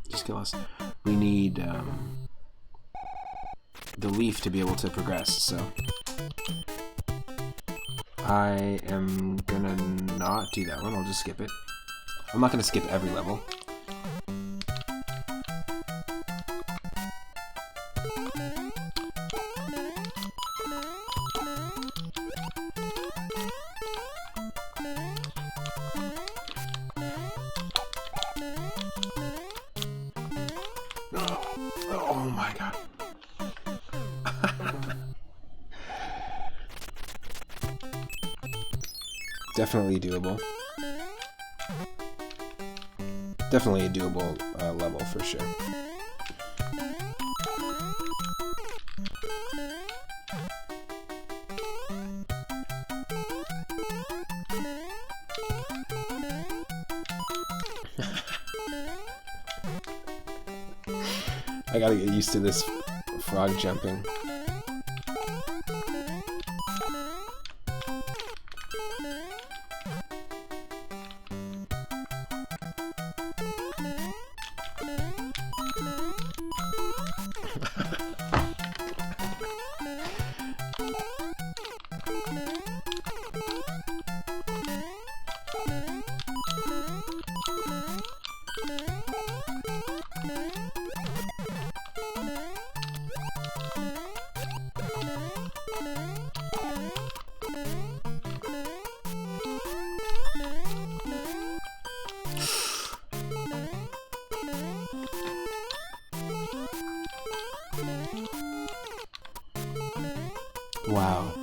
Just kill us. We need, the leaf to be able to progress, so I am gonna not do that one. I'll just skip it. I'm not gonna skip every level. Oh my god. Definitely doable. Definitely a doable level for sure. I gotta get used to this frog jumping. Wow.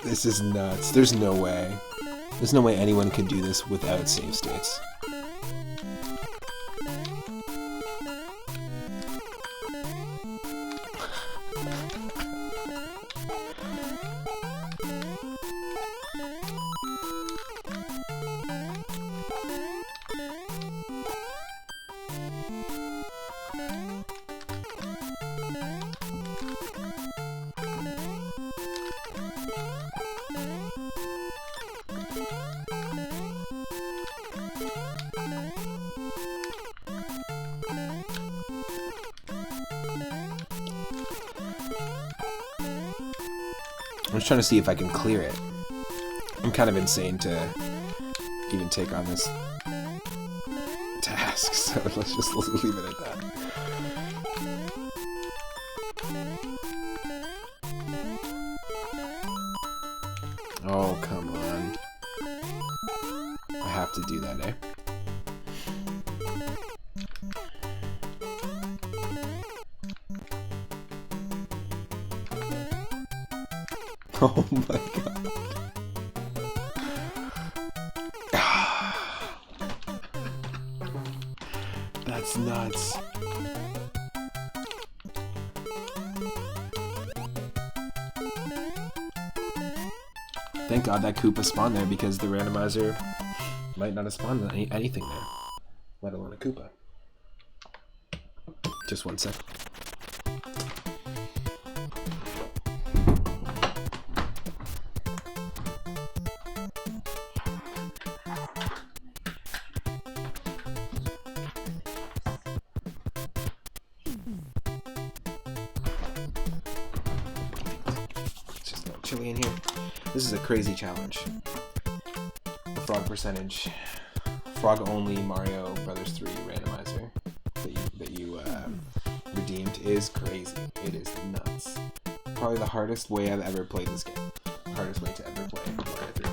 This is nuts. There's no way. There's no way anyone could do this without save states. I'm just trying to see if I can clear it. I'm kind of insane to even take on this task, so let's just leave it at that. Oh, come on. I have to do that, eh? Oh my god. That's nuts. Thank god that Koopa spawned there, because the randomizer might not have spawned anything there, let alone a Koopa. Just one sec. Chilly in here. This is a crazy challenge. The frog percentage, frog only Mario Brothers 3 randomizer that you redeemed is crazy. It is nuts. Probably the hardest way I've ever played this game. Hardest way to ever play Mario 3.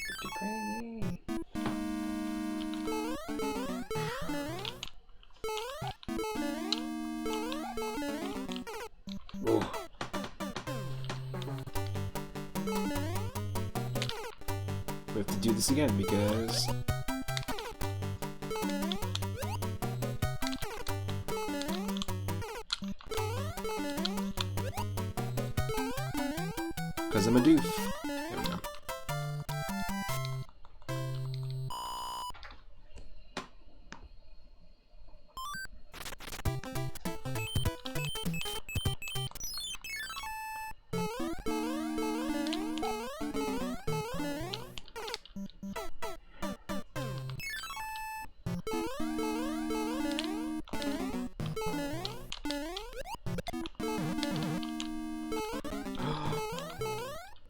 Pretty crazy. Ooh. We have to do this again because I'm a doof. There we go.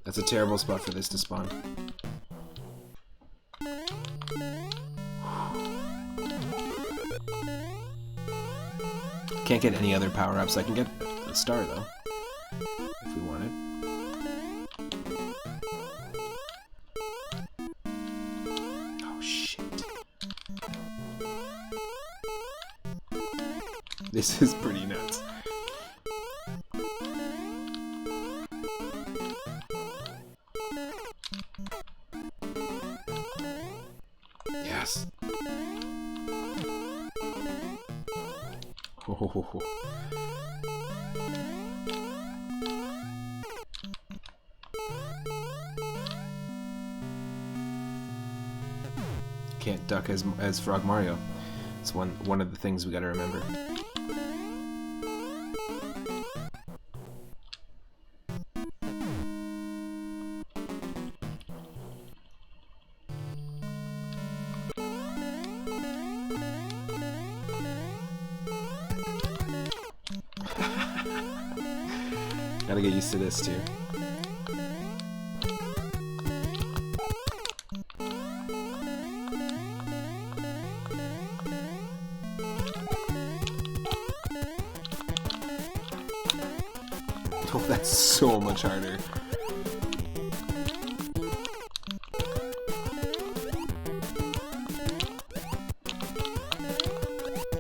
That's a terrible spot for this to spawn. Can't get any other power-ups. I can get a star, though, if we wanted. Oh, shit. This is pretty nuts. Yes. Oh. Can't duck as Frog Mario. It's one of the things we gotta remember. Gotta get used to this too. Oh, that's so much harder.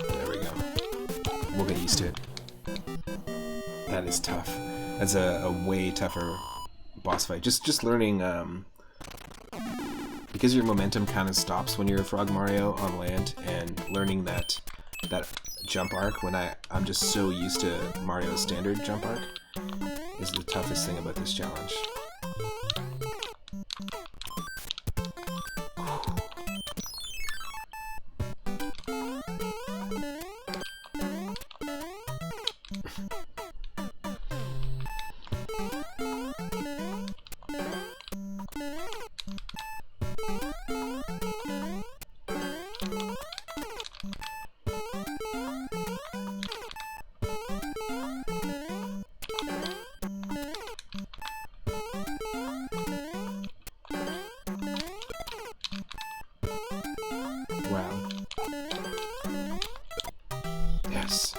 There we go. We'll get used to it. That is tough. That's a way tougher boss fight. Just learning, because your momentum kind of stops when you're a Frog Mario on land, and learning that jump arc when I'm just so used to Mario's standard jump arc is the toughest thing about this challenge. Wow. Yes.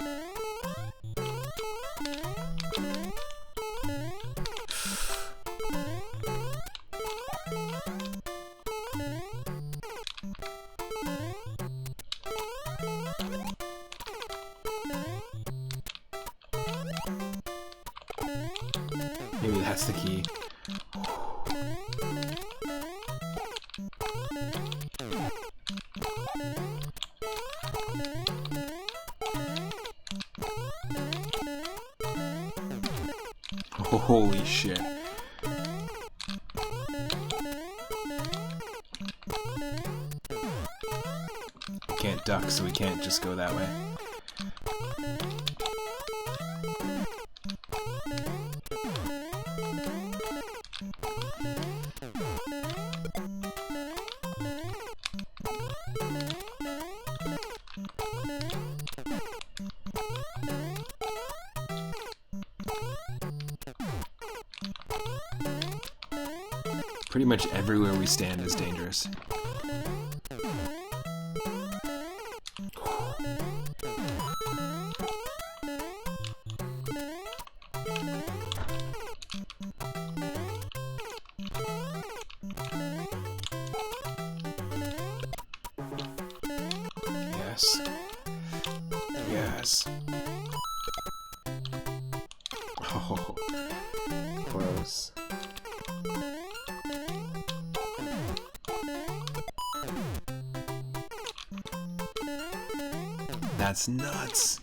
Maybe that's the key. Holy shit. Can't duck, so we can't just go that way. Pretty much everywhere we stand is dangerous. Yes. Yes. Oh, close. That's nuts.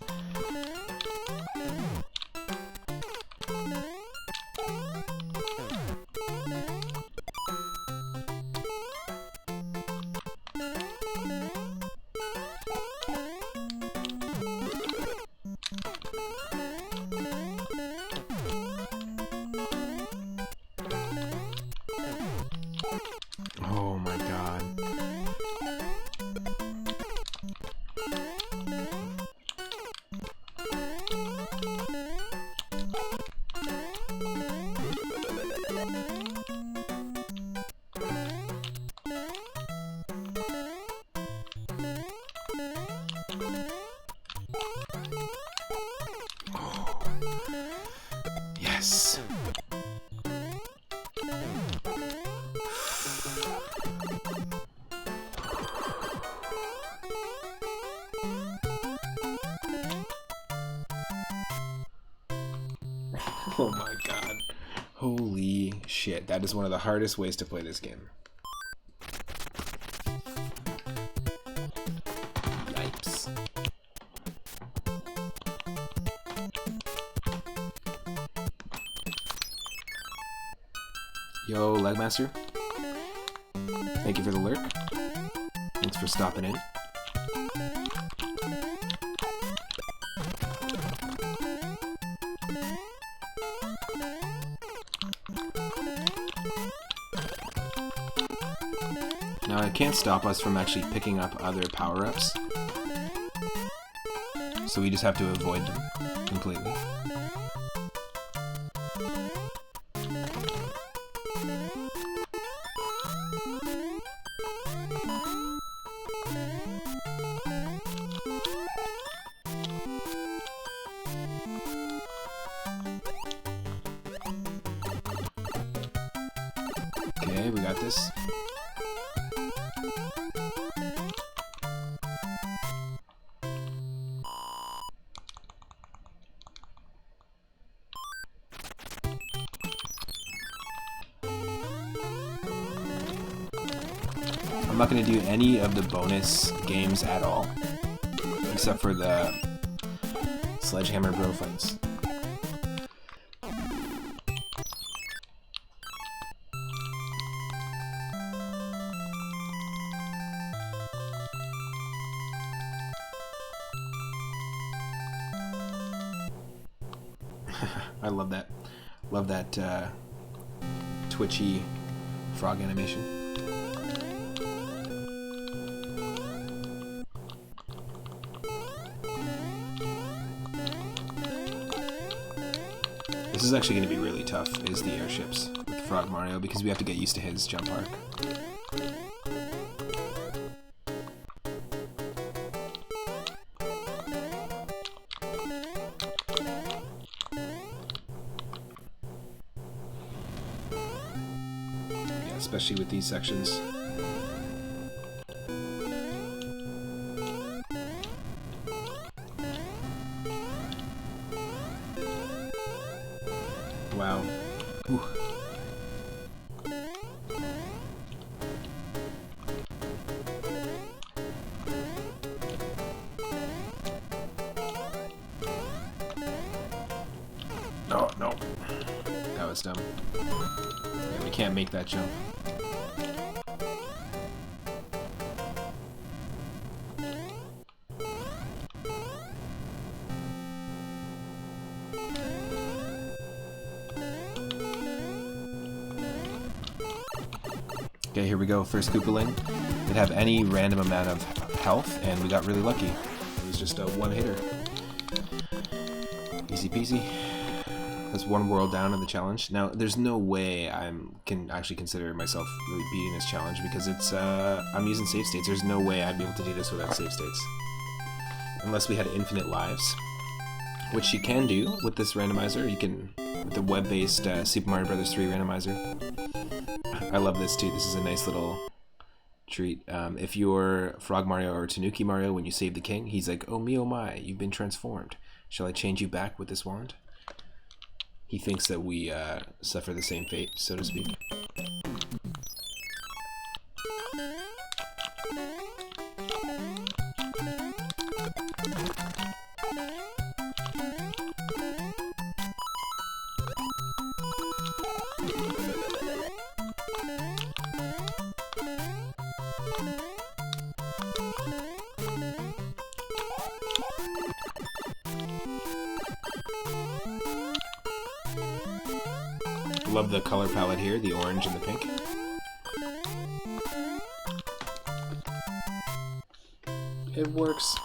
Oh my god. Oh. Yes. Oh my god. Holy shit. That is one of the hardest ways to play this game. Yo, Legmaster. Thank you for the lurk. Thanks for stopping in. Now, it can't stop us from actually picking up other power-ups. So we just have to avoid them completely. Okay, we got this. I'm not going to do any of the bonus games at all, except for the Sledgehammer Bro fights. I love that. Love that twitchy frog animation. This is actually going to be really tough, is the airships with Frog Mario, because we have to get used to his jump arc. Yeah, especially with these sections. Wow. Ooh. No, no. That was dumb. Yeah, we can't make that jump. Okay, here we go. First Koopaling. Could have any random amount of health, and we got really lucky. It was just a one-hitter. Easy peasy. That's one world down in the challenge. Now, there's no way I can actually consider myself really beating this challenge, because it's I'm using save states. There's no way I'd be able to do this without save states. Unless we had infinite lives. Which you can do with this randomizer. You can, with the web-based Super Mario Bros. 3 randomizer. I love this too. This is a nice little treat. If you're Frog Mario or Tanuki Mario, when you save the king, he's like, "Oh me, oh my, you've been transformed. Shall I change you back with this wand?" He thinks that we suffer the same fate, so to speak. Love the color palette here, the orange and the pink. It works.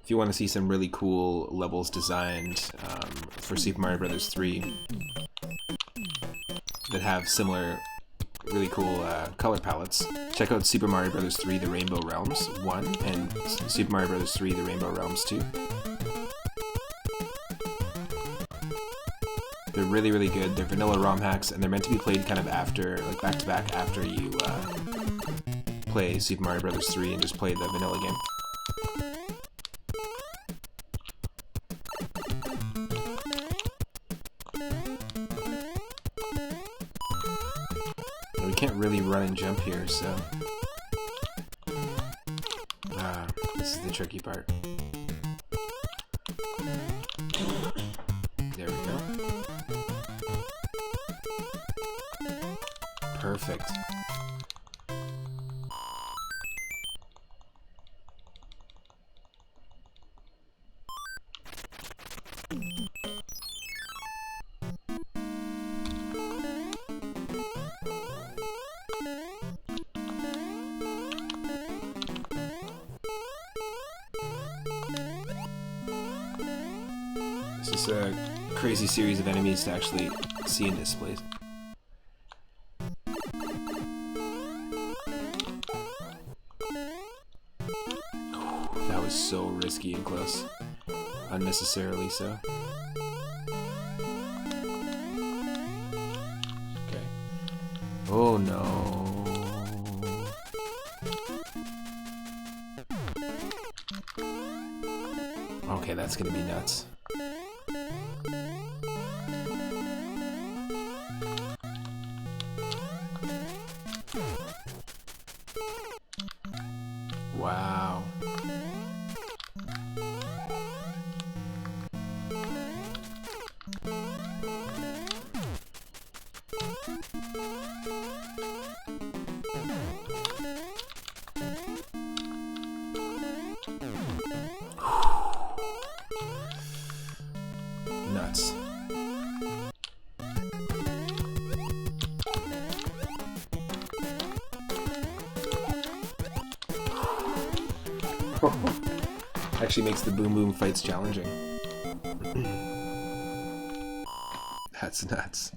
If you want to see some really cool levels designed for Super Mario Bros. 3 that have similar really cool color palettes, check out Super Mario Bros. 3 The Rainbow Realms 1 and Super Mario Bros. 3 The Rainbow Realms 2. They're really, really good. They're vanilla ROM hacks, and they're meant to be played kind of after, like back to back, after you play Super Mario Bros. 3 and just play the vanilla game. And we can't really run and jump here, so this is the tricky part. There we go. This is a crazy series of enemies to actually see in this place. That was so risky and close. Unnecessarily so. Okay. Oh no. Okay, that's gonna be nuts. Wow. Nuts. Actually makes the boom boom fights challenging. That's nuts.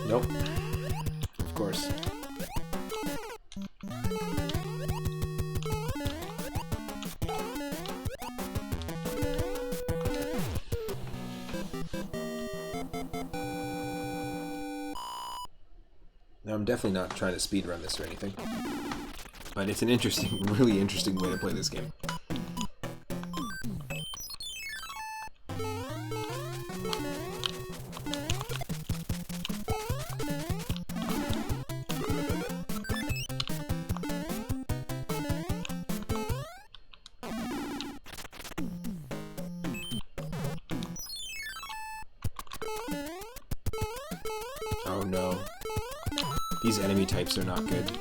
Nope. Of course. Now, I'm definitely not trying to speedrun this or anything, but it's an interesting, really interesting way to play this game. Oh no. These enemy types are not good.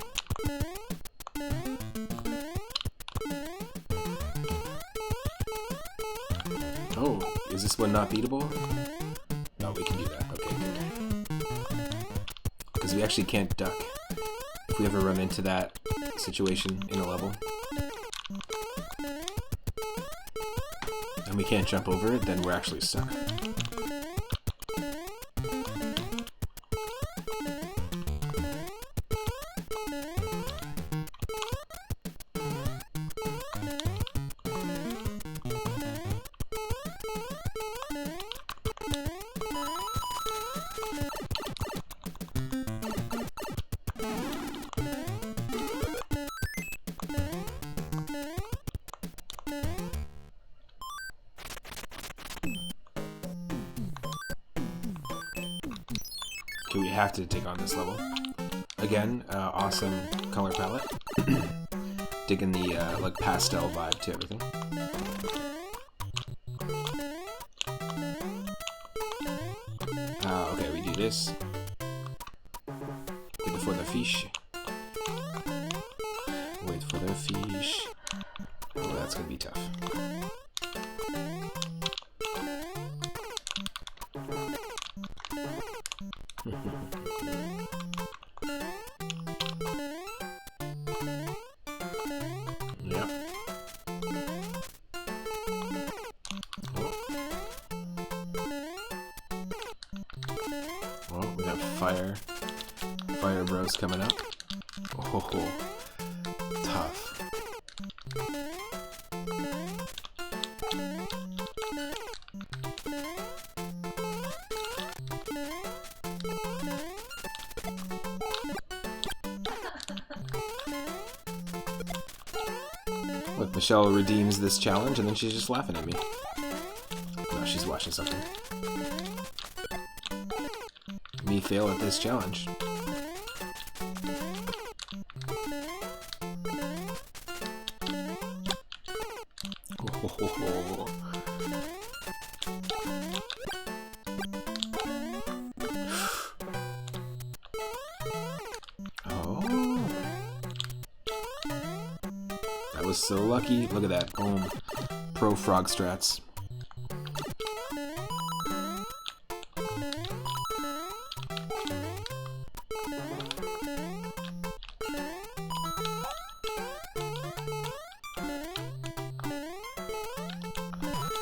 Oh, is this one not beatable? No, we can do that. Okay, good. Because we actually can't duck if we ever run into that situation in a level. And we can't jump over it, then we're actually stuck. Okay, we have to take on this level. Again, awesome color palette. Digging the like pastel vibe to everything. Okay, we do this. Wait for the fish. Wait for the fish. Oh, that's gonna be tough. Yep. Well, we got fire bros coming up. Oh, tough. Look, Michelle redeems this challenge and then she's just laughing at me. No, she's watching something. Me fail at this challenge. Oh. was so lucky. Look at that. Boom. Pro frog strats.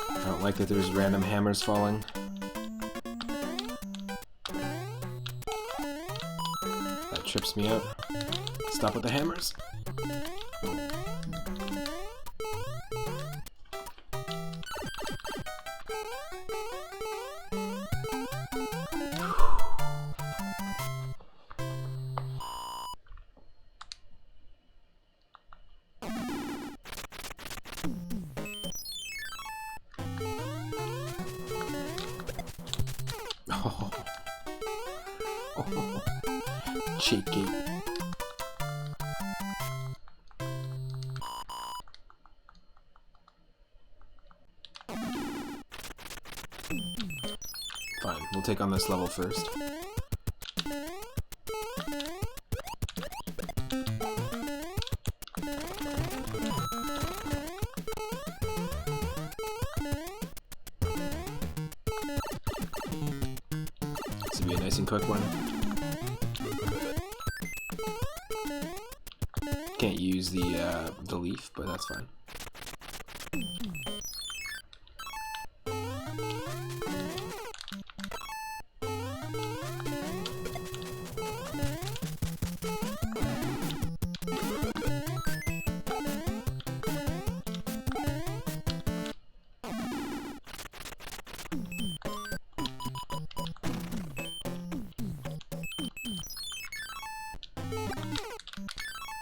I don't like that there's random hammers falling. That trips me out. Stop with the hammers. Oh. Oh. Cheeky. Fine, we'll take on this level first. This will be a nice and quick one. Can't use the leaf, but that's fine.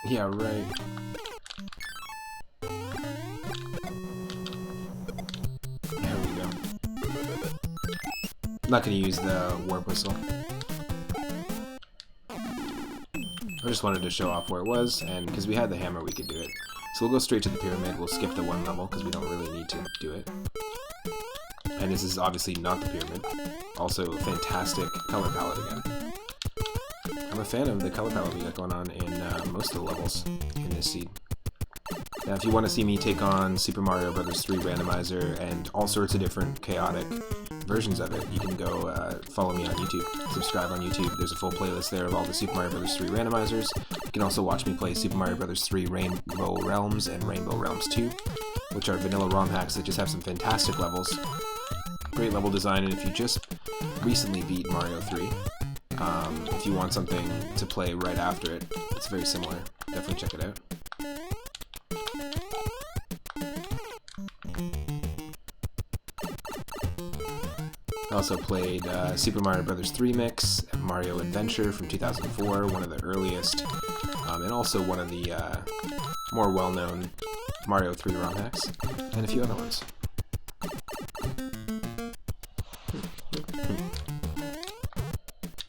Yeah, right. There we go. I'm not going to use the warp whistle. I just wanted to show off where it was, and because we had the hammer, we could do it. So we'll go straight to the pyramid. We'll skip the one level because we don't really need to do it. And this is obviously not the pyramid. Also, a fantastic color palette again. I'm a fan of the color palette we got going on in most of the levels in this seed. Now, if you want to see me take on Super Mario Bros. 3 Randomizer and all sorts of different chaotic versions of it, you can go follow me on YouTube, subscribe on YouTube. There's a full playlist there of all the Super Mario Bros. 3 Randomizers. You can also watch me play Super Mario Bros. 3 Rainbow Realms and Rainbow Realms 2, which are vanilla ROM hacks that just have some fantastic levels. Great level design, and if you just recently beat Mario 3, if you want something to play right after it, it's very similar. Definitely check it out. I also played Super Mario Bros. 3 Mix, Mario Adventure from 2004, one of the earliest, and also one of the more well-known Mario 3 ROM hacks, and a few other ones.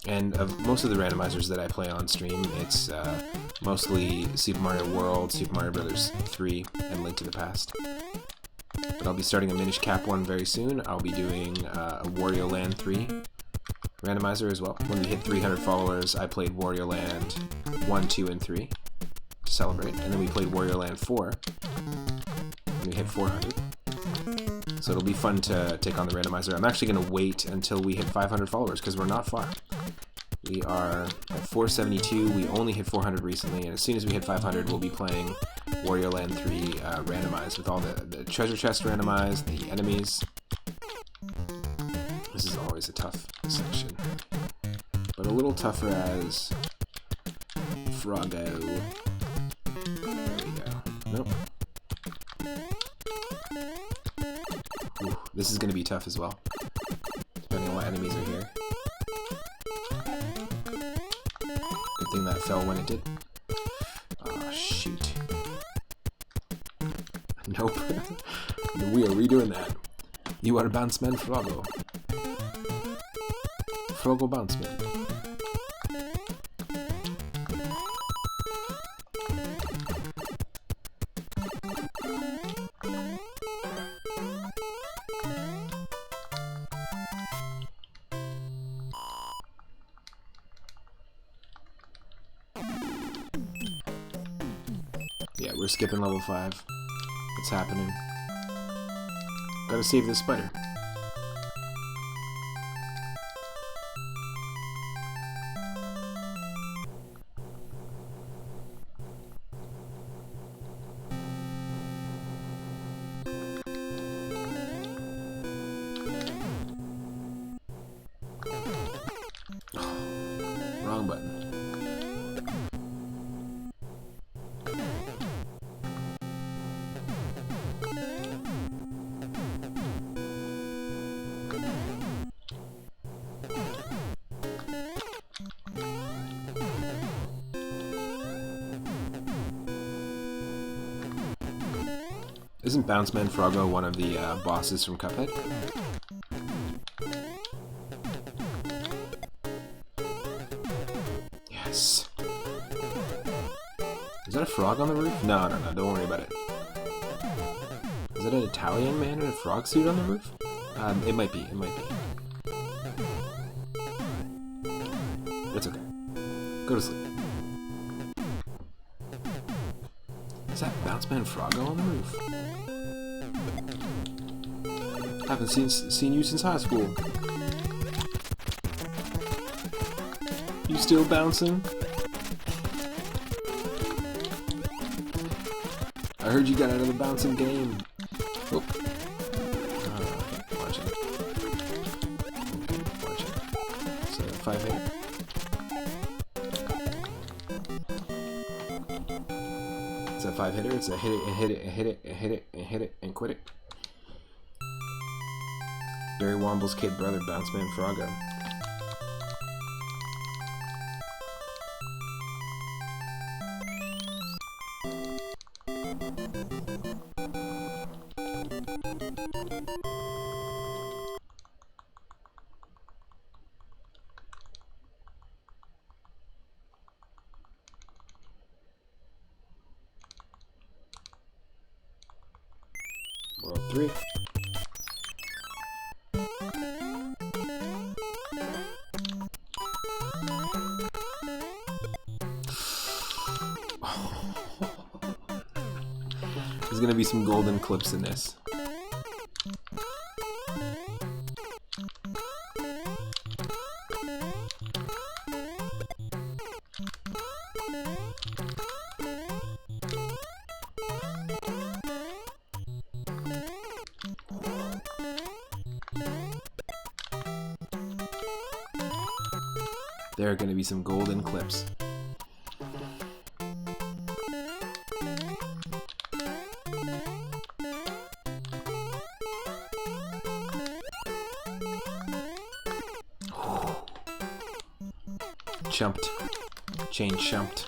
And of most of the randomizers that I play on stream, it's mostly Super Mario World, Super Mario Bros. 3, and Link to the Past. But I'll be starting a Minish Cap one very soon. I'll be doing a Wario Land 3 randomizer as well. When we hit 300 followers, I played Wario Land 1, 2, and 3 to celebrate. And then we played Wario Land 4 when we hit 400. So it'll be fun to take on the randomizer. I'm actually going to wait until we hit 500 followers because we're not far. We are at 472. We only hit 400 recently, and as soon as we hit 500, we'll be playing Wario Land 3 randomized with all the treasure chest randomized, the enemies. This is always a tough section, but a little tougher as Froggo. There we go. Nope. Ooh, this is going to be tough as well, depending on what enemies are here. Good thing that fell when it did. Oh, shoot. Nope. We are redoing that. You are bounce man Froggo. Froggo bounce man. Yeah, Alright, we're skipping level 5. What's happening? Gotta save this spider. Wrong button. Isn't Bounce Man Froggo one of the bosses from Cuphead? Yes. Is that a frog on the roof? No, don't worry about it. Is that an Italian man in a frog suit on the roof? It might be, It's okay. Go to sleep. Is that Bounce Man Froggo on the roof? Haven't seen you since high school. You still bouncing? I heard you got out of the bouncing game. Oh. Watch it. Watch it. It's a 5-8. It's a 5-hitter. It's a hit it, and hit it, and hit it, and hit it, and hit it, and quit it. Barry Womble's kid brother, Bounce Man Froggo. World 3. There's gonna be some golden clips in this. There are going to be some golden clips. Chumped. Chain chumped.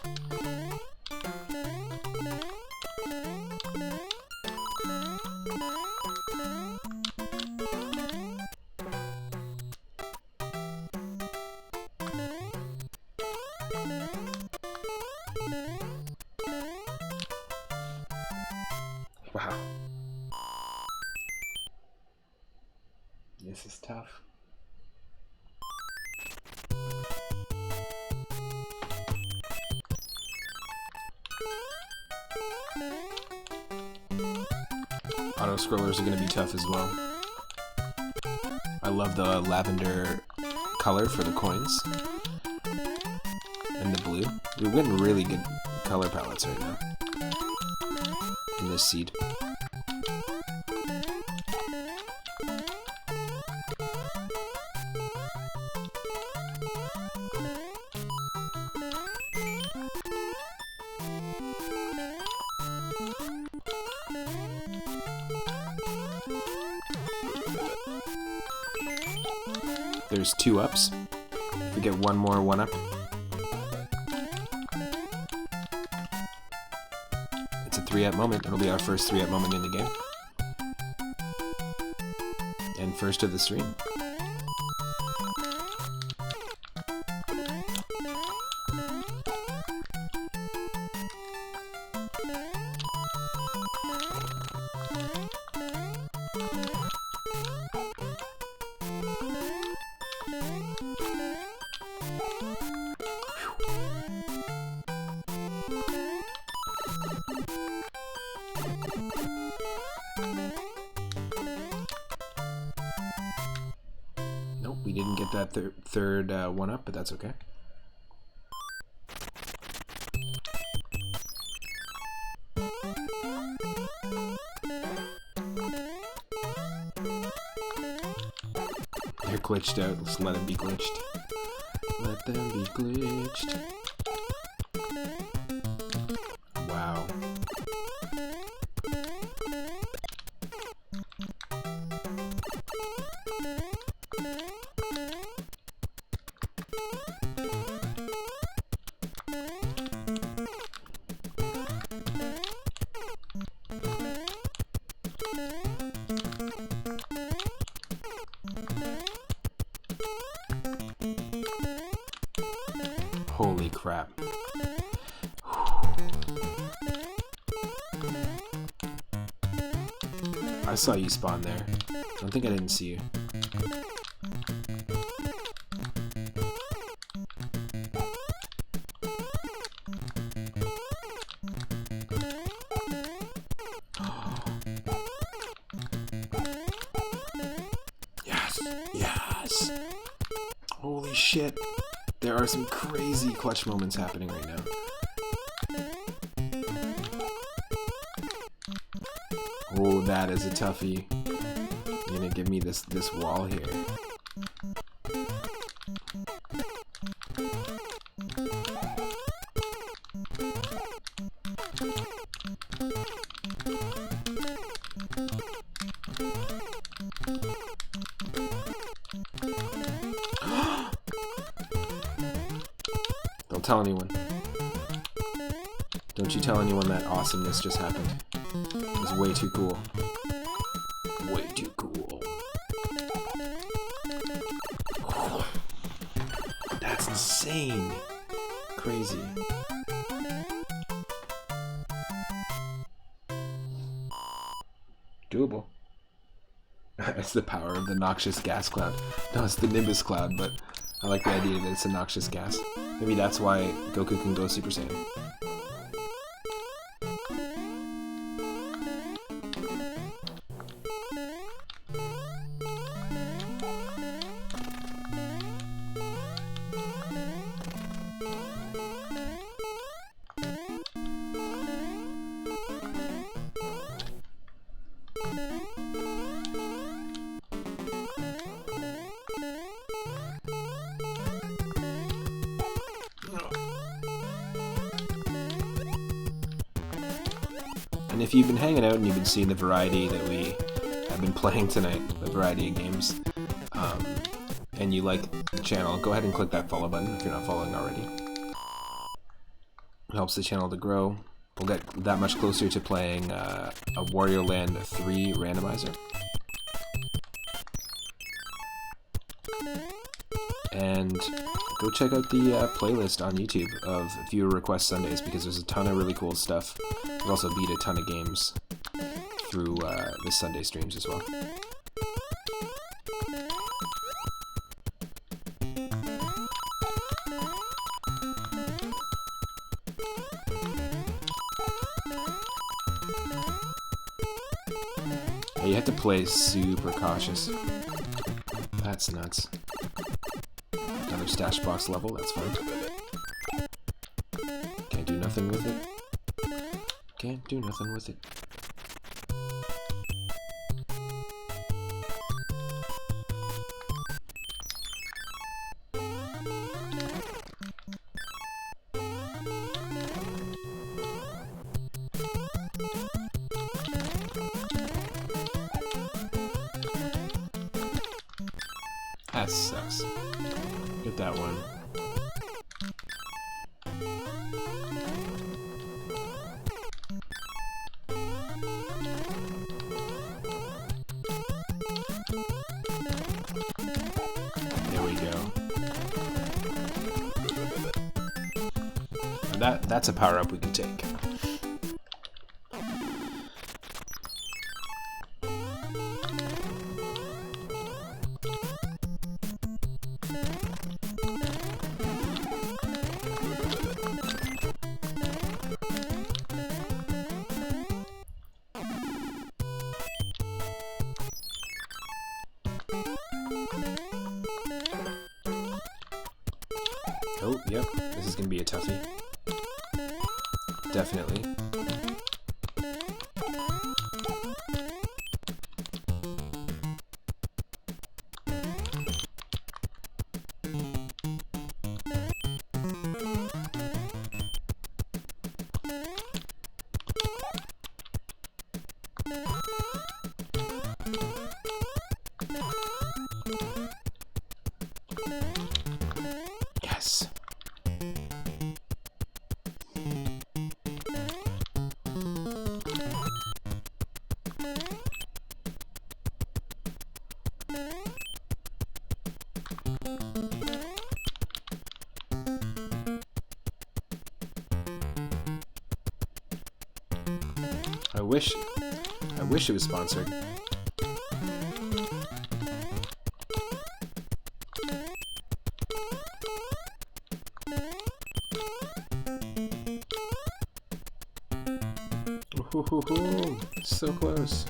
Wow. This is tough. Auto-scrollers are going to be tough as well. I love the lavender color for the coins. And the blue. We're getting really good color palettes right now. In this seed. There's 2 ups. If we get one more 1-up. It's a 3-up moment. It'll be our first 3-up moment in the game. And first of the stream. didn't get that third one up, but that's okay. They're glitched out. Let's let them be glitched. Let them be glitched. Wow. Holy crap. I saw you spawn there. I don't think I didn't see you. Yes! Yes! Holy shit. There are some crazy clutch moments happening right now. Oh, that is a toughie. You're gonna give me this wall here. Don't tell anyone. Don't you tell anyone that awesomeness just happened. It was way too cool. Way too cool. That's insane. Crazy. Doable. It's the power of the noxious gas cloud. No, it's the Nimbus cloud, but I like the idea that it's a noxious gas. Maybe that's why Goku can go Super Saiyan. And if you've been hanging out and you've been seeing the variety that we have been playing tonight, the variety of games, and you like the channel, go ahead and click that follow button if you're not following already. It helps the channel to grow. We'll get that much closer to playing a Wario Land 3 randomizer. And go check out the playlist on YouTube of Viewer Request Sundays, because there's a ton of really cool stuff. We also beat a ton of games through the Sunday streams as well. Yeah, you have to play super cautious. That's nuts. Another stash box level, that's fine. Can't do nothing with it. Can't do nothing with it. That sucks. Get that one. There we go. That's a power-up we can take. Oh, yep. This is going to be a toughie. Definitely. Yes. I wish it was sponsored. Ooh, so close.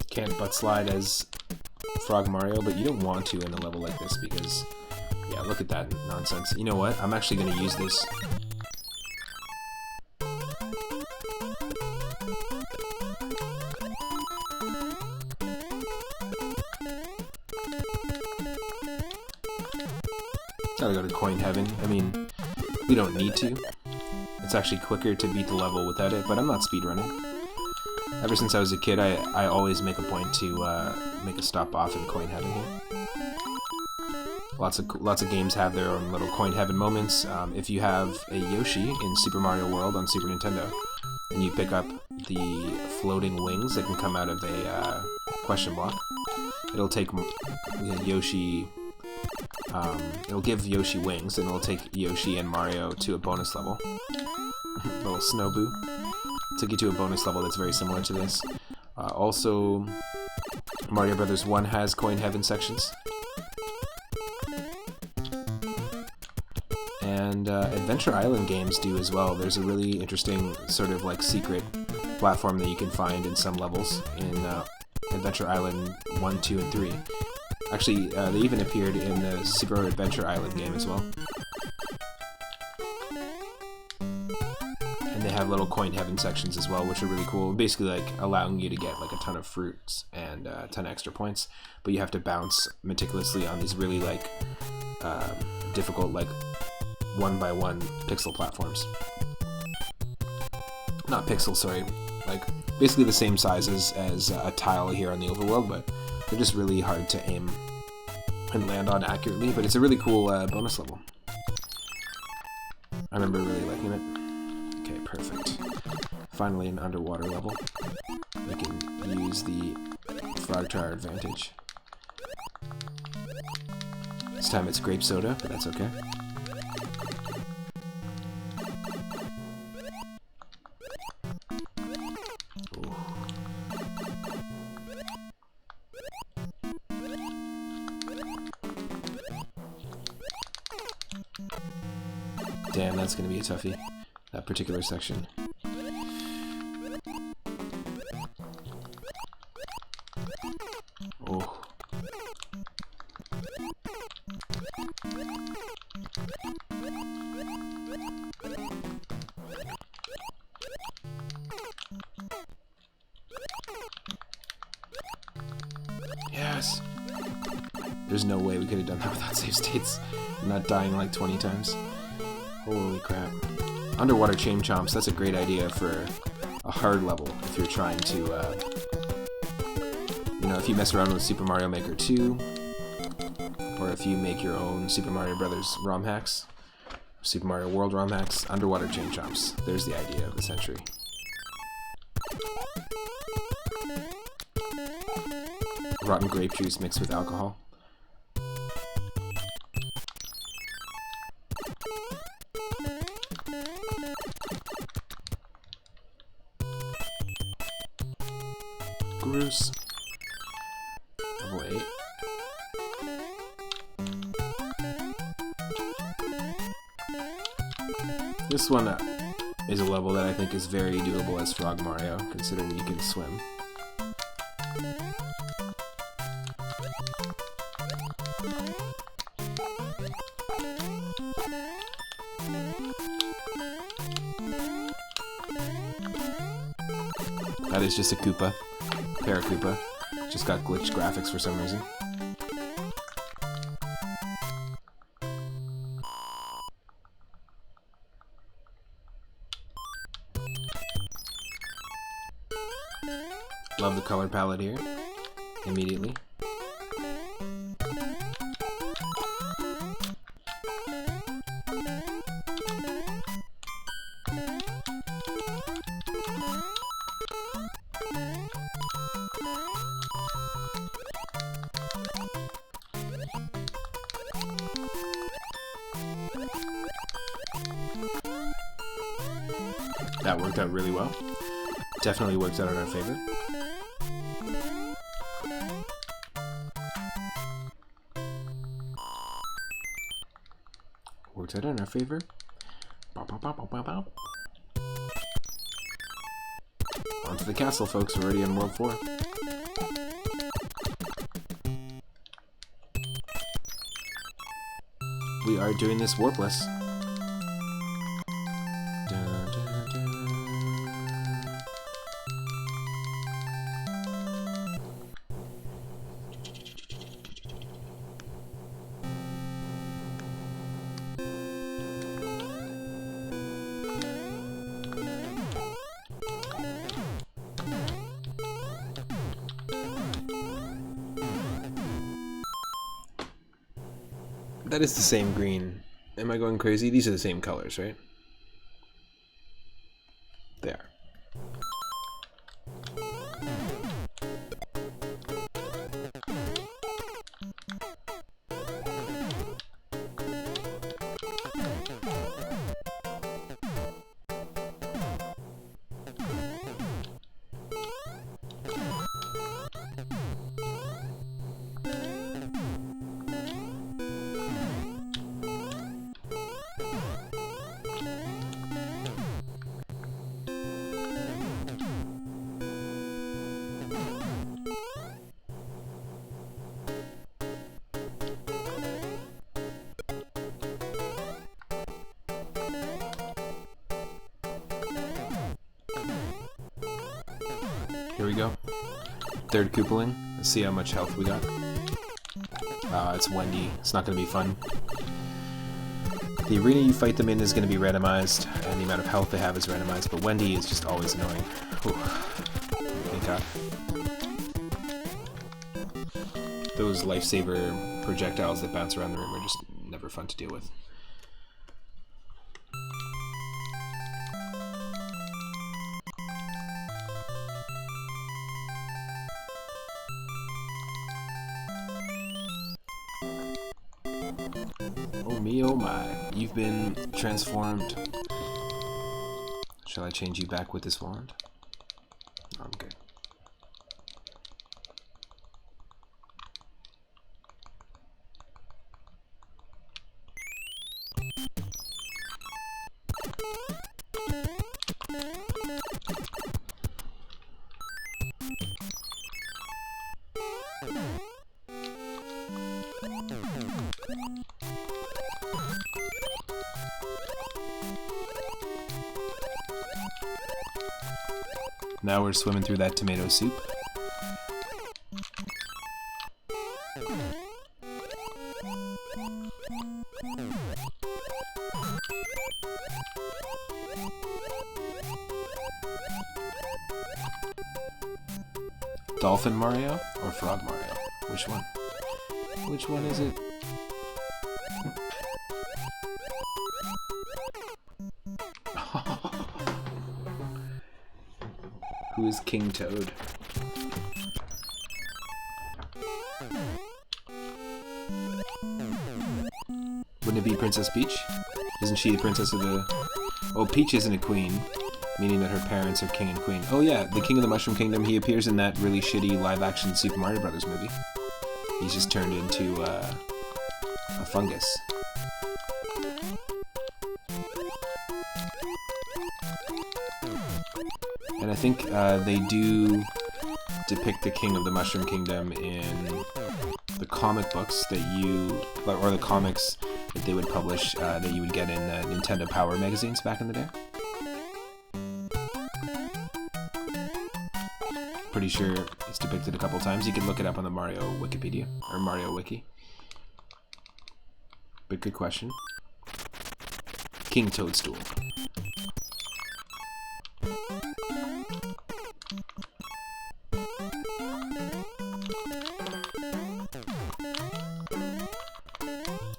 Can't butt slide as Frog Mario, but you don't want to in a level like this because, yeah, look at that nonsense. You know what? I'm actually going to use this. Gotta go to Coin Heaven. I mean, we don't need to. It's actually quicker to beat the level without it, but I'm not speedrunning. Ever since I was a kid, I always make a point to make a stop off in Coin Heaven here. Lots of games have their own little Coin Heaven moments. If you have a Yoshi in Super Mario World on Super Nintendo, and you pick up the floating wings that can come out of a question block, it'll take Yoshi. It'll give Yoshi wings, and it'll take Yoshi and Mario to a bonus level. Little snow boo. Took you to a bonus level that's very similar to this. Also, Mario Brothers 1 has Coin Heaven sections. And Adventure Island games do as well. There's a really interesting sort of like secret platform that you can find in some levels in Adventure Island 1, 2, and 3. Actually, they even appeared in the Super Mario Adventure Island game as well. And they have little Coin Heaven sections as well, which are really cool. Basically, like, allowing you to get, like, a ton of fruits and a ton of extra points. But you have to bounce meticulously on these really, like, difficult, like, one-by-one pixel platforms. Not pixels, sorry. Like, basically the same sizes as a tile here on the overworld, but they're just really hard to aim and land on accurately, but it's a really cool bonus level. I remember really liking it. Okay, perfect. Finally an underwater level. We can use the frog to our advantage. This time it's grape soda, but that's okay. Damn, that's gonna be a toughie. That particular section. Oh. Yes! There's no way we could have done that without save states. I'm not dying like 20 times. Holy crap. Underwater chain chomps, that's a great idea for a hard level if you're trying to, you know, if you mess around with Super Mario Maker 2, or if you make your own Super Mario Brothers ROM hacks, Super Mario World ROM hacks, underwater chain chomps. There's the idea of the century. Rotten grape juice mixed with alcohol. Groose. Level 8. This one is a level that I think is very doable as Frog Mario, considering you can swim. That is just a Koopa. Para-Koopa. Just got glitched graphics for some reason. Love the color palette here. Immediately. That worked out really well. Definitely worked out in our favor. Worked out in our favor. Bow, bow, bow, bow, bow, bow. On to the castle, folks. We're already in World 4. We are doing this warpless. That is the same green. Am I going crazy? These are the same colors, right? They are. Here we go. Third Koopaling. Let's see how much health we got. It's Wendy. It's not going to be fun. The arena you fight them in is going to be randomized, and the amount of health they have is randomized, but Wendy is just always annoying. Ooh. Thank God. Those lifesaver projectiles that bounce around the room are just never fun to deal with. Oh me, oh my. You've been transformed. Shall I change you back with this wand? I'm good. Now we're swimming through that tomato soup. Dolphin Mario or Frog Mario? Which one? Which one is it? Who is King Toad? Wouldn't it be Princess Peach? Isn't she the princess of the... Oh, Peach isn't a queen. meaning that her parents are king and queen. Oh yeah, the King of the Mushroom Kingdom, he appears in that really shitty live-action Super Mario Brothers movie. He's just turned into a fungus. And I think they do depict the King of the Mushroom Kingdom in the comic books that or the comics that they would publish that you would get in Nintendo Power magazines back in the day. Pretty sure it's depicted a couple times. You can look it up on the Mario Wikipedia, or Mario Wiki. But good question. King Toadstool.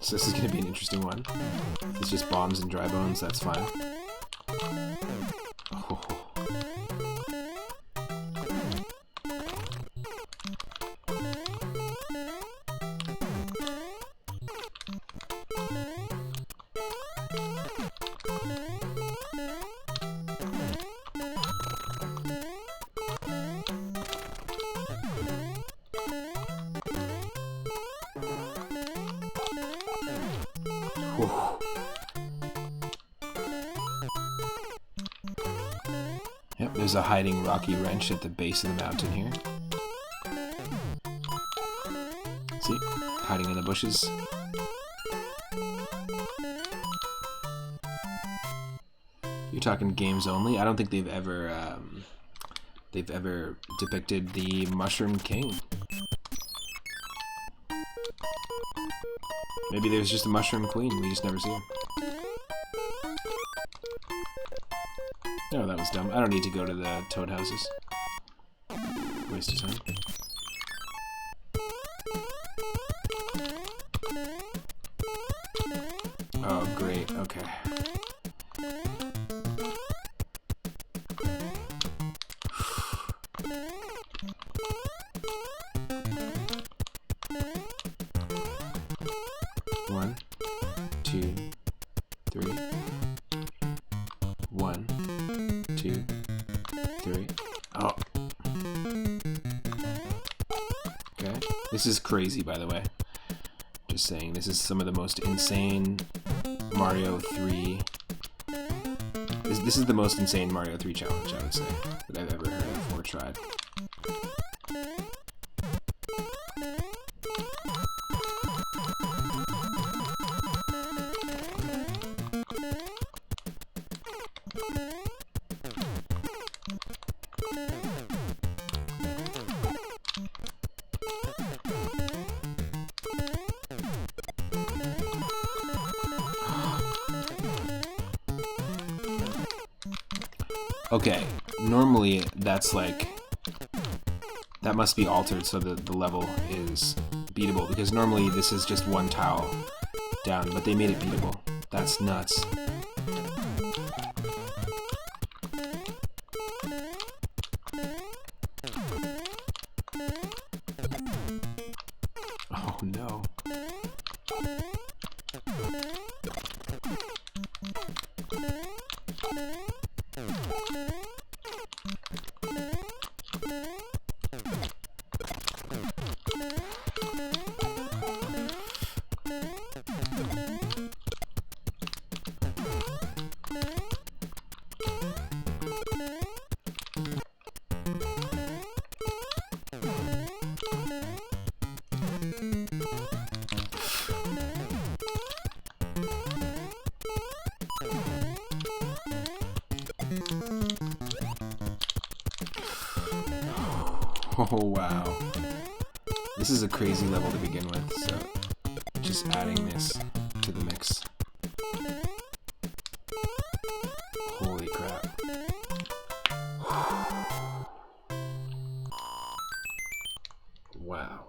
So this is going to be an interesting one. It's just bombs and dry bones, that's fine. Oh. Yep, there's a hiding rocky wrench at the base of the mountain here. See? Hiding in the bushes. You're talking games only? I don't think they've ever depicted the Mushroom King. Maybe there's just a Mushroom Queen, we just never see her. Oh, that was dumb. I don't need to go to the toad houses. Waste of time. Oh, great. Okay. One, two, three. 1, 2, 3. Oh. Okay. This is crazy, by the way. Just saying, this is some of the most insane Mario 3. This is the most insane Mario 3 challenge, I would say, that I've ever heard of or tried. Okay, normally that's like, that must be altered so that the level is beatable, because normally this is just one tile down, but they made it beatable. That's nuts. Oh no. Oh wow. This is a crazy level to begin with, so just adding this to the mix. Holy crap. Wow.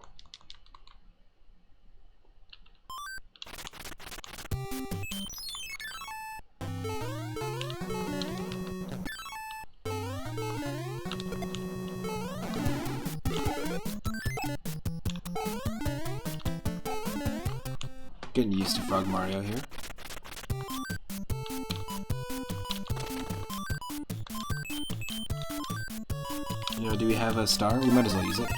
Getting used to Frog Mario here. have a star? We might as well use it.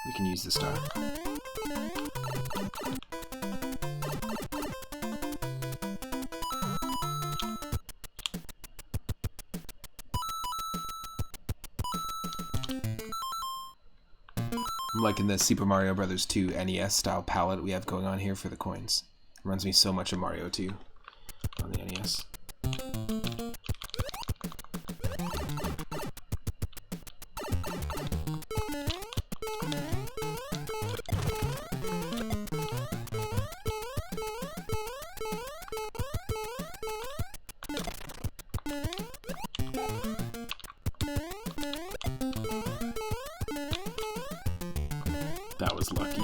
We can use the star. I'm liking the Super Mario Bros. 2 NES style palette we have going on here for the coins. Reminds me so much of Mario 2 on the NES. That was lucky.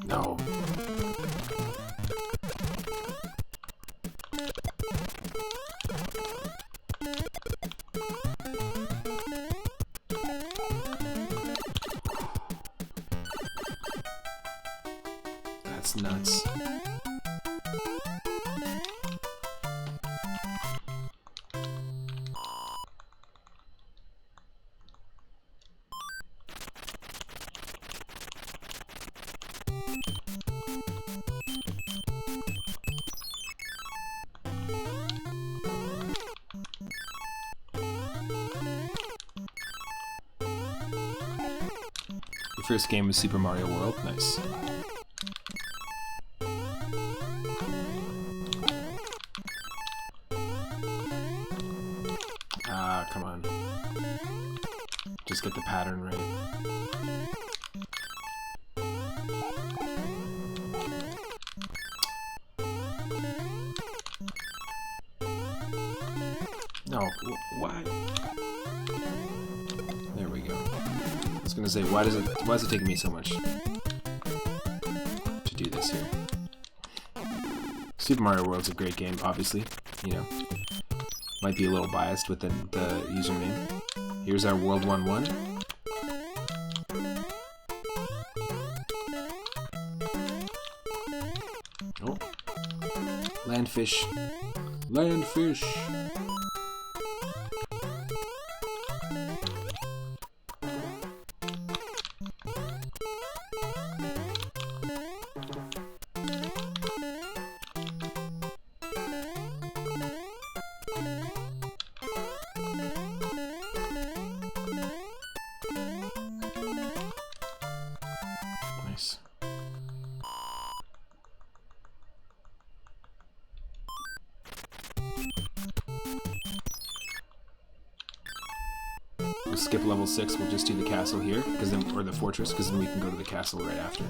No. That's nuts. Your first game was Super Mario World? Nice. Ah, come on. Just get the pattern right. No, why? There we go. I was gonna say, why is it taking me so much to do this here? Super Mario World's a great game, obviously. You know, might be a little biased with the username. Here's our World 1-1. Oh, landfish, landfish. Nice. We'll skip level 6, we'll just do the castle here, because then, or the fortress, because then we can go to the castle right after.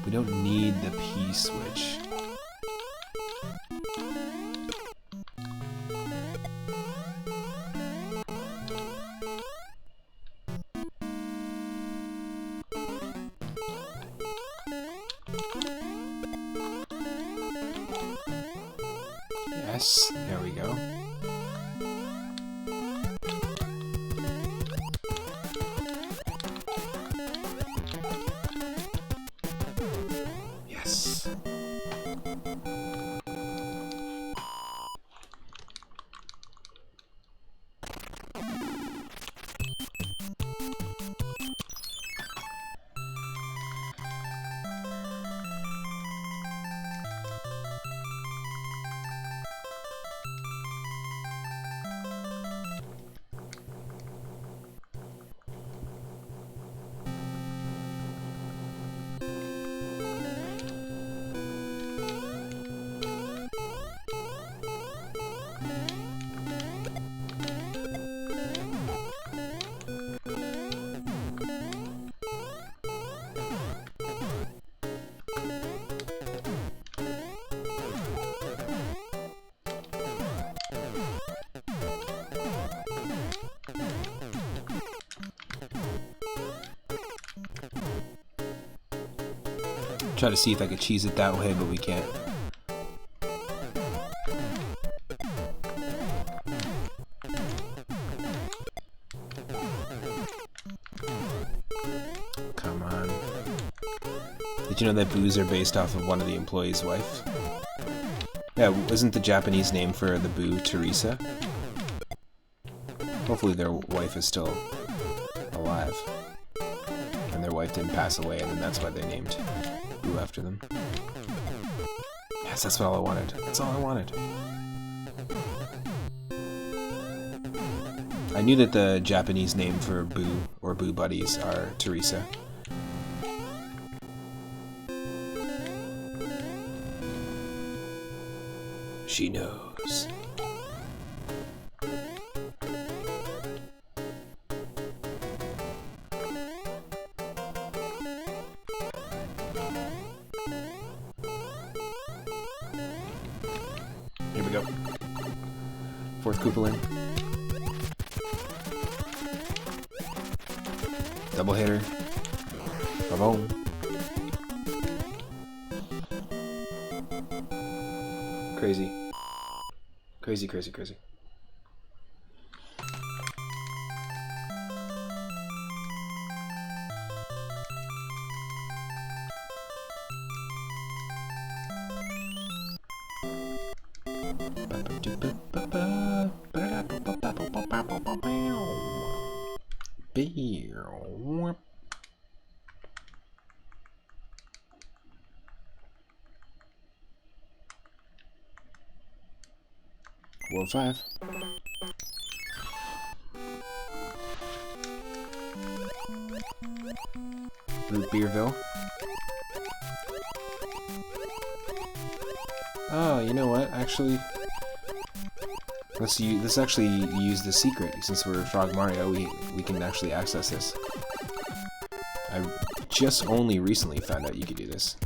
We don't need the P switch. Yes, there we go. Yes. Try to see if I could cheese it that way, but we can't. Come on. Did you know that boos are based off of one of the employees' wife? Yeah, isn't the Japanese name for the boo Teresa? Hopefully their wife is still alive. And their wife didn't pass away, and then that's why they named boo after them. Yes, that's all I wanted. That's all I wanted. I knew that the Japanese name for boo or boo buddies are Teresa. She knows. Here we go. Fourth Koopalin. Double hitter. Boom. Crazy. Crazy, crazy, crazy. World 5. Root Beerville. Oh, you know what? Actually, let's actually use the secret. Since we're Frog Mario, we can actually access this. I just only recently found out you could do this.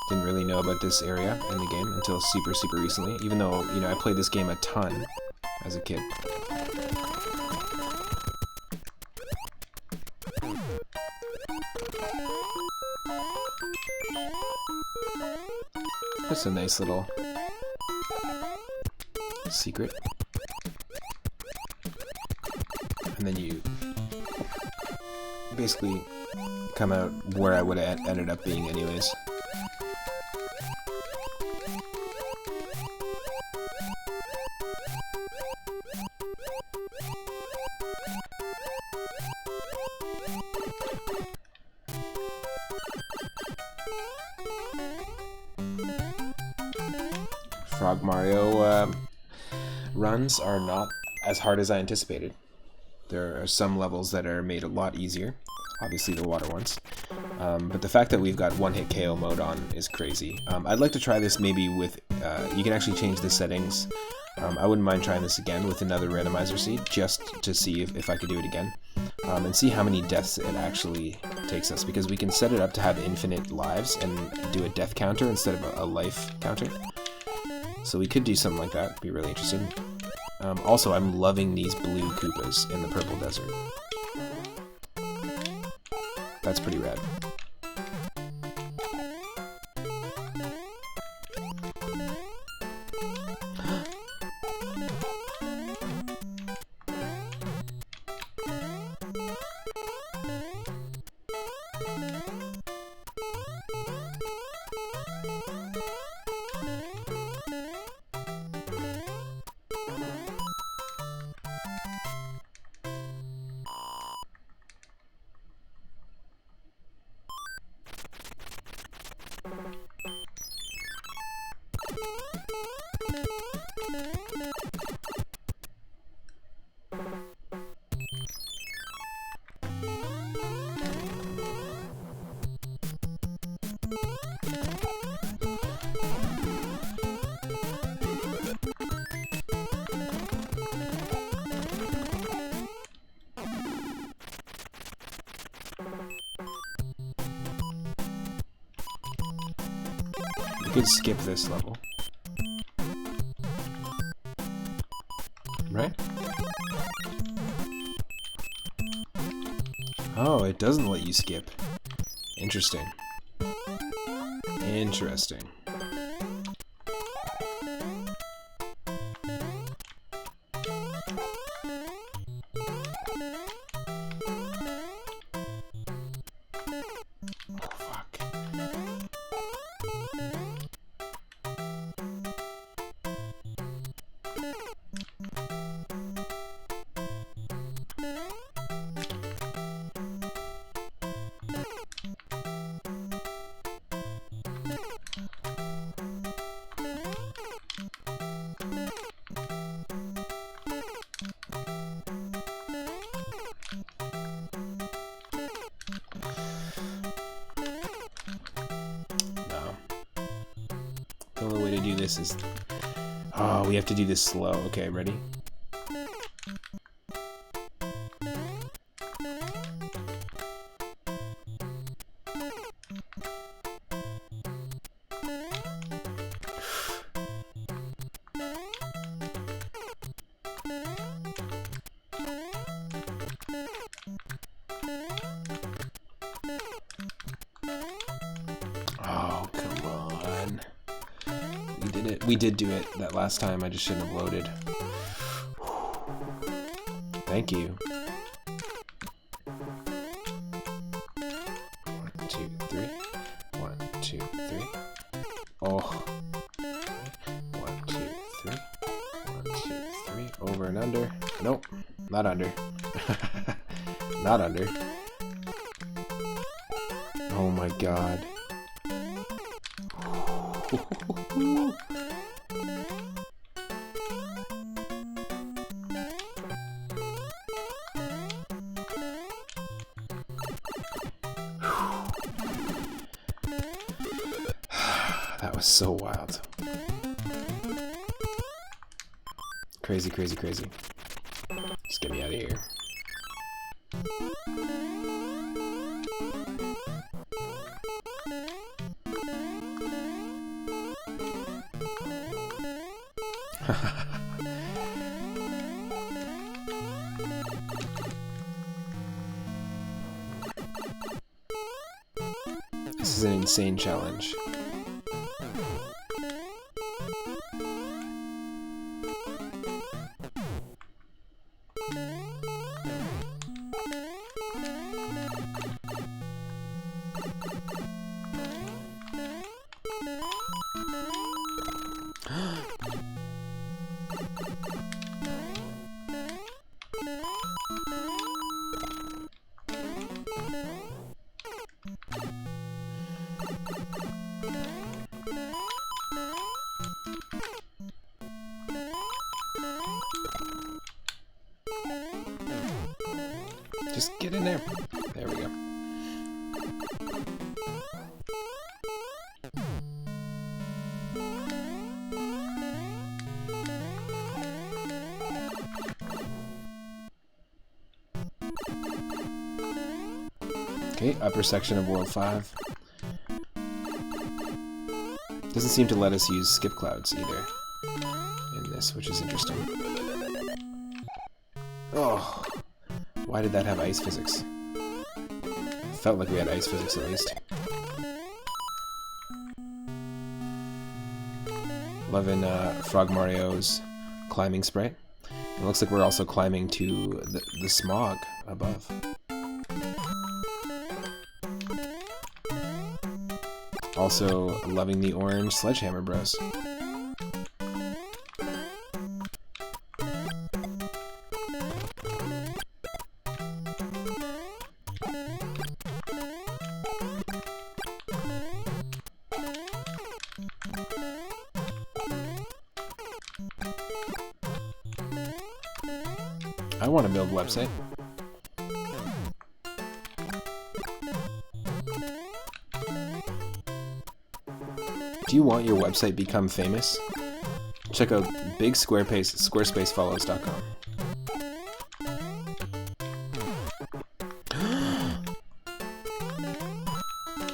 Didn't really know about this area in the game until super recently, even though, you know, I played this game a ton as a kid. That's a nice little secret. And then you basically come out where I would have ended up being anyways. Frog Mario runs are not as hard as I anticipated. There are some levels that are made a lot easier, obviously the water ones, but the fact that we've got one-hit KO mode on is crazy. I'd like to try this maybe with, you can actually change the settings. I wouldn't mind trying this again with another randomizer seed, just to see if I could do it again, and see how many deaths it actually takes us, because we can set it up to have infinite lives and do a death counter instead of a life counter. So we could do something like that, be really interested. Also, I'm loving these blue Koopas in the purple desert. That's pretty rad. We could skip this level. Right? Oh, it doesn't let you skip. Interesting. Interesting. The only way to do this is... Oh, we have to do this slow. Okay, ready? Oh, come on. We did it. We did do it that last time. I just shouldn't have loaded. Thank you. 1, 2, 3. 1, 2, 3. Oh. 1, 2, 3. 1, 2, 3. Over and under. Nope. Not under. Not under. Oh my god. That was so wild. Crazy, crazy, crazy. Just get me out of here. This is an insane challenge. Just get in there. There we go. Okay, upper section of World 5. Doesn't seem to let us use skip clouds either in this, which is interesting. Oh, why did that have ice physics? Felt like we had ice physics at least. Loving Frog Mario's climbing sprite. It looks like we're also climbing to the smog above. Also loving the orange Sledgehammer Bros. I want to build a website. Do you want your website become famous? Check out squarespacefollows.com.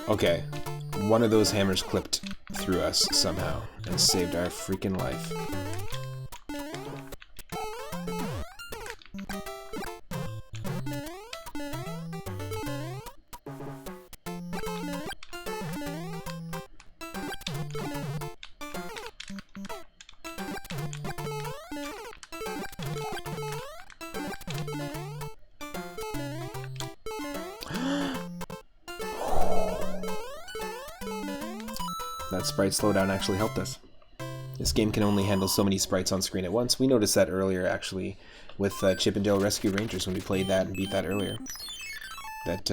Okay, one of those hammers clipped through us somehow and saved our freaking life. that sprite slowdown actually helped us. This game can only handle so many sprites on screen at once. We noticed that earlier, actually, with Chip and Dale Rescue Rangers when we played that and beat that earlier. That,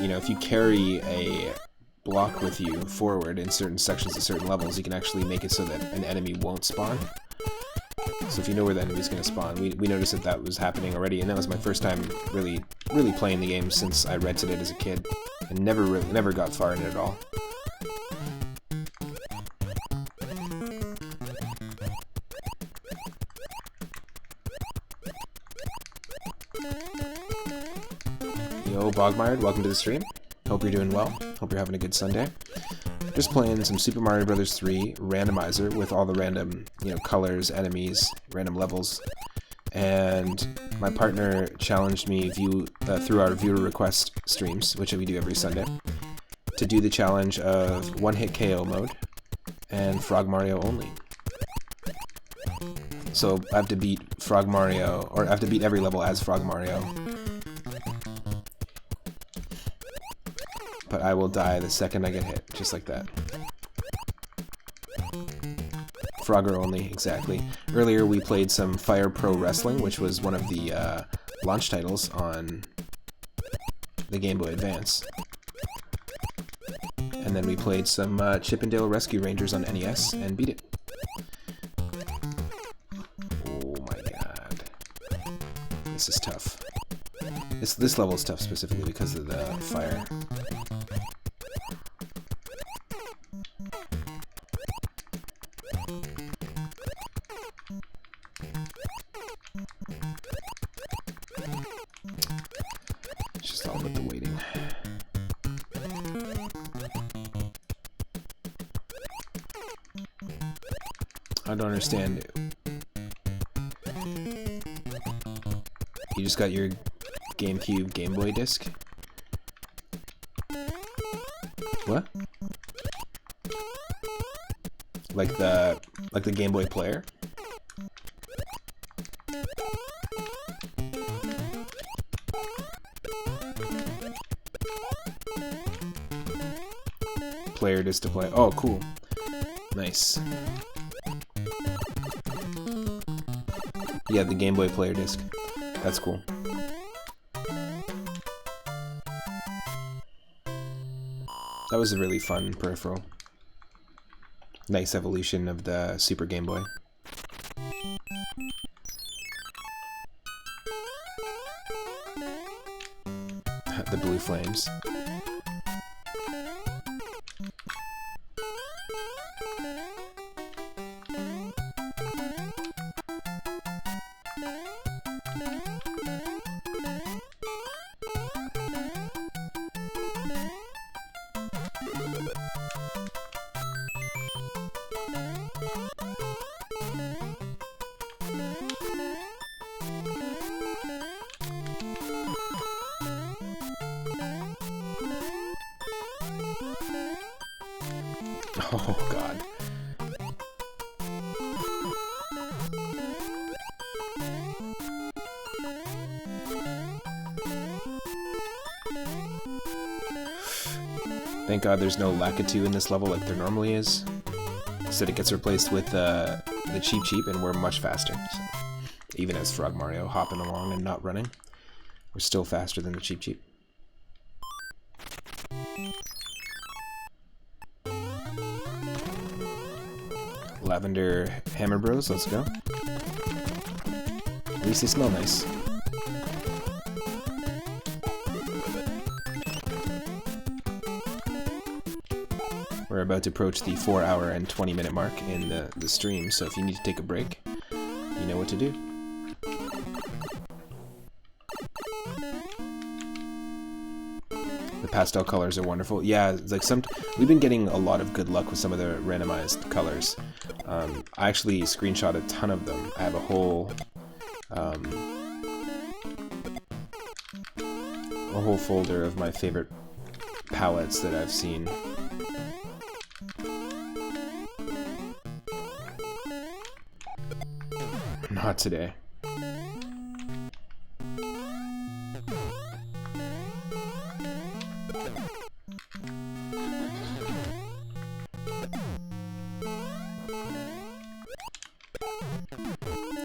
you know, if you carry a block with you forward in certain sections at certain levels, you can actually make it so that an enemy won't spawn. So if you know where the enemy's going to spawn, we noticed that that was happening already, and that was my first time really playing the game since I rented it as a kid, and never got far in it at all. Yo, Bogmired, welcome to the stream. Hope you're doing well. Hope you're having a good Sunday. Just playing some Super Mario Bros. 3 randomizer with all the random, you know, colors, enemies, random levels. And my partner challenged me through our viewer request streams, which we do every Sunday, to do the challenge of one-hit KO mode and Frog Mario only. So I have to beat Frog Mario, or I have to beat every level as Frog Mario. But I will die the second I get hit, just like that. Frogger only, exactly. Earlier we played some Fire Pro Wrestling, which was one of the launch titles on the Game Boy Advance. And then we played some Chip and Dale Rescue Rangers on NES and beat it. Oh my god. This is tough. This level is tough specifically because of the fire. It's just all about the waiting. I don't understand. You just got your GameCube Game Boy disc? What? Like the Game Boy player? Player disc to play. Oh, cool. Nice. Yeah, the Game Boy player disc. That's cool. That was a really fun peripheral. Nice evolution of the Super Game Boy. The blue flames. Oh god. Thank god there's no Lakitu in this level like there normally is. Instead it gets replaced with the Cheep Cheep, and we're much faster. So, even as Frog Mario hopping along and not running, we're still faster than the Cheep Cheep. Lavender Hammer Bros, let's go. At least they smell nice. We're about to approach the 4-hour and 20-minute mark in the stream, so if you need to take a break, you know what to do. The pastel colors are wonderful. Yeah, it's like we've been getting a lot of good luck with some of the randomized colors. I actually screenshot a ton of them. I have a whole folder of my favorite palettes that I've seen. Not today.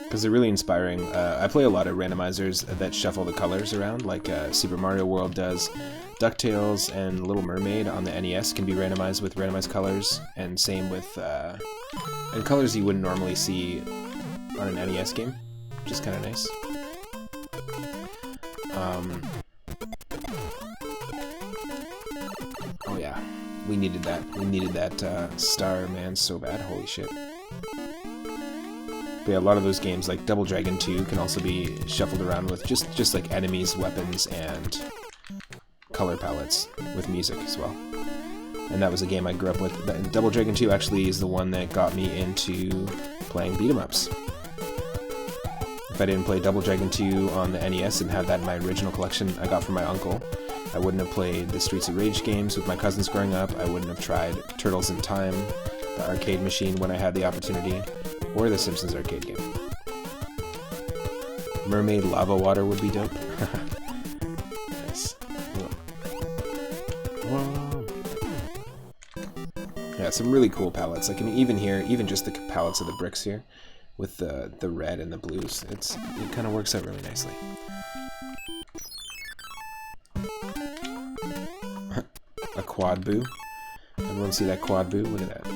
Because they're really inspiring. I play a lot of randomizers that shuffle the colors around, like Super Mario World does. DuckTales and Little Mermaid on the NES can be randomized with randomized colors, and same with and colors you wouldn't normally see on an NES game, which is kind of nice. Oh yeah, we needed that. We needed that star, man, so bad. Holy shit. But yeah, a lot of those games, like Double Dragon 2, can also be shuffled around with just like enemies, weapons, and color palettes with music as well. And that was a game I grew up with. Double Dragon 2 actually is the one that got me into playing beat-em-ups. If I didn't play Double Dragon 2 on the NES and have that in my original collection I got from my uncle, I wouldn't have played the Streets of Rage games with my cousins growing up. I wouldn't have tried Turtles in Time, the arcade machine, when I had the opportunity, or the Simpsons arcade game. Mermaid Lava Water would be dope. Nice. Whoa. Yeah, some really cool palettes. Like, I mean, even here, even just the palettes of the bricks here, with the red and the blues, it kind of works out really nicely. A quad boo. Everyone see that quad boo? Look at that.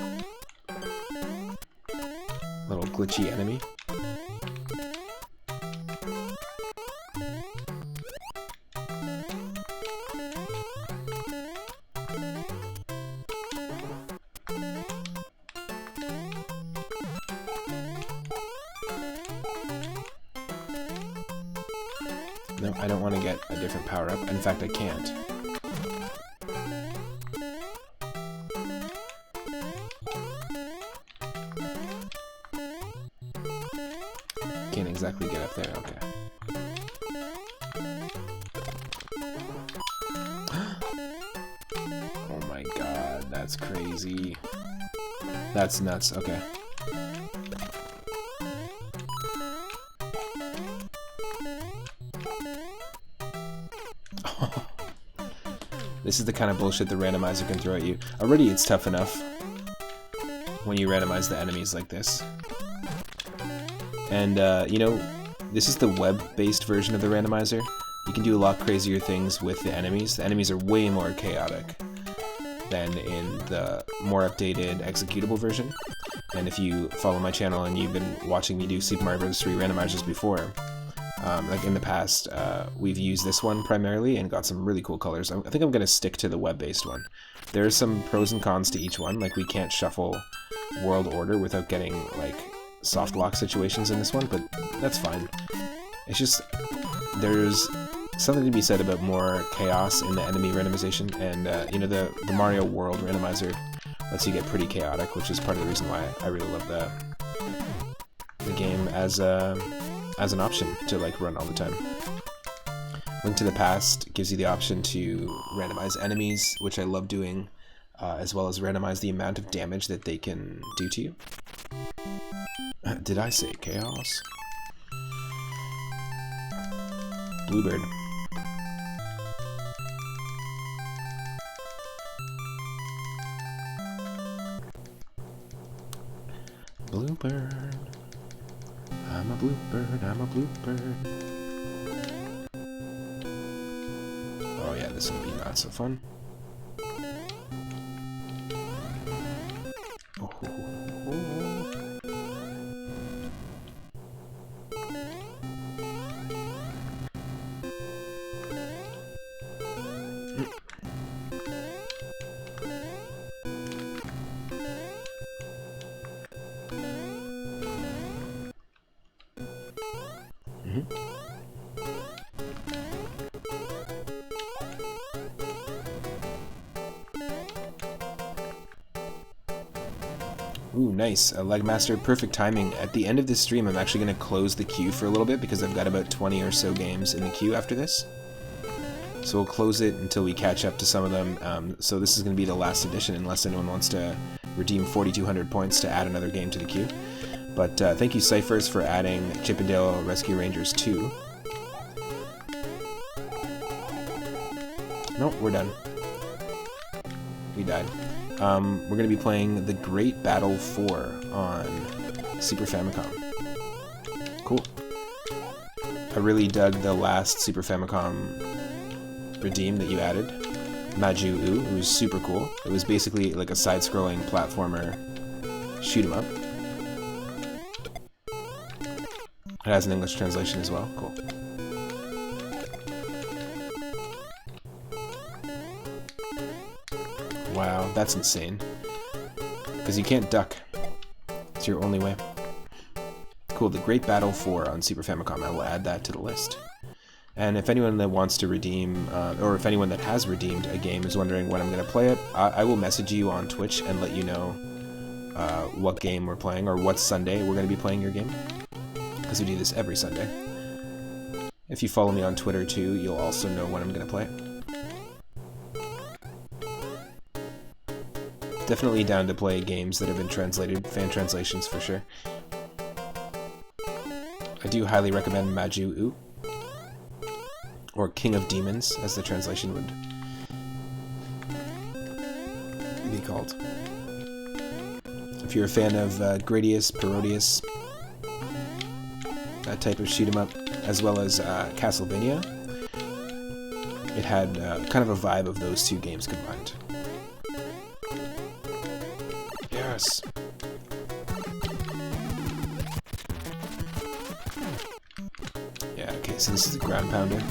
Little glitchy enemy. No, I don't want to get a different power-up. In fact, I can't. Can't exactly get up there, okay. Oh my god, that's crazy. That's nuts, okay. This is the kind of bullshit the randomizer can throw at you. Already it's tough enough when you randomize the enemies like this. And, you know, this is the web-based version of the randomizer. You can do a lot crazier things with the enemies. The enemies are way more chaotic than in the more updated executable version. And if you follow my channel and you've been watching me do Super Mario Bros. 3 randomizers before, like in the past, we've used this one primarily and got some really cool colors. I think I'm going to stick to the web-based one. There are some pros and cons to each one. Like, we can't shuffle World Order without getting, like, soft lock situations in this one, but that's fine. It's just, there's something to be said about more chaos in the enemy randomization, and you know, the Mario World randomizer lets you get pretty chaotic, which is part of the reason why I really love the game as an option to like run all the time. Link to the Past gives you the option to randomize enemies, which I love doing, as well as randomize the amount of damage that they can do to you. Did I say chaos? Bluebird. Bluebird. I'm a bluebird, I'm a bluebird. Oh yeah, this will be not so fun. Ooh, nice. Legmaster, perfect timing. At the end of this stream, I'm actually going to close the queue for a little bit because I've got about 20 or so games in the queue after this. So we'll close it until we catch up to some of them. So this is going to be the last edition unless anyone wants to redeem 4,200 points to add another game to the queue. But thank you, Cyphers, for adding Chippendale Rescue Rangers 2. Nope, we're done. We died. we're going to be playing The Great Battle 4 on Super Famicom. Cool. I really dug the last Super Famicom redeem that you added, Maju U. It was super cool. It was basically like a side-scrolling platformer shoot 'em up. It has an English translation as well. Cool. Wow, that's insane. Because you can't duck. It's your only way. Cool, The Great Battle 4 on Super Famicom. I will add that to the list. And if anyone that wants to redeem, or if anyone that has redeemed a game is wondering when I'm going to play it, I will message you on Twitch and let you know what game we're playing, or what Sunday we're going to be playing your game. Because we do this every Sunday. If you follow me on Twitter too, you'll also know when I'm going to play it. Definitely down to play games that have been translated, fan translations for sure. I do highly recommend Maju U, or King of Demons, as the translation would be called. If you're a fan of Gradius, Parodius, that type of shoot 'em up, as well as Castlevania, it had kind of a vibe of those two games combined. Yes. Yeah, okay, so this is a ground pounder.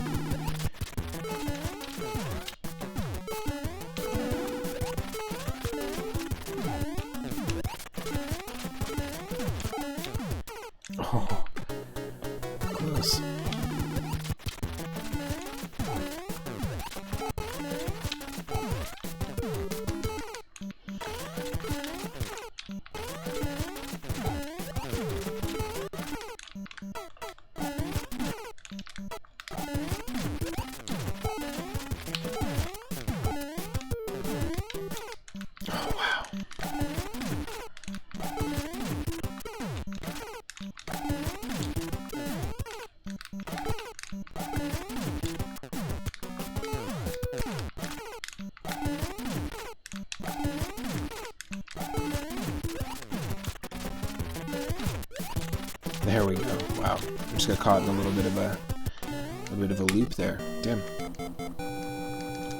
Oh, close. There we go. Wow, I just got caught in a little bit of a loop there. Damn.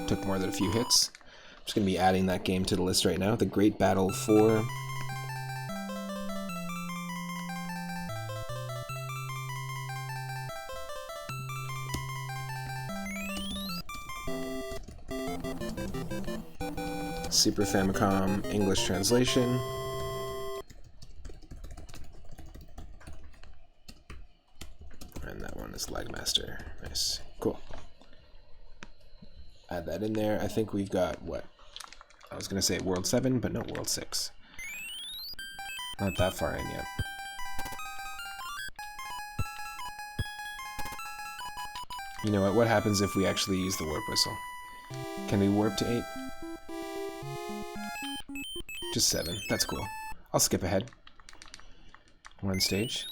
Took more than a few hits. I'm just gonna be adding that game to the list right now. The Great Battle 4. Super Famicom English translation. And that one is Lagmaster. Nice. Cool. Add that in there. I think we've got, what? I was going to say World 7, but no, World 6. Not that far in yet. You know what? What happens if we actually use the warp whistle? Can we warp to 8? Just 7. That's cool. I'll skip ahead. One stage.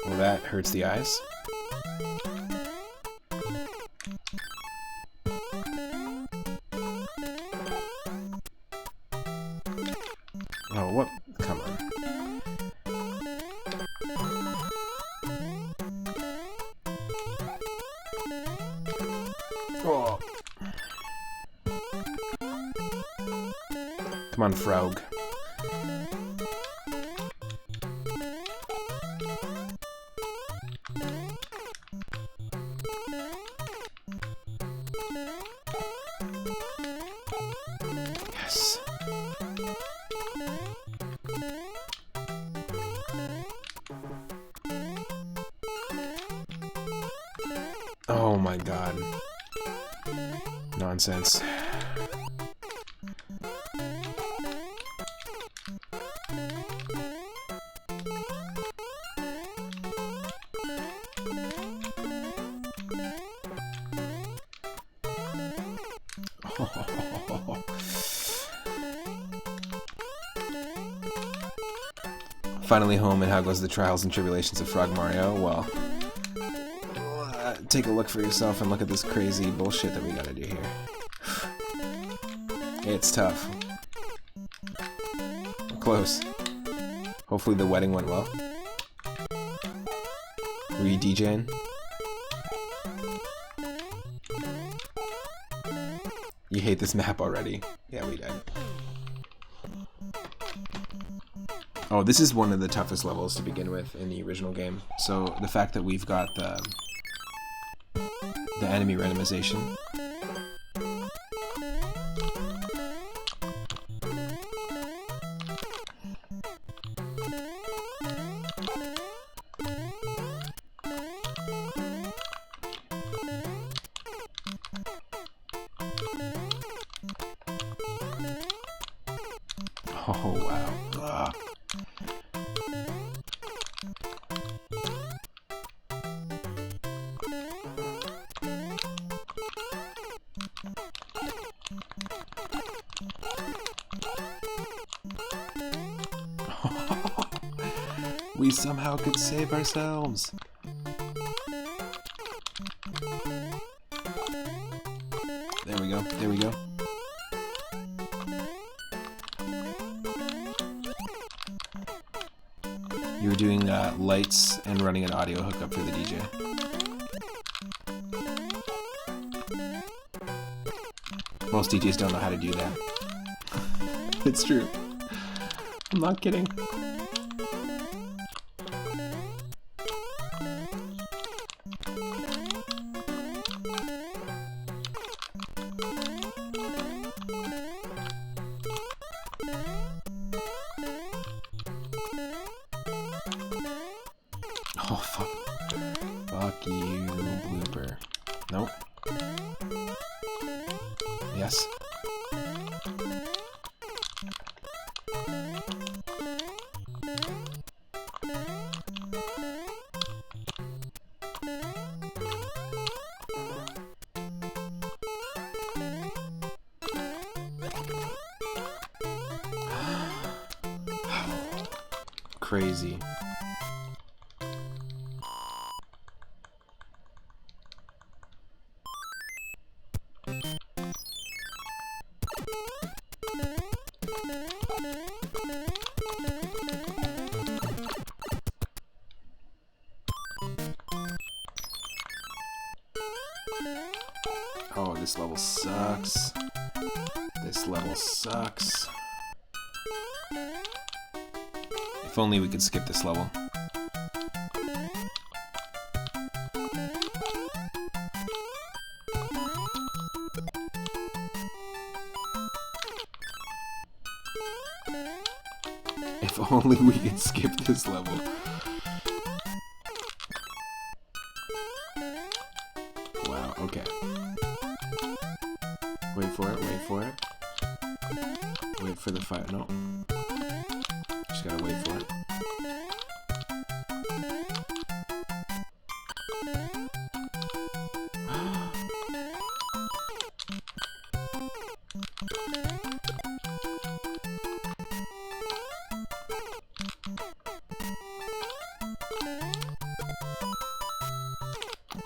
Well, that hurts the eyes. Oh, what? Come on. Oh. Come on, Frog. Yes. Oh my god. Nonsense. Finally home, and how goes the trials and tribulations of Frog Mario? Well, take a look for yourself and look at this crazy bullshit that we gotta do here. It's tough. We're close. Hopefully the wedding went well. Were you DJing? You hate this map already. Yeah, we did. Oh, this is one of the toughest levels to begin with in the original game. So the fact that we've got the enemy randomization. Oh, wow. Ugh. We somehow could save ourselves. There we go. There we go. You were doing lights and running an audio hookup for the DJ. Most DJs don't know how to do that. It's true. I'm not kidding. Oh, fuck. Fuck you, blooper. Nope. Yes. Crazy. Oh, this level sucks. This level sucks. If only we could skip this level. If only we could skip this level. Wow, okay. Wait for it, wait for it. Wait for the fire. No. Just gotta wait for it.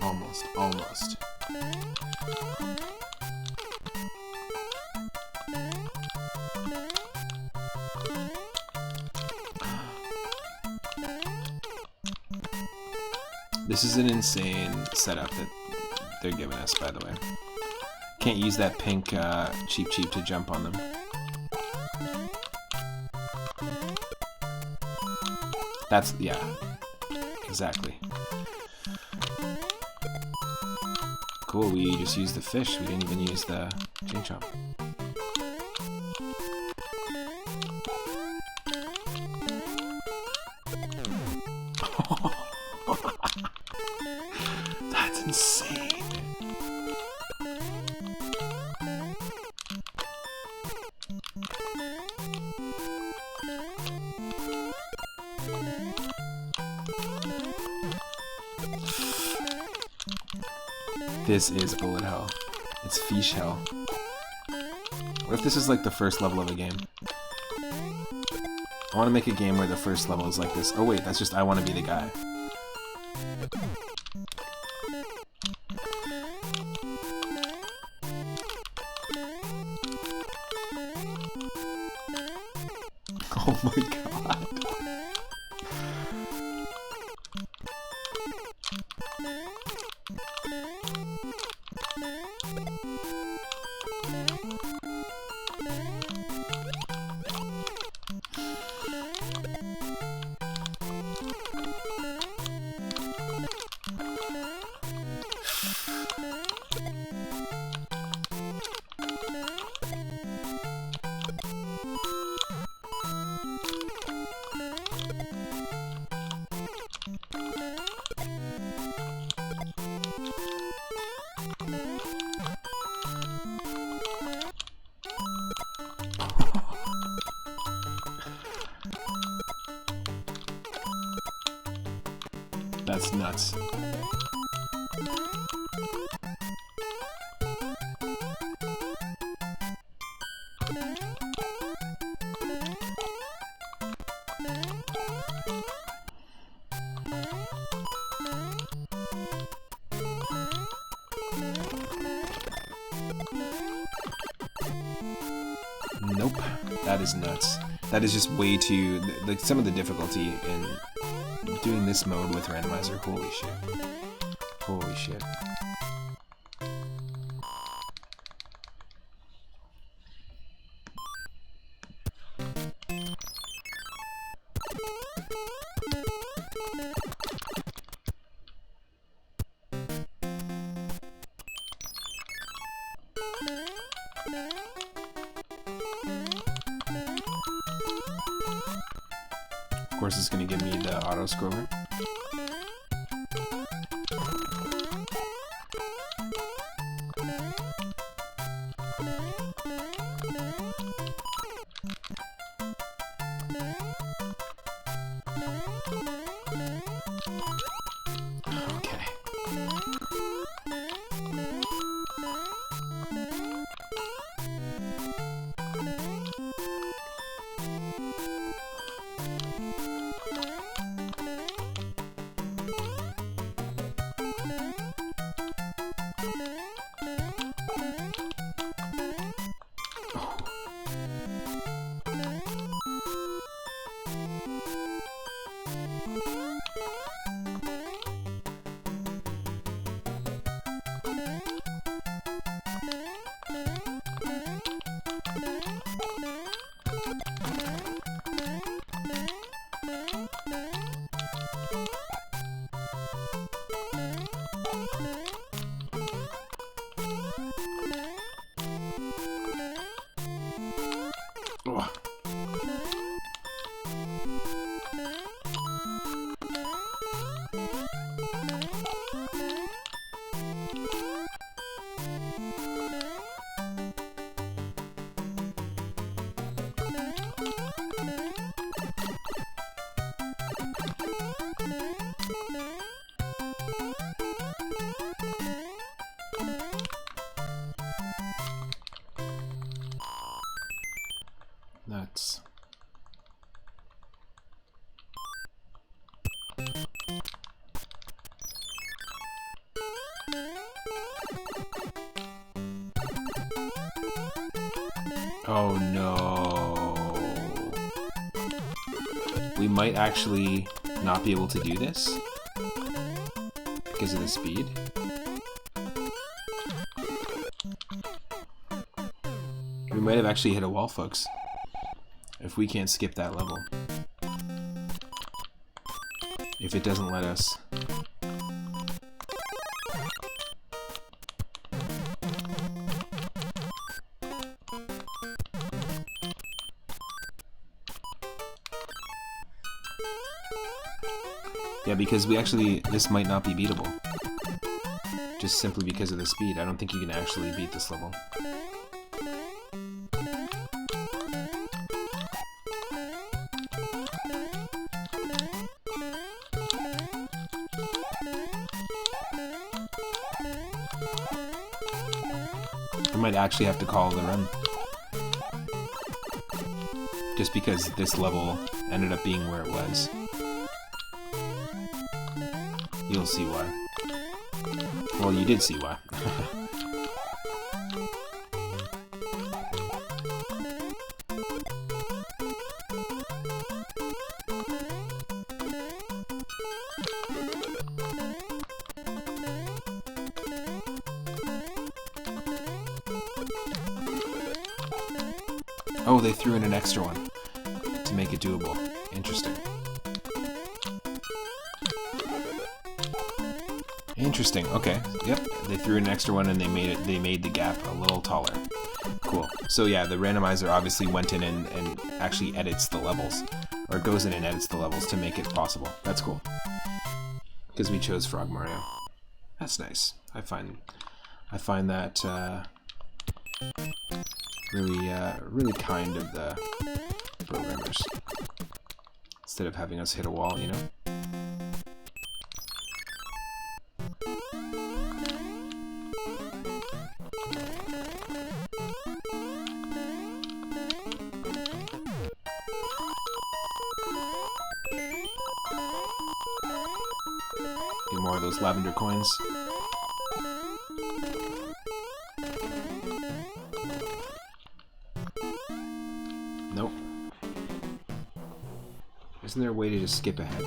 Almost, almost. This is an insane setup that they're giving us, by the way. Can't use that pink cheap to jump on them. That's, yeah, exactly. Cool, we just used the fish, we didn't even use the chain chomp. That's insane. This is bullet hell. It's fish hell. What if this is like the first level of a game? I want to make a game where the first level is like this. Oh wait, that's just I want to be the guy. Oh my god. That's nuts. Nope. That is nuts. That is just way too... Like, some of the difficulty in doing this mode with randomizer. Holy shit. Holy shit. Of course, it's going to give me the auto-scroller. Okay. Oh. Nuts. Oh no. We might actually not be able to do this because of the speed. We might have actually hit a wall, folks, if we can't skip that level. If it doesn't let us. Yeah, because this might not be beatable. Just simply because of the speed. I don't think you can actually beat this level. I might actually have to call the run. Just because this level ended up being where it was. You'll see why. Well, you did see why. Oh, they threw in an extra one to make it doable. Interesting. Interesting. Okay. Yep. They threw in an extra one and they made the gap a little taller. Cool. So yeah, the randomizer obviously went in and actually edits the levels, or goes in and edits the levels to make it possible. That's cool. Because we chose Frog Mario. That's nice. I find that really kind of the programmers. Instead of having us hit a wall, you know? Get more of those lavender coins. Nope. Isn't there a way to just skip ahead?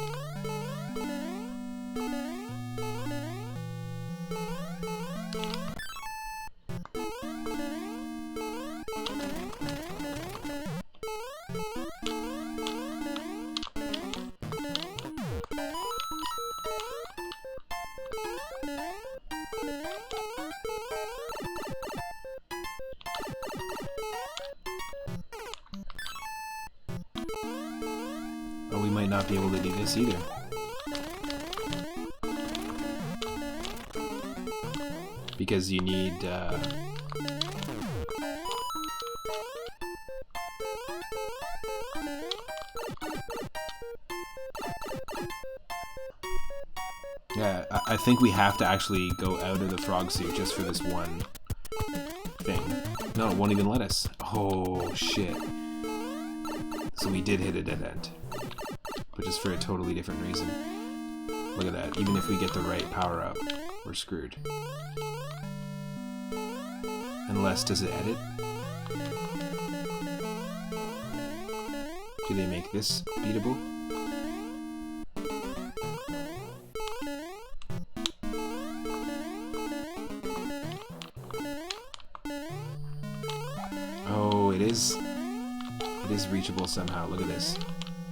Or we might not be able to do this either. Because you need, yeah, I think we have to actually go out of the frog suit just for this one thing. No, it won't even let us. Oh, shit. So we did hit a dead end. But just for a totally different reason. Look at that. Even if we get the right power up, we're screwed. Unless, does it edit? Do they make this beatable? Oh, it is reachable somehow. Look at this.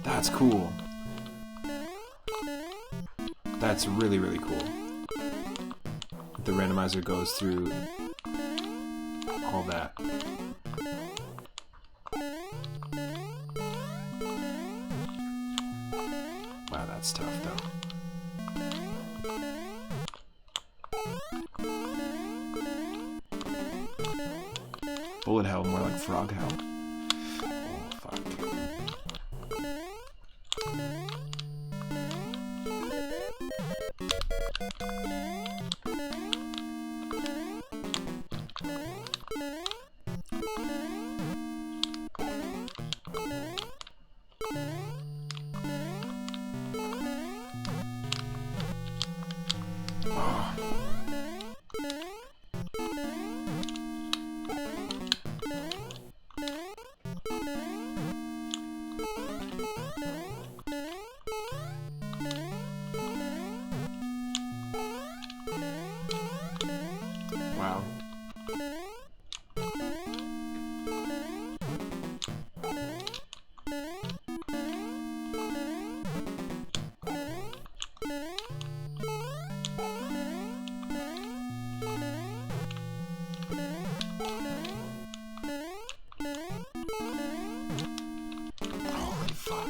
That's cool. That's really, really cool. The randomizer goes through all that. Wow, that's tough though. Bullet hell, more like frog hell. Oh, fuck. Wow. Holy fuck.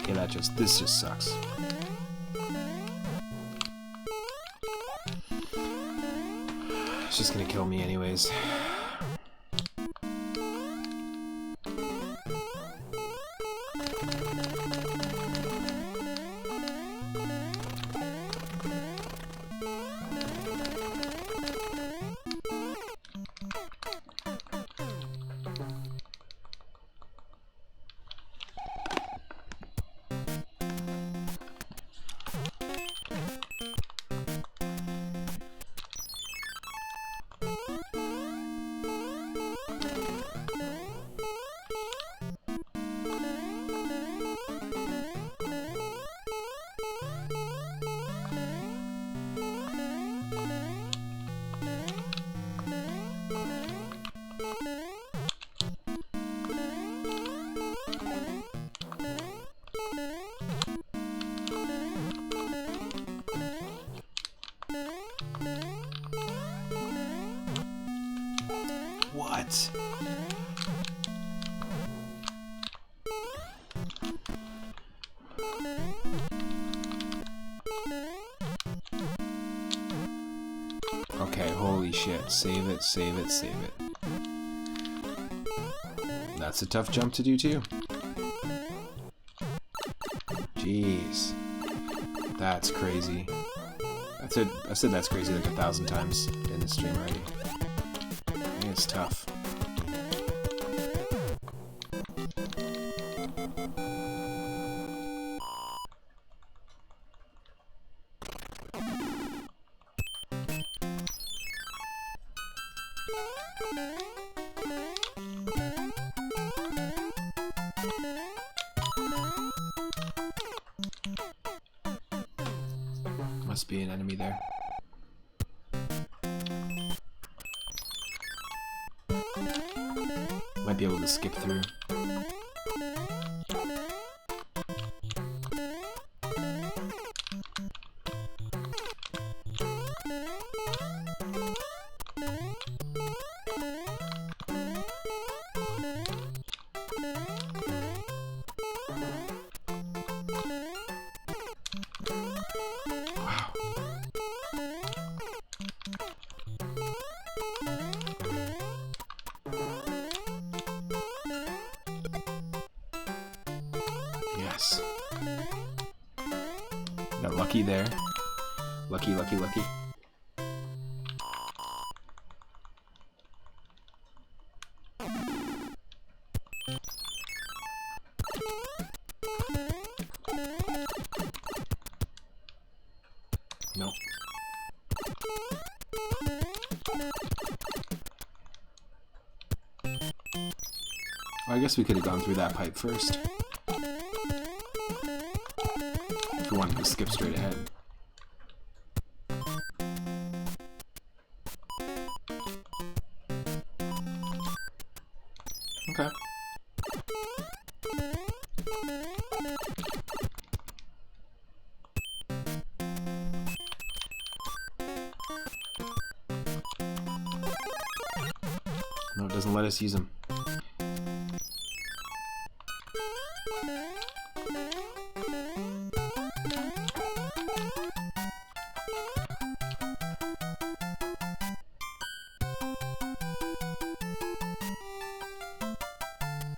Okay, this just sucks. It's just gonna kill me anyways. What? Okay, holy shit. Save it, save it, save it. That's a tough jump to do too. Jeez. That's crazy. I've said that's crazy like 1,000 times in the stream already. I think it's tough. Must be an enemy there. Might be able to skip through. Yes. Got lucky there. Lucky, lucky, lucky. Nope. I guess we could have gone through that pipe first. If we wanted to skip straight ahead. Okay. No, it doesn't let us use them.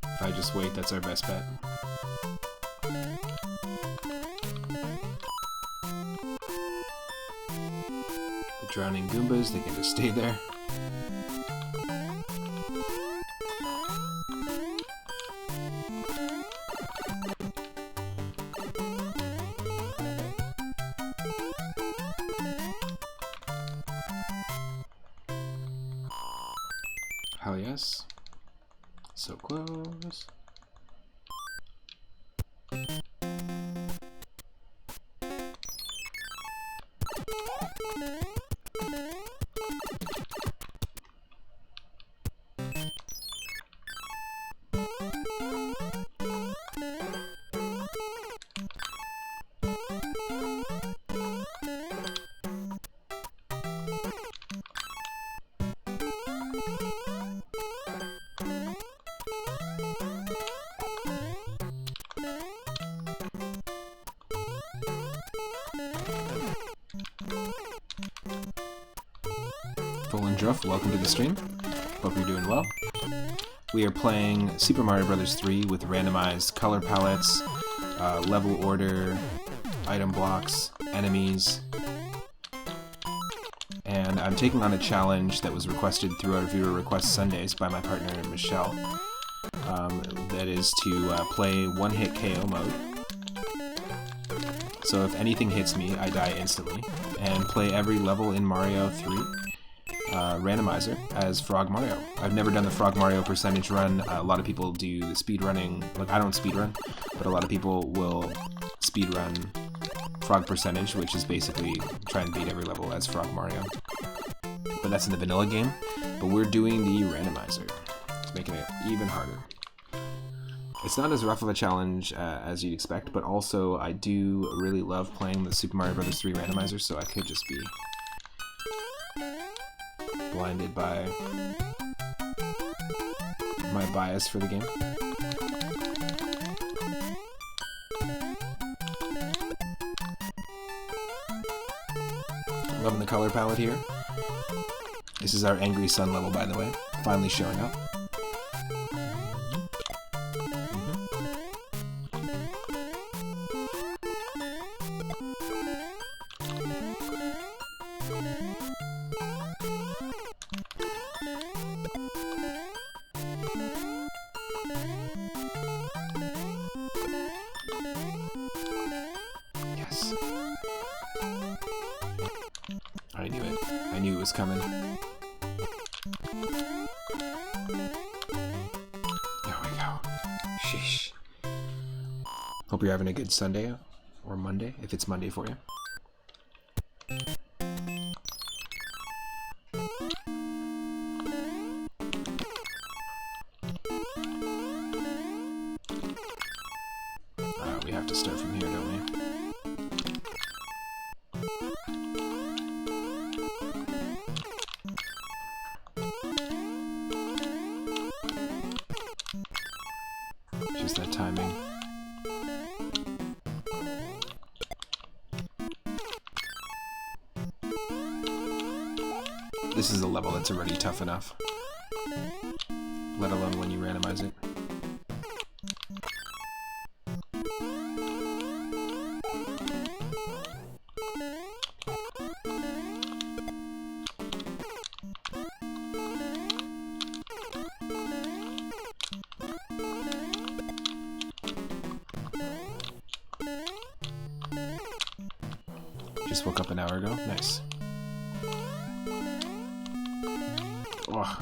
If I just wait, that's our best bet. The drowning Goombas, they can just stay there. Hell yes. So close. Full and Druff, welcome to the stream. Hope you're doing well. We are playing Super Mario Bros. 3 with randomized color palettes, level order, item blocks, enemies, and I'm taking on a challenge that was requested through our viewer request Sundays by my partner Michelle. That is to play one-hit KO mode. So if anything hits me, I die instantly, and play every level in Mario 3 randomizer as Frog Mario. I've never done the Frog Mario percentage run. A lot of people do the speed running. Like, I don't speed run, but a lot of people will speed run Frog percentage, which is basically try and beat every level as Frog Mario. But that's in the vanilla game. But we're doing the randomizer. It's making it even harder. It's not as rough of a challenge as you'd expect, but also I do really love playing the Super Mario Bros. 3 randomizer, so I could just be blinded by my bias for the game. Loving the color palette here. This is our Angry Sun level, by the way, finally showing up. Yes. I knew it. I knew it was coming. There we go. Sheesh. Hope you're having a good Sunday or Monday, if it's Monday for you. We have to start from here, don't we? Just that timing. This is a level that's already tough enough, let alone when you randomize it. Just woke up an hour ago. Nice. Oh.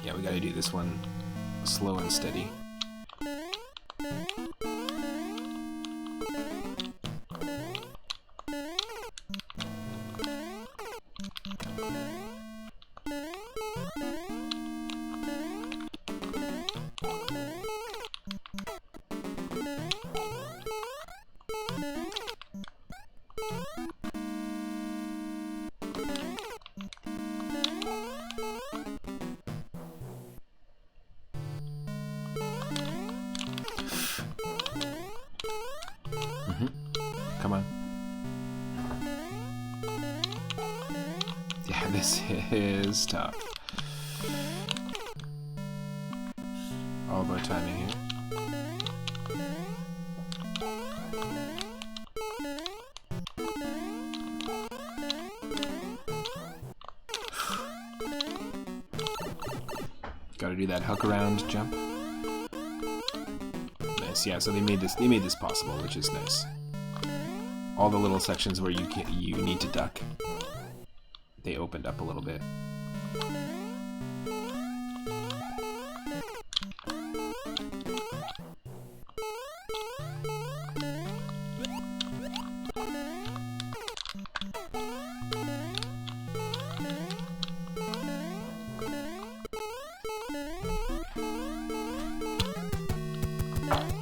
Yeah, we gotta do this one slow and steady. Come on. Yeah, this is tough. All about timing here. Gotta do that huck around jump. Nice, yeah, so they made this possible, which is nice. All the little sections where you need to duck, they opened up a little bit.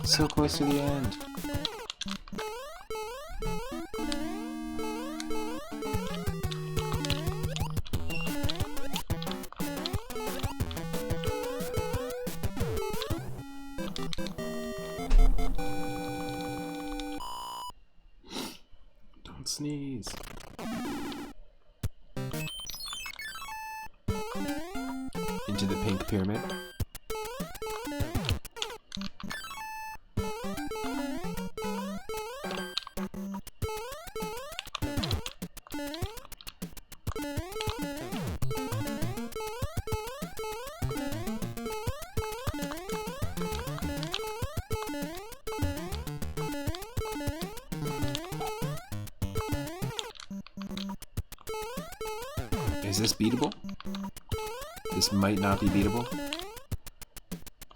So close to the end. Don't sneeze. Into the pink pyramid. Is this beatable? This might not be beatable.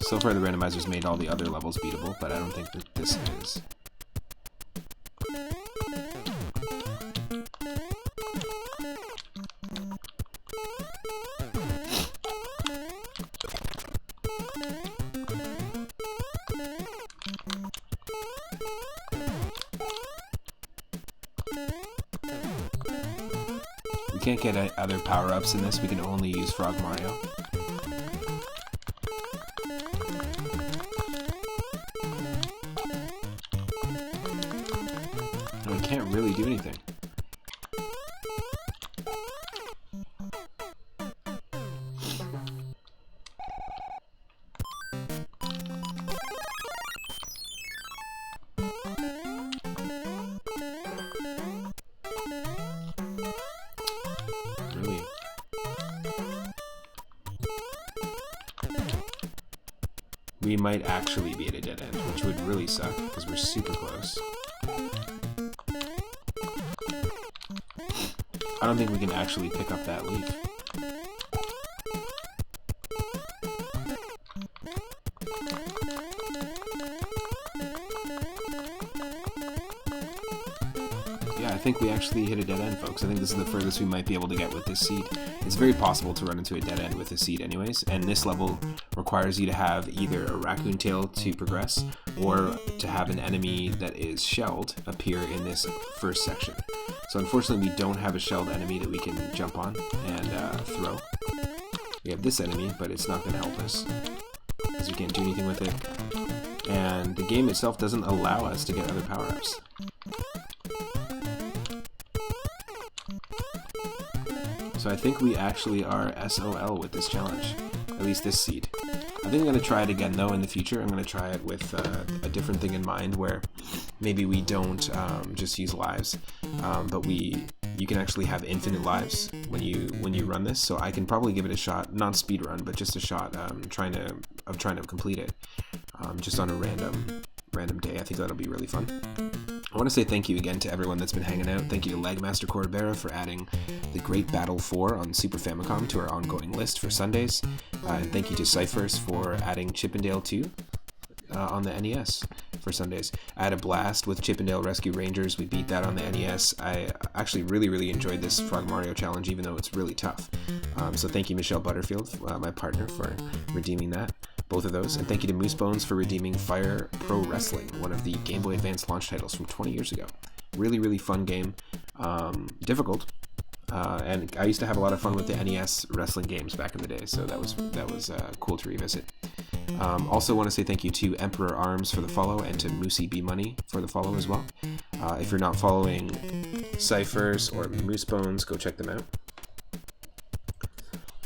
So far the randomizers made all the other levels beatable, but I don't think that this is. can't get other power-ups in this. We can only use Frog Mario. And we can't really do anything. We might actually be at a dead end, which would really suck, because we're super close. I don't think we can actually pick up that leaf. Yeah, I think we actually hit a dead end, folks. I think this is the furthest we might be able to get with this seed. It's very possible to run into a dead end with a seed anyways, and this level requires you to have either a raccoon tail to progress, or to have an enemy that is shelled appear in this first section. So unfortunately we don't have a shelled enemy that we can jump on and throw. We have this enemy, but it's not going to help us, because we can't do anything with it. And the game itself doesn't allow us to get other power-ups. So I think we actually are SOL with this challenge, at least this seed. I think I'm going to try it again though in the future. I'm going to try it with a different thing in mind, where maybe we don't just use lives, but you can actually have infinite lives when you run this. So I can probably give it a shot, not speed run, but just a shot, trying to complete it just on a random day. I think that'll be really fun. I want to say thank you again to everyone that's been hanging out. Thank you to Legmaster Corbera for adding the Great Battle 4 on Super Famicom to our ongoing list for Sundays. And thank you to Cyphers for adding Chippendale 2 on the NES for Sundays. I had a blast with Chippendale Rescue Rangers. We beat that on the NES. I actually really enjoyed this Frog Mario challenge, even though it's really tough. So thank you, Michelle Butterfield, my partner, for redeeming that. Both of those, and thank you to Moosebones for redeeming Fire Pro Wrestling, one of the Game Boy Advance launch titles from 20 years ago. Really fun game, difficult, and I used to have a lot of fun with the NES wrestling games back in the day, so that was cool to revisit. Also want to say thank you to Emperor Arms for the follow, and to Moosey B Money for the follow as well. If you're not following Cyphers or Moosebones, go check them out.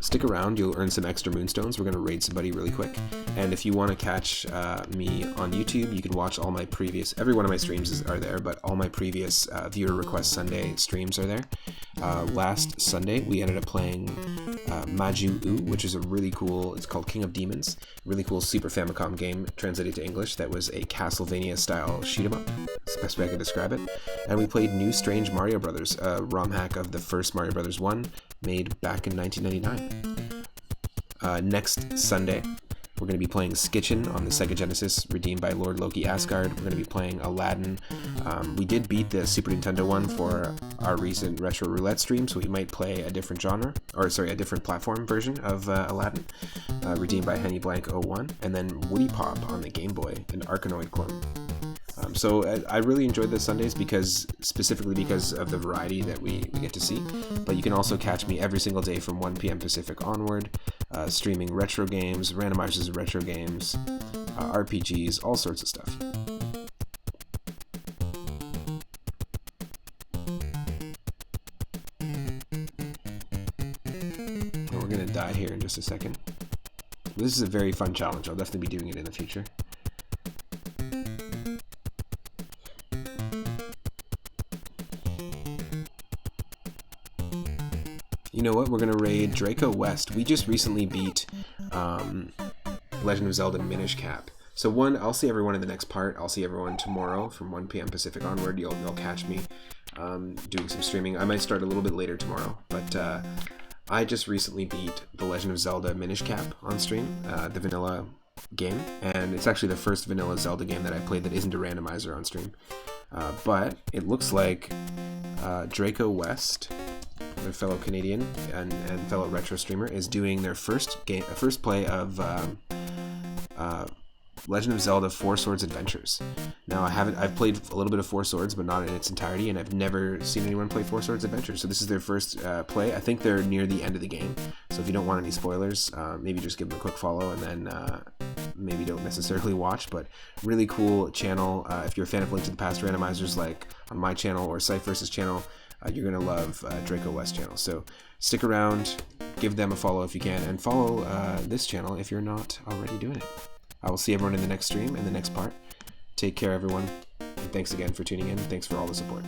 Stick around, you'll earn some extra moonstones. We're going to raid somebody really quick. And if you want to catch me on YouTube, you can watch all my previous, every one of my streams are there, but all my previous viewer request Sunday streams are there. Last Sunday, we ended up playing Maju U, which is a really cool, it's called King of Demons, really cool Super Famicom game translated to English that was a Castlevania style shoot 'em up. That's the best way I can describe it. And we played New Strange Mario Brothers, a ROM hack of the first Mario Brothers 1, made back in 1999. Next Sunday, we're going to be playing Skitchin on the Sega Genesis, redeemed by Lord Loki Asgard. We're going to be playing Aladdin. We did beat the Super Nintendo one for our recent Retro Roulette stream, so we might play a different genre, or sorry, a different platform version of Aladdin, redeemed by Henny Blank 01, and then Woody Pop on the Game Boy, an Arkanoid clone. So I really enjoyed the Sundays specifically because of the variety that we get to see. But you can also catch me every single day from 1 p.m. Pacific onward, streaming retro games, randomizers of retro games, RPGs, all sorts of stuff. And we're going to die here in just a second. This is a very fun challenge. I'll definitely be doing it in the future. You know what? We're going to raid Draco West. We just recently beat Legend of Zelda Minish Cap. So I'll see everyone in the next part. I'll see everyone tomorrow from 1 p.m. Pacific onward. You'll catch me doing some streaming. I might start a little bit later tomorrow, but I just recently beat The Legend of Zelda Minish Cap on stream, the vanilla game, and it's actually the first vanilla Zelda game that I played that isn't a randomizer on stream. But it looks like Draco West, their fellow Canadian and fellow retro streamer, is doing their first play of Legend of Zelda Four Swords Adventures. Now I've played a little bit of Four Swords, but not in its entirety, and I've never seen anyone play Four Swords Adventures. So this is their first play. I think they're near the end of the game. So if you don't want any spoilers, maybe just give them a quick follow, and then maybe don't necessarily watch. But really cool channel. If you're a fan of Link to the Past randomizers, like on my channel or Scythe Versus channel, you're gonna love Draco West channel. So stick around, give them a follow if you can, and follow this channel if you're not already doing it. I will see everyone in the next stream, in the next part. Take care, everyone, and thanks again for tuning in. Thanks for all the support.